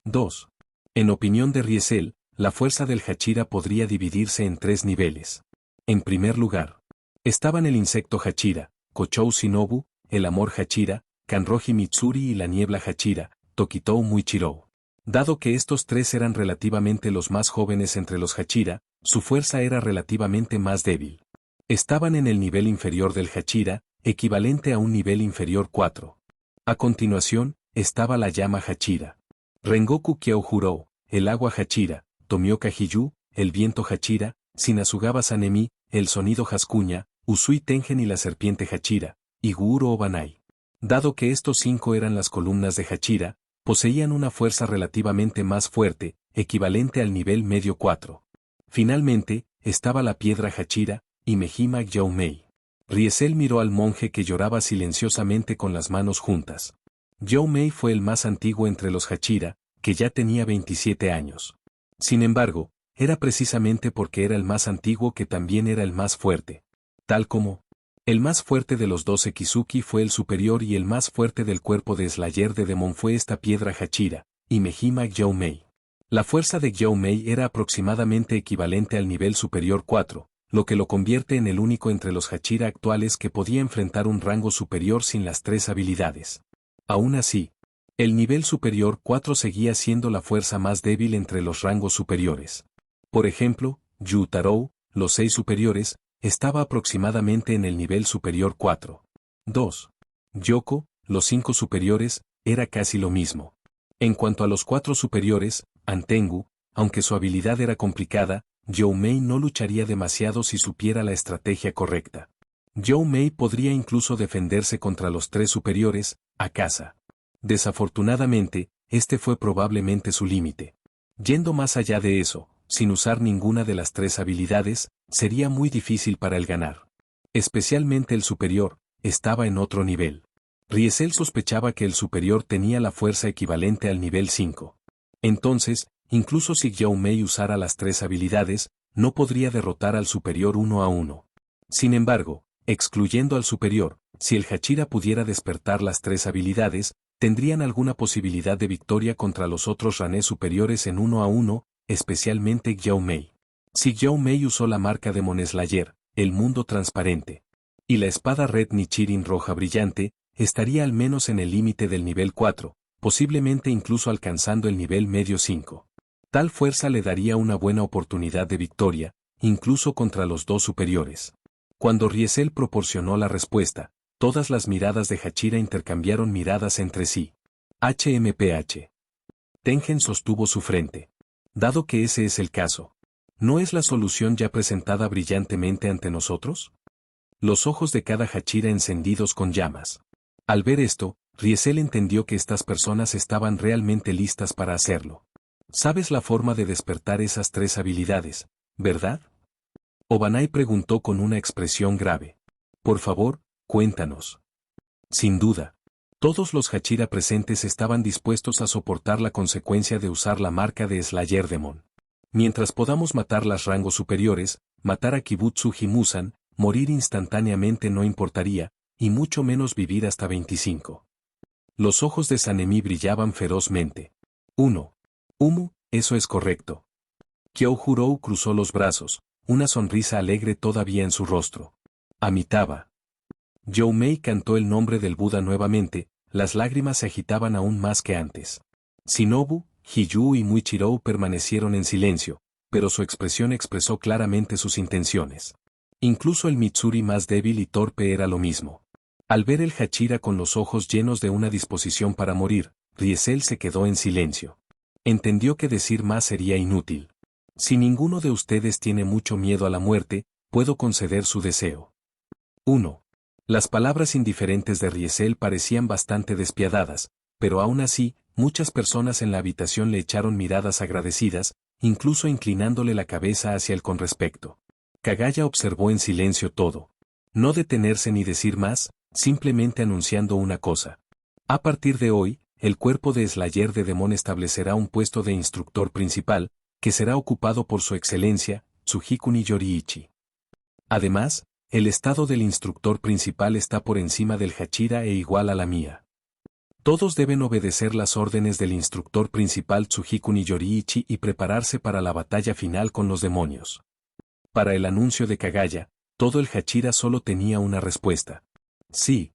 2. En opinión de Riesel, la fuerza del Hachira podría dividirse en tres niveles. En primer lugar, estaban el insecto Hachira, Kochou Shinobu, el amor Hachira, Kanroji Mitsuri y la niebla Hachira, Tokitou Muichirou. Dado que estos tres eran relativamente los más jóvenes entre los Hachira, su fuerza era relativamente más débil. Estaban en el nivel inferior del Hachira, equivalente a un nivel inferior 4. A continuación, estaba la llama Hachira. Rengoku Kyoujurou, el agua Hachira, Tomioka Hiyu, el viento Hachira, Shinasugaba Sanemi, el sonido Haskuña, Usui Tengen y la serpiente Hachira, y Guuro Obanai. Dado que estos 5 eran las columnas de Hachira, poseían una fuerza relativamente más fuerte, equivalente al nivel medio 4. Finalmente, estaba la piedra Hachira, y Mejima Youmei. Riesel miró al monje que lloraba silenciosamente con las manos juntas. Youmei fue el más antiguo entre los Hachira, que ya tenía 27 años. Sin embargo, era precisamente porque era el más antiguo que también era el más fuerte. Tal como el más fuerte de los 12 Kizuki fue el superior y el más fuerte del cuerpo de Slayer de Demon fue esta piedra Hachira, y Mejima Youmei. La fuerza de Youmei era aproximadamente equivalente al nivel superior 4, lo que lo convierte en el único entre los Hachira actuales que podía enfrentar un rango superior sin las tres habilidades. Aún así, el nivel superior 4 seguía siendo la fuerza más débil entre los rangos superiores. Por ejemplo, Yutarou, los 6 superiores, estaba aproximadamente en el nivel superior 4. 2. Yoko, los 5 superiores, era casi lo mismo. En cuanto a los 4 superiores, Antengu, aunque su habilidad era complicada, Youmei no lucharía demasiado si supiera la estrategia correcta. Youmei podría incluso defenderse contra los 3 superiores, Akasa. Desafortunadamente, este fue probablemente su límite. Yendo más allá de eso, sin usar ninguna de las 3 habilidades, sería muy difícil para él ganar. Especialmente el superior, estaba en otro nivel. Riesel sospechaba que el superior tenía la fuerza equivalente al nivel 5. Entonces, incluso si Youmei usara las 3 habilidades, no podría derrotar al superior 1 a 1. Sin embargo, excluyendo al superior, si el Hachira pudiera despertar las 3 habilidades, tendrían alguna posibilidad de victoria contra los otros Rané superiores en 1 a 1, especialmente Youmei. Si Youmei usó la marca de Slayer, el mundo transparente, y la espada red Nichirin roja brillante, estaría al menos en el límite del nivel 4, posiblemente incluso alcanzando el nivel medio 5. Tal fuerza le daría una buena oportunidad de victoria, incluso contra los 2 superiores. Cuando Riesel proporcionó la respuesta, todas las miradas de Hachira intercambiaron miradas entre sí. HMPH. Tengen sostuvo su frente. Dado que ese es el caso, ¿no es la solución ya presentada brillantemente ante nosotros? Los ojos de cada Hachira encendidos con llamas. Al ver esto, Riesel entendió que estas personas estaban realmente listas para hacerlo. Sabes la forma de despertar esas 3 habilidades, ¿verdad? Obanai preguntó con una expresión grave. Por favor, cuéntanos. Sin duda. Todos los Hachira presentes estaban dispuestos a soportar la consecuencia de usar la marca de Slayer Demon. Mientras podamos matar las rangos superiores, matar a Kibutsu Himusan, morir instantáneamente no importaría, y mucho menos vivir hasta 25. Los ojos de Sanemi brillaban ferozmente. 1. Eso es correcto. Kyoujurou cruzó los brazos, una sonrisa alegre todavía en su rostro. Amitabha. Youmei cantó el nombre del Buda nuevamente, las lágrimas se agitaban aún más que antes. Shinobu, Hiyu y Muichirou permanecieron en silencio, pero su expresión expresó claramente sus intenciones. Incluso el Mitsuri más débil y torpe era lo mismo. Al ver el Hachira con los ojos llenos de una disposición para morir, Riesel se quedó en silencio. Entendió que decir más sería inútil. Si ninguno de ustedes tiene mucho miedo a la muerte, puedo conceder su deseo. 1. Las palabras indiferentes de Riesel parecían bastante despiadadas, pero aún así, muchas personas en la habitación le echaron miradas agradecidas, incluso inclinándole la cabeza hacia él con respecto. Kagaya observó en silencio todo. No detenerse ni decir más, simplemente anunciando una cosa. A partir de hoy, el cuerpo de Slayer de Demon establecerá un puesto de instructor principal, que será ocupado por su excelencia, Tsujikuni Yoriichi. Además, el estado del instructor principal está por encima del Hachira e igual a la mía. Todos deben obedecer las órdenes del instructor principal Tsujikuni Yoriichi y prepararse para la batalla final con los demonios. Para el anuncio de Kagaya, todo el Hachira solo tenía una respuesta. Sí.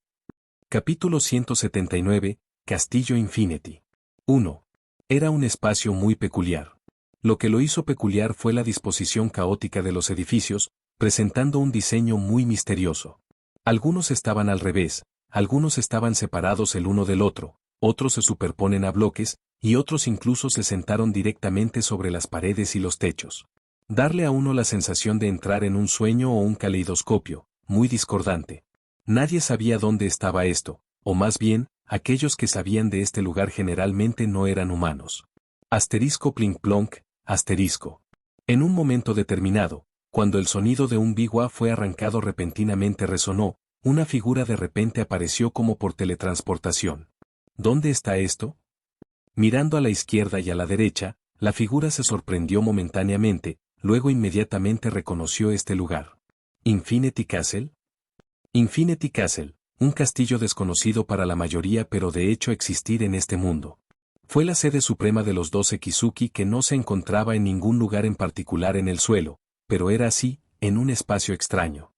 Capítulo 179, Castillo Infinity. 1. Era un espacio muy peculiar. Lo que lo hizo peculiar fue la disposición caótica de los edificios, presentando un diseño muy misterioso. Algunos estaban al revés, algunos estaban separados el uno del otro, otros se superponen a bloques, y otros incluso se sentaron directamente sobre las paredes y los techos. Darle a uno la sensación de entrar en un sueño o un caleidoscopio, muy discordante. Nadie sabía dónde estaba esto, o más bien, aquellos que sabían de este lugar generalmente no eran humanos. Asterisco plink plonk, asterisco. En un momento determinado, cuando el sonido de un biwa fue arrancado repentinamente resonó, una figura de repente apareció como por teletransportación. ¿Dónde está esto? Mirando a la izquierda y a la derecha, la figura se sorprendió momentáneamente, luego inmediatamente reconoció este lugar. ¿Infinity Castle? Infinity Castle, un castillo desconocido para la mayoría pero de hecho existir en este mundo. Fue la sede suprema de los 12 Kizuki que no se encontraba en ningún lugar en particular en el suelo, pero era así, en un espacio extraño.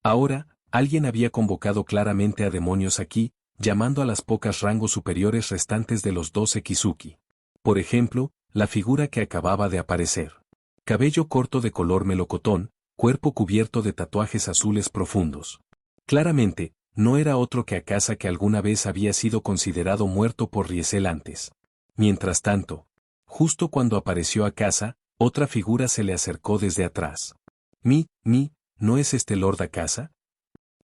Ahora, alguien había convocado claramente a demonios aquí, llamando a las pocas rangos superiores restantes de los 12 Kizuki. Por ejemplo, la figura que acababa de aparecer. Cabello corto de color melocotón, cuerpo cubierto de tatuajes azules profundos. Claramente, no era otro que Akasa que alguna vez había sido considerado muerto por Riesel antes. Mientras tanto, justo cuando apareció Akasa, otra figura se le acercó desde atrás. ¿No es este Lord Akasa?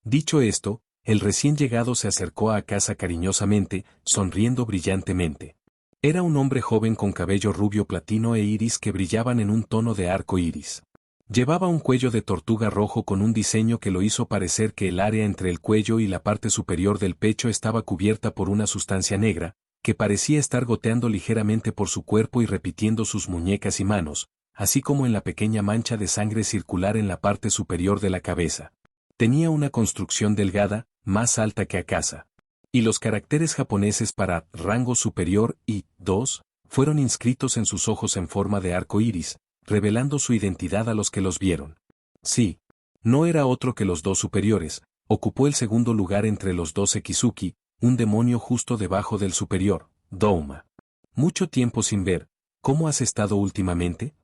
Dicho esto, el recién llegado se acercó a Akasa cariñosamente, sonriendo brillantemente. Era un hombre joven con cabello rubio platino e iris que brillaban en un tono de arco iris. Llevaba un cuello de tortuga rojo con un diseño que lo hizo parecer que el área entre el cuello y la parte superior del pecho estaba cubierta por una sustancia negra, que parecía estar goteando ligeramente por su cuerpo y repitiendo sus muñecas y manos, así como en la pequeña mancha de sangre circular en la parte superior de la cabeza. Tenía una construcción delgada, más alta que Akasa. Y los caracteres japoneses para rango superior y 2 fueron inscritos en sus ojos en forma de arco iris, revelando su identidad a los que los vieron. Sí, no era otro que los dos superiores, ocupó el segundo lugar entre los 12 Kizuki, un demonio justo debajo del superior, Douma. Mucho tiempo sin ver, ¿cómo has estado últimamente?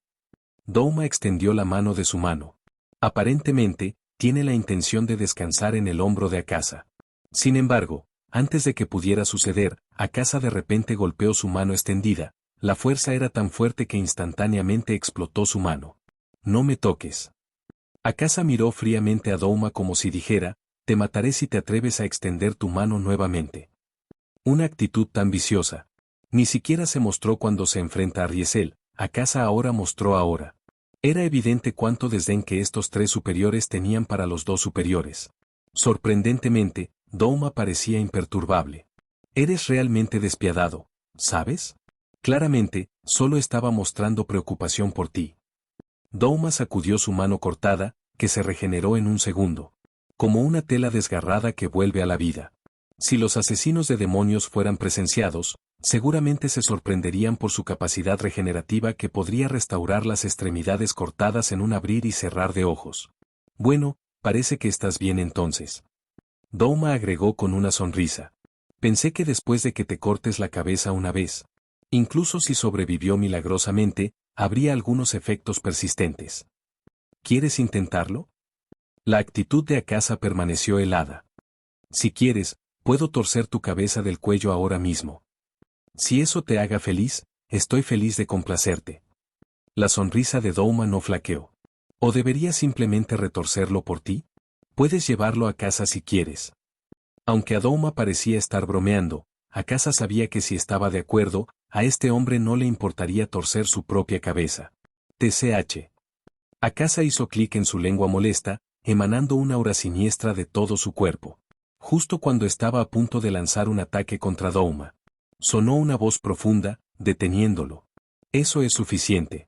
Douma extendió la mano de su mano. Aparentemente, tiene la intención de descansar en el hombro de Akasa. Sin embargo, antes de que pudiera suceder, Akasa de repente golpeó su mano extendida. La fuerza era tan fuerte que instantáneamente explotó su mano. No me toques. Akasa miró fríamente a Douma como si dijera, te mataré si te atreves a extender tu mano nuevamente. Una actitud tan viciosa. Ni siquiera se mostró cuando se enfrenta a Riesel, Akasa ahora mostró ahora. Era evidente cuánto desdén que estos tres superiores tenían para los dos superiores. Sorprendentemente, Douma parecía imperturbable. Eres realmente despiadado, ¿sabes? Claramente, solo estaba mostrando preocupación por ti. Douma sacudió su mano cortada, que se regeneró en un segundo. Como una tela desgarrada que vuelve a la vida. Si los asesinos de demonios fueran presenciados, seguramente se sorprenderían por su capacidad regenerativa que podría restaurar las extremidades cortadas en un abrir y cerrar de ojos. Bueno, parece que estás bien entonces. Douma agregó con una sonrisa. Pensé que después de que te cortes la cabeza una vez, incluso si sobrevivió milagrosamente, habría algunos efectos persistentes. ¿Quieres intentarlo? La actitud de Akasa permaneció helada. Si quieres, puedo torcer tu cabeza del cuello ahora mismo. Si eso te haga feliz, estoy feliz de complacerte. La sonrisa de Douma no flaqueó. ¿O debería simplemente retorcerlo por ti? Puedes llevarlo a casa si quieres. Aunque a Douma parecía estar bromeando, Akasa sabía que si estaba de acuerdo, a este hombre no le importaría torcer su propia cabeza. TCH. Akasa hizo clic en su lengua molesta, emanando una aura siniestra de todo su cuerpo. Justo cuando estaba a punto de lanzar un ataque contra Douma, sonó una voz profunda, deteniéndolo. Eso es suficiente.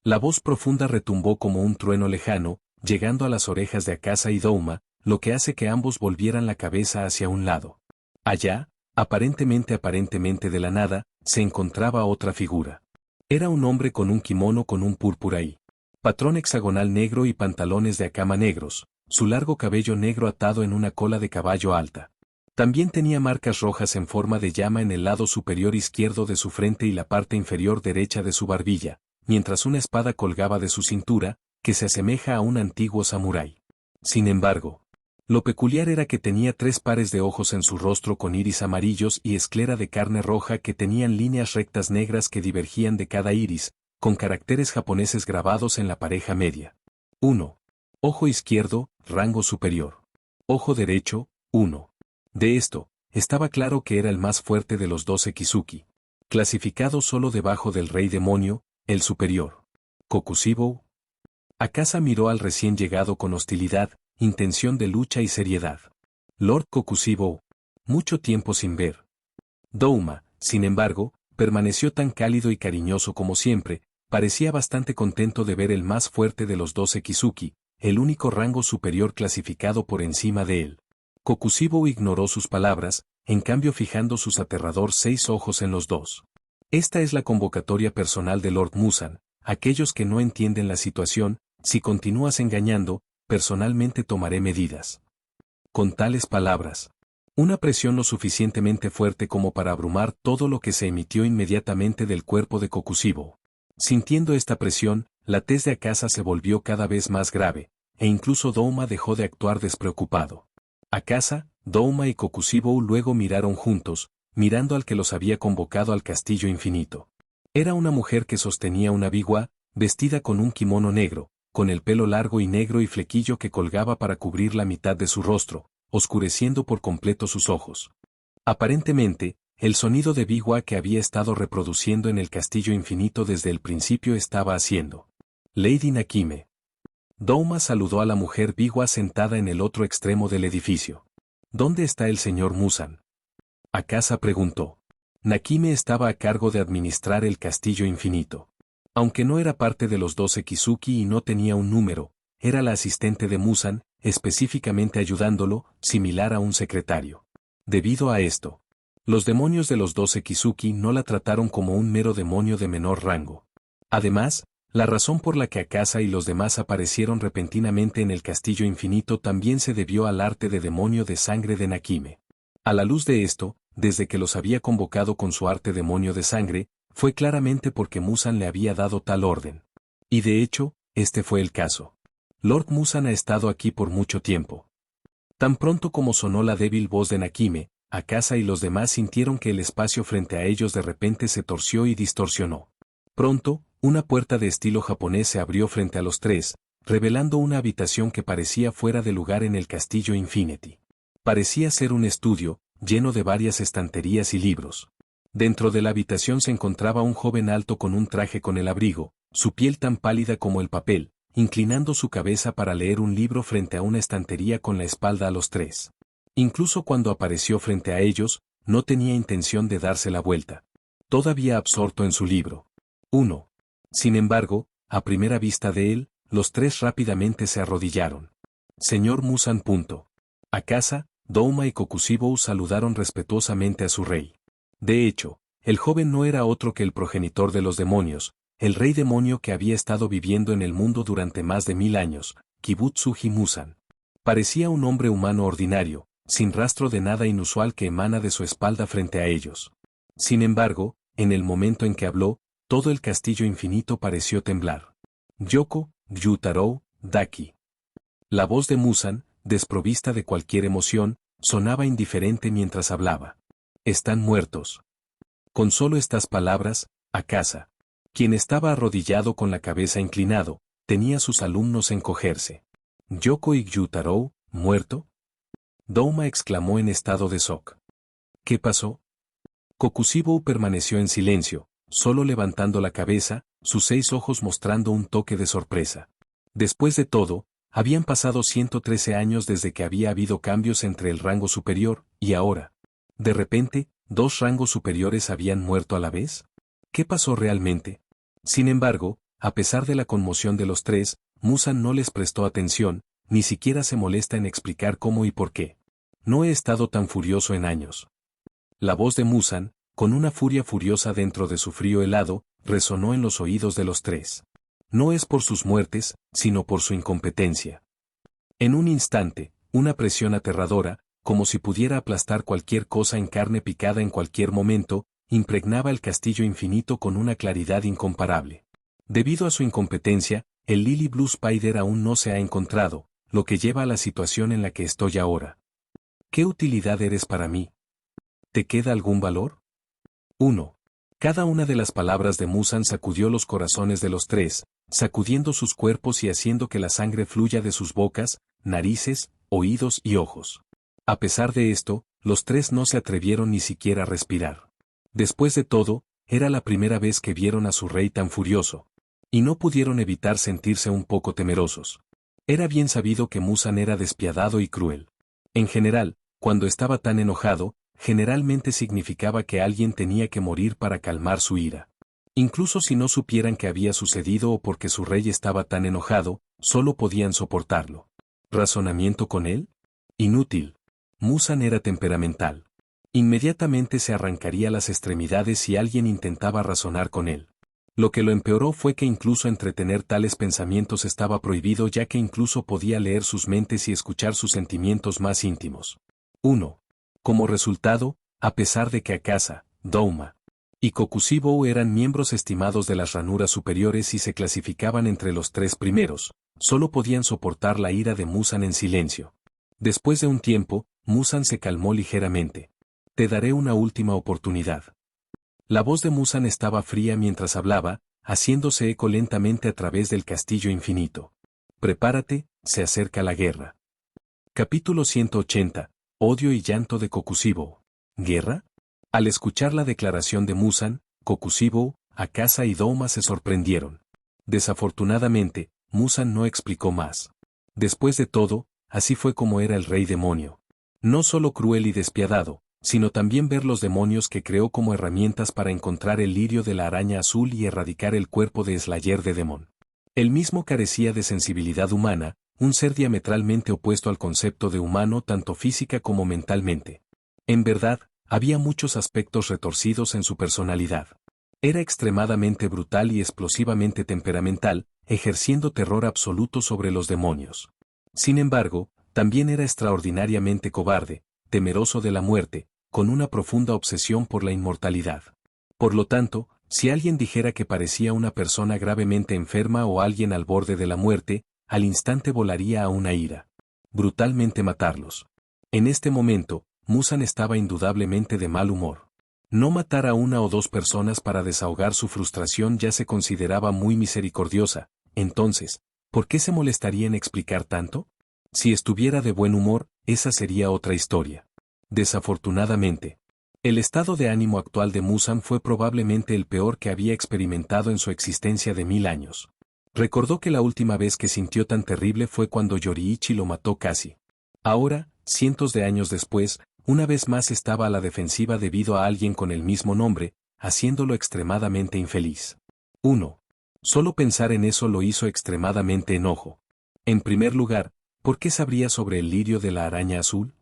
La voz profunda retumbó como un trueno lejano, llegando a las orejas de Akasa y Douma, lo que hace que ambos volvieran la cabeza hacia un lado. Allá, aparentemente de la nada, se encontraba otra figura. Era un hombre con un kimono con un púrpura y patrón hexagonal negro y pantalones de akama negros, su largo cabello negro atado en una cola de caballo alta. También tenía marcas rojas en forma de llama en el lado superior izquierdo de su frente y la parte inferior derecha de su barbilla, mientras una espada colgaba de su cintura, que se asemeja a un antiguo samurái. Sin embargo, lo peculiar era que tenía 3 pares de ojos en su rostro con iris amarillos y esclera de carne roja que tenían líneas rectas negras que divergían de cada iris, con caracteres japoneses grabados en la pareja media. 1. Ojo izquierdo, rango superior. Ojo derecho, 1. De esto, estaba claro que era el más fuerte de los 12 Kizuki. Clasificado solo debajo del Rey Demonio, el superior. Kokushibo. Akasa miró al recién llegado con hostilidad, intención de lucha y seriedad. Lord Kokushibo. Mucho tiempo sin ver. Douma, sin embargo, permaneció tan cálido y cariñoso como siempre, parecía bastante contento de ver el más fuerte de los 12 Kizuki, el único rango superior clasificado por encima de él. Kokushibo ignoró sus palabras, en cambio fijando sus aterrador 6 ojos en los dos. Esta es la convocatoria personal de Lord Muzan. Aquellos que no entienden la situación, si continúas engañando, personalmente tomaré medidas. Con tales palabras, una presión lo suficientemente fuerte como para abrumar todo lo que se emitió inmediatamente del cuerpo de Kokushibo. Sintiendo esta presión, la tez de Akasa se volvió cada vez más grave, e incluso Douma dejó de actuar despreocupado. Akasa, Douma y Kokushibo luego miraron juntos, mirando al que los había convocado al castillo infinito. Era una mujer que sostenía una biwa, vestida con un kimono negro, con el pelo largo y negro y flequillo que colgaba para cubrir la mitad de su rostro, oscureciendo por completo sus ojos. Aparentemente, el sonido de biwa que había estado reproduciendo en el castillo infinito desde el principio estaba haciendo. Lady Nakime. Douma saludó a la mujer biwa sentada en el otro extremo del edificio. ¿Dónde está el señor Muzan? Akasa preguntó. Nakime estaba a cargo de administrar el castillo infinito. Aunque no era parte de los 12 Kizuki y no tenía un número, era la asistente de Muzan, específicamente ayudándolo, similar a un secretario. Debido a esto, los demonios de los 12 Kizuki no la trataron como un mero demonio de menor rango. Además, la razón por la que Akasa y los demás aparecieron repentinamente en el castillo infinito también se debió al arte de demonio de sangre de Nakime. A la luz de esto, desde que los había convocado con su arte demonio de sangre, fue claramente porque Muzan le había dado tal orden. Y de hecho, este fue el caso. Lord Muzan ha estado aquí por mucho tiempo. Tan pronto como sonó la débil voz de Nakime, Akasa y los demás sintieron que el espacio frente a ellos de repente se torció y distorsionó. Pronto, una puerta de estilo japonés se abrió frente a los tres, revelando una habitación que parecía fuera de lugar en el castillo Infinity. Parecía ser un estudio, lleno de varias estanterías y libros. Dentro de la habitación se encontraba un joven alto con un traje con el abrigo, su piel tan pálida como el papel, inclinando su cabeza para leer un libro frente a una estantería con la espalda a los tres. Incluso cuando apareció frente a ellos, no tenía intención de darse la vuelta. Todavía absorto en su libro. 1. Sin embargo, a primera vista de él, los tres rápidamente se arrodillaron. Señor Muzan. Akasa, Douma y Kokushibo saludaron respetuosamente a su rey. De hecho, el joven no era otro que el progenitor de los demonios, el rey demonio que había estado viviendo en el mundo durante más de 1000 años, Kibutsuji Muzan. Parecía un hombre humano ordinario, sin rastro de nada inusual que emana de su espalda frente a ellos. Sin embargo, en el momento en que habló, todo el castillo infinito pareció temblar. Yoko, Ryutarou, Daki. La voz de Muzan, desprovista de cualquier emoción, sonaba indiferente mientras hablaba. Están muertos. Con solo estas palabras, Akasa, quien estaba arrodillado con la cabeza inclinado, tenía a sus alumnos encogerse. ¿Yoko y Gyutarou, muerto? Douma exclamó en estado de shock. ¿Qué pasó? Kokusibou permaneció en silencio, solo levantando la cabeza, sus 6 ojos mostrando un toque de sorpresa. Después de todo, habían pasado 113 años desde que había habido cambios entre el rango superior, y ahora, de repente, 2 rangos superiores habían muerto a la vez. ¿Qué pasó realmente? Sin embargo, a pesar de la conmoción de los 3, Muzan no les prestó atención, ni siquiera se molesta en explicar cómo y por qué. No he estado tan furioso en años. La voz de Muzan, con una furia furiosa dentro de su frío helado, resonó en los oídos de los 3. No es por sus muertes, sino por su incompetencia. En un instante, una presión aterradora, como si pudiera aplastar cualquier cosa en carne picada en cualquier momento, impregnaba el castillo infinito con una claridad incomparable. Debido a su incompetencia, el Lily Blue Spider aún no se ha encontrado, lo que lleva a la situación en la que estoy ahora. ¿Qué utilidad eres para mí? ¿Te queda algún valor? 1. Cada una de las palabras de Muzan sacudió los corazones de los 3, sacudiendo sus cuerpos y haciendo que la sangre fluya de sus bocas, narices, oídos y ojos. A pesar de esto, los 3 no se atrevieron ni siquiera a respirar. Después de todo, era la primera vez que vieron a su rey tan furioso, y no pudieron evitar sentirse un poco temerosos. Era bien sabido que Muzan era despiadado y cruel. En general, cuando estaba tan enojado, generalmente significaba que alguien tenía que morir para calmar su ira. Incluso si no supieran qué había sucedido o porque su rey estaba tan enojado, solo podían soportarlo. ¿Razonamiento con él? Inútil. Muzan era temperamental. Inmediatamente se arrancaría las extremidades si alguien intentaba razonar con él. Lo que lo empeoró fue que incluso entretener tales pensamientos estaba prohibido, ya que incluso podía leer sus mentes y escuchar sus sentimientos más íntimos. 1. Como resultado, a pesar de que Akasa, Douma y Kokusibou eran miembros estimados de las ranuras superiores y se clasificaban entre los 3 primeros, solo podían soportar la ira de Muzan en silencio. Después de un tiempo, Muzan se calmó ligeramente. Te daré una última oportunidad. La voz de Muzan estaba fría mientras hablaba, haciéndose eco lentamente a través del castillo infinito. Prepárate, se acerca la guerra. Capítulo 180. Odio y llanto de Kokusibou. ¿Guerra? Al escuchar la declaración de Muzan, Kokusibou, Akasa y Douma se sorprendieron. Desafortunadamente, Muzan no explicó más. Después de todo, así fue como era el rey demonio. No solo cruel y despiadado, sino también ver los demonios que creó como herramientas para encontrar el lirio de la araña azul y erradicar el cuerpo de Slayer de Demon. Él mismo carecía de sensibilidad humana, un ser diametralmente opuesto al concepto de humano tanto física como mentalmente. En verdad, había muchos aspectos retorcidos en su personalidad. Era extremadamente brutal y explosivamente temperamental, ejerciendo terror absoluto sobre los demonios. Sin embargo, también era extraordinariamente cobarde, temeroso de la muerte, con una profunda obsesión por la inmortalidad. Por lo tanto, si alguien dijera que parecía una persona gravemente enferma o alguien al borde de la muerte, al instante volaría a una ira. Brutalmente matarlos. En este momento, Muzan estaba indudablemente de mal humor. No matar a 1 o 2 personas para desahogar su frustración ya se consideraba muy misericordiosa, entonces, ¿por qué se molestaría en explicar tanto? Si estuviera de buen humor, esa sería otra historia. Desafortunadamente, el estado de ánimo actual de Muzan fue probablemente el peor que había experimentado en su existencia de 1000 años. Recordó que la última vez que sintió tan terrible fue cuando Yoriichi lo mató casi. Ahora, cientos de años después, una vez más estaba a la defensiva debido a alguien con el mismo nombre, haciéndolo extremadamente infeliz. 1. Solo pensar en eso lo hizo extremadamente enojo. En primer lugar, ¿por qué sabría sobre el lirio de la araña azul?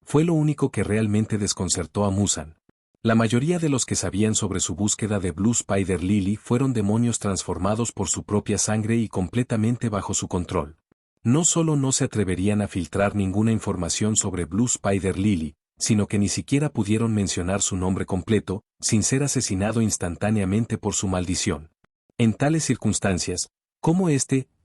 Fue lo único que realmente desconcertó a Muzan. La mayoría de los que sabían sobre su búsqueda de Blue Spider Lily fueron demonios transformados por su propia sangre y completamente bajo su control. No solo no se atreverían a filtrar ninguna información sobre Blue Spider Lily, sino que ni siquiera pudieron mencionar su nombre completo, sin ser asesinado instantáneamente por su maldición. En tales circunstancias, ¿cómo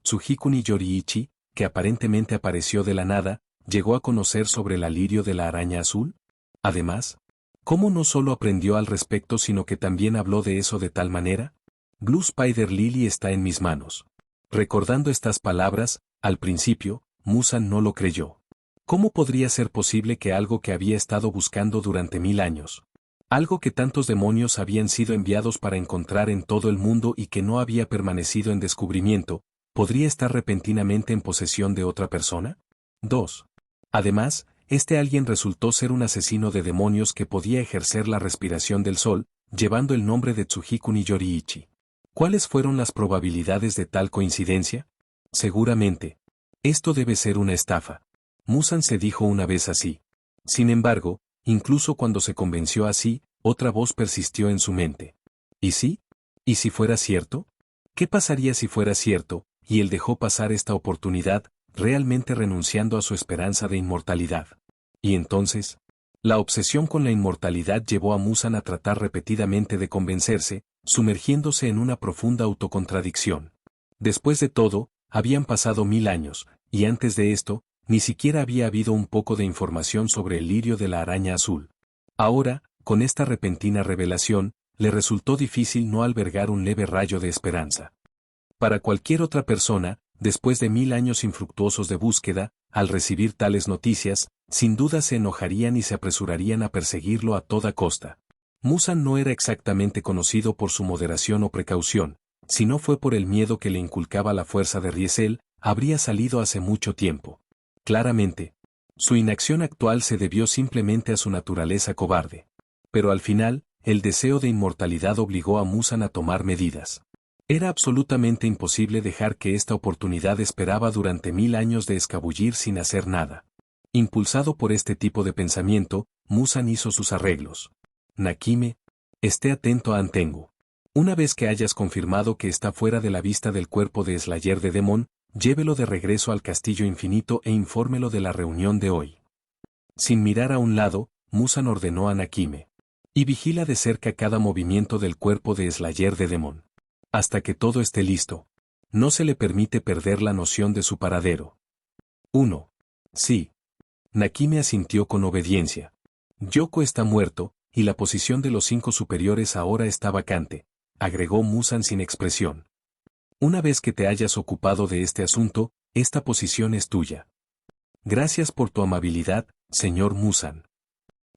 Tsujikuni Yoriichi, que aparentemente apareció de la nada, llegó a conocer sobre el lirio de la araña azul? Además, ¿cómo no solo aprendió al respecto sino que también habló de eso de tal manera? Blue Spider Lily está en mis manos. Recordando estas palabras, al principio, Muzan no lo creyó. ¿Cómo podría ser posible que algo que había estado buscando durante 1000 años, algo que tantos demonios habían sido enviados para encontrar en todo el mundo y que no había permanecido en descubrimiento, podría estar repentinamente en posesión de otra persona? 2. Además, este alguien resultó ser un asesino de demonios que podía ejercer la respiración del sol, llevando el nombre de Tsujikuni Yoriichi. ¿Cuáles fueron las probabilidades de tal coincidencia? Seguramente. Esto debe ser una estafa. Muzan se dijo una vez así. Sin embargo, incluso cuando se convenció así, otra voz persistió en su mente. ¿Y sí? ¿Y si fuera cierto? ¿Qué pasaría si fuera cierto, y él dejó pasar esta oportunidad, realmente renunciando a su esperanza de inmortalidad? Y entonces, la obsesión con la inmortalidad llevó a Muzan a tratar repetidamente de convencerse, sumergiéndose en una profunda autocontradicción. Después de todo, habían pasado 1000 años, y antes de esto, ni siquiera había habido un poco de información sobre el lirio de la araña azul. Ahora, con esta repentina revelación, le resultó difícil no albergar un leve rayo de esperanza. Para cualquier otra persona, después de 1000 años infructuosos de búsqueda, al recibir tales noticias, sin duda se enojarían y se apresurarían a perseguirlo a toda costa. Muzan no era exactamente conocido por su moderación o precaución, si no fue por el miedo que le inculcaba la fuerza de Riesel, habría salido hace mucho tiempo. Claramente, su inacción actual se debió simplemente a su naturaleza cobarde. Pero al final, el deseo de inmortalidad obligó a Muzan a tomar medidas. Era absolutamente imposible dejar que esta oportunidad esperaba durante 1000 años de escabullir sin hacer nada. Impulsado por este tipo de pensamiento, Muzan hizo sus arreglos. Nakime, esté atento a Antengu. Una vez que hayas confirmado que está fuera de la vista del cuerpo de Slayer de Demon, llévelo de regreso al Castillo Infinito e infórmelo de la reunión de hoy. Sin mirar a un lado, Muzan ordenó a Nakime. Y vigila de cerca cada movimiento del cuerpo de Slayer de Demon. Hasta que todo esté listo. No se le permite perder la noción de su paradero. 1. Sí. Nakime asintió con obediencia. Yoko está muerto, y la posición de los 5 superiores ahora está vacante, agregó Muzan sin expresión. Una vez que te hayas ocupado de este asunto, esta posición es tuya. Gracias por tu amabilidad, señor Muzan.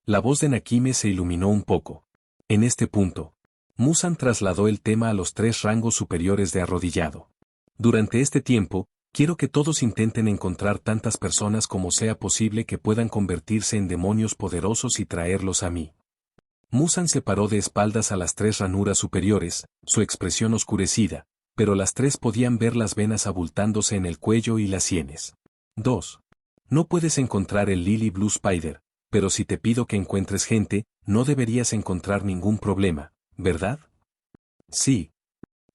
La voz de Nakime se iluminó un poco. En este punto, Muzan trasladó el tema a los 3 rangos superiores de arrodillado. Durante este tiempo, quiero que todos intenten encontrar tantas personas como sea posible que puedan convertirse en demonios poderosos y traerlos a mí. Muzan se paró de espaldas a las 3 ranuras superiores, su expresión oscurecida, pero las 3 podían ver las venas abultándose en el cuello y las sienes. 2. No puedes encontrar el Lily Blue Spider, pero si te pido que encuentres gente, no deberías encontrar ningún problema, ¿verdad? Sí.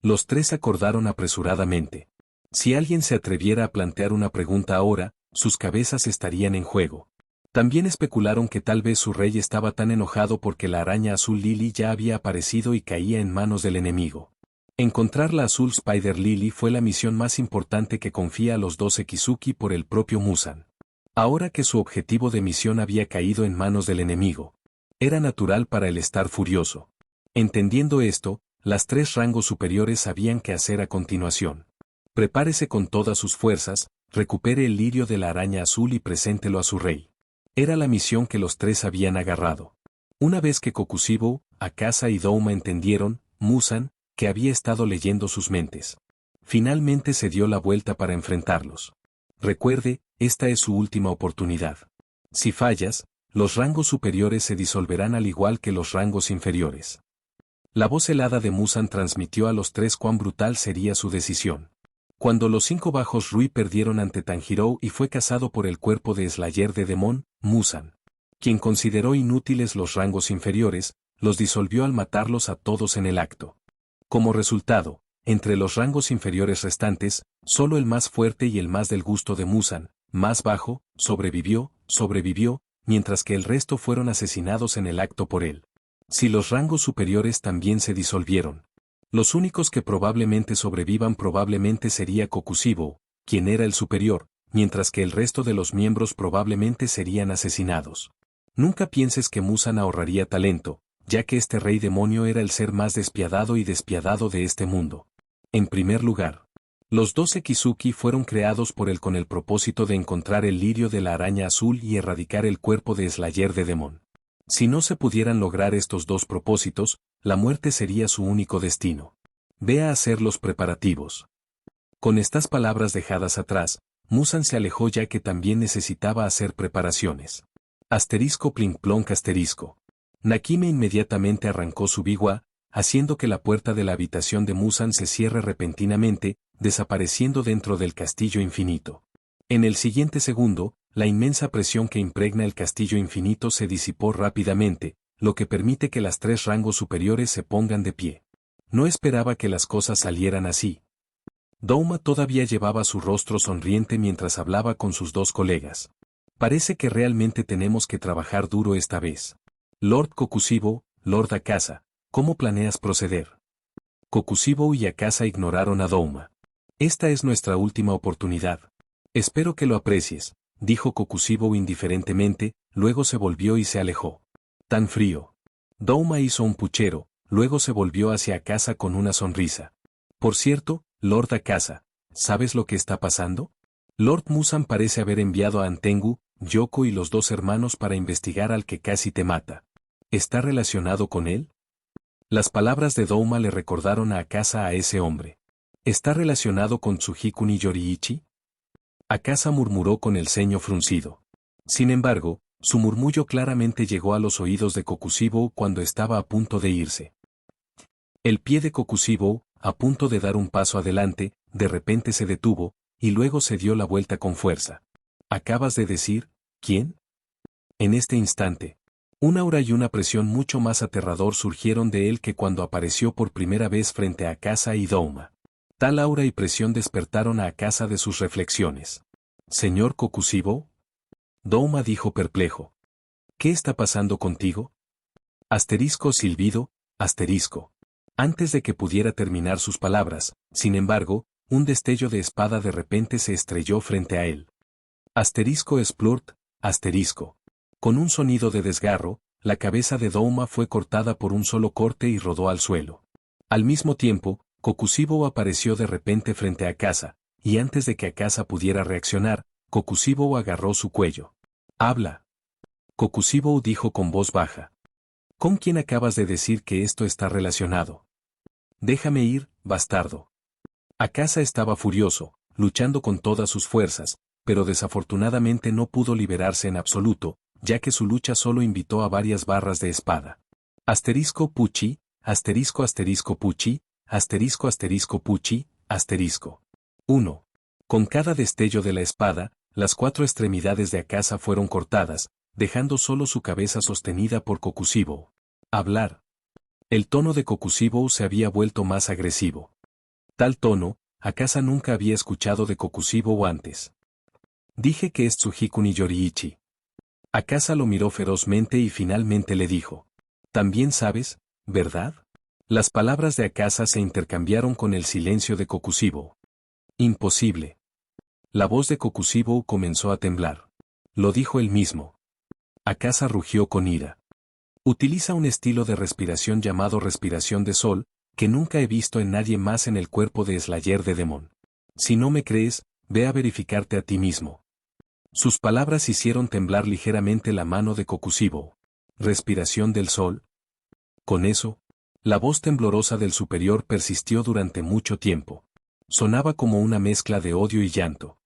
Los 3 acordaron apresuradamente. Si alguien se atreviera a plantear una pregunta ahora, sus cabezas estarían en juego. También especularon que tal vez su rey estaba tan enojado porque la araña azul Lily ya había aparecido y caía en manos del enemigo. Encontrar la azul Spider Lily fue la misión más importante que confía a los 12 Kizuki por el propio Muzan. Ahora que su objetivo de misión había caído en manos del enemigo, era natural para él estar furioso. Entendiendo esto, las 3 rangos superiores sabían qué hacer a continuación. Prepárese con todas sus fuerzas, recupere el lirio de la araña azul y preséntelo a su rey. Era la misión que los 3 habían agarrado. Una vez que Kokushibo, Akasa y Douma entendieron, Muzan, que había estado leyendo sus mentes. Finalmente se dio la vuelta para enfrentarlos. Recuerde, esta es su última oportunidad. Si fallas, los rangos superiores se disolverán al igual que los rangos inferiores. La voz helada de Muzan transmitió a los 3 cuán brutal sería su decisión. Cuando los 5 bajos Rui perdieron ante Tanjiro y fue cazado por el cuerpo de Slayer de Demon, Muzan, quien consideró inútiles los rangos inferiores, los disolvió al matarlos a todos en el acto. Como resultado, entre los rangos inferiores restantes, solo el más fuerte y el más del gusto de Muzan, más bajo, sobrevivió, mientras que el resto fueron asesinados en el acto por él. Si los rangos superiores también se disolvieron, los únicos que probablemente sobrevivan probablemente sería Kokushibo, quien era el superior, mientras que el resto de los miembros probablemente serían asesinados. Nunca pienses que Muzan ahorraría talento, ya que este rey demonio era el ser más despiadado y despiadado de este mundo. En primer lugar, los 12 Kizuki fueron creados por él con el propósito de encontrar el lirio de la araña azul y erradicar el cuerpo de Slayer de Demon. Si no se pudieran lograr estos dos propósitos, la muerte sería su único destino. Ve a hacer los preparativos. Con estas palabras dejadas atrás, Muzan se alejó ya que también necesitaba hacer preparaciones. Asterisco pling plonk asterisco. Nakime inmediatamente arrancó su biwa, haciendo que la puerta de la habitación de Muzan se cierre repentinamente, desapareciendo dentro del castillo infinito. En el siguiente segundo, la inmensa presión que impregna el castillo infinito se disipó rápidamente, lo que permite que las 3 rangos superiores se pongan de pie. No esperaba que las cosas salieran así. Douma todavía llevaba su rostro sonriente mientras hablaba con sus 2 colegas. Parece que realmente tenemos que trabajar duro esta vez. Lord Kokushibo, Lord Akasa, ¿cómo planeas proceder? Kokushibo y Akasa ignoraron a Douma. Esta es nuestra última oportunidad. Espero que lo aprecies, dijo Kokushibo indiferentemente, luego se volvió y se alejó. Tan frío. Douma hizo un puchero, luego se volvió hacia Akasa con una sonrisa. Por cierto, Lord Akasa, ¿sabes lo que está pasando? Lord Muzan parece haber enviado a Antengu, Yoko y los 2 hermanos para investigar al que casi te mata. ¿Está relacionado con él? Las palabras de Douma le recordaron a Akasa a ese hombre. ¿Está relacionado con Tsujikuni Yoriichi? Akasa murmuró con el ceño fruncido. Sin embargo, su murmullo claramente llegó a los oídos de Kokushibo cuando estaba a punto de irse. El pie de Kokushibo, a punto de dar un paso adelante, de repente se detuvo, y luego se dio la vuelta con fuerza. ¿Acabas de decir, quién? En este instante, un aura y una presión mucho más aterrador surgieron de él que cuando apareció por primera vez frente a Akasa y Douma. Tal aura y presión despertaron a Akasa de sus reflexiones. ¿Señor Kokushibo? Douma dijo perplejo. ¿Qué está pasando contigo? Asterisco silbido, asterisco. Antes de que pudiera terminar sus palabras, sin embargo, un destello de espada de repente se estrelló frente a él. Asterisco splurt, asterisco. Con un sonido de desgarro, la cabeza de Douma fue cortada por un solo corte y rodó al suelo. Al mismo tiempo, Kokushibo apareció de repente frente a Akasa, y antes de que Akasa pudiera reaccionar, Kokushibo agarró su cuello. «Habla». Kokushibo dijo con voz baja. ¿Con quién acabas de decir que esto está relacionado? Déjame ir, bastardo. Akasa estaba furioso, luchando con todas sus fuerzas, pero desafortunadamente no pudo liberarse en absoluto, ya que su lucha solo invitó a varias barras de espada. Asterisco puchi, asterisco asterisco puchi, asterisco asterisco puchi, asterisco. 1. Con cada destello de la espada, las 4 extremidades de Akasa fueron cortadas, dejando solo su cabeza sostenida por Kokushibo. Hablar. El tono de Kokushibo se había vuelto más agresivo. Tal tono, Akasa nunca había escuchado de Kokushibo antes. Dije que es Tsujikuni Yoriichi. Akasa lo miró ferozmente y finalmente le dijo. También sabes, ¿verdad? Las palabras de Akasa se intercambiaron con el silencio de Kokushibo. Imposible. La voz de Kokushibo comenzó a temblar. Lo dijo él mismo. Akasa rugió con ira. Utiliza un estilo de respiración llamado respiración de sol, que nunca he visto en nadie más en el cuerpo de Slayer de Demon. Si no me crees, ve a verificarte a ti mismo. Sus palabras hicieron temblar ligeramente la mano de Kokushibo. ¿Respiración del sol? Con eso, la voz temblorosa del superior persistió durante mucho tiempo. Sonaba como una mezcla de odio y llanto.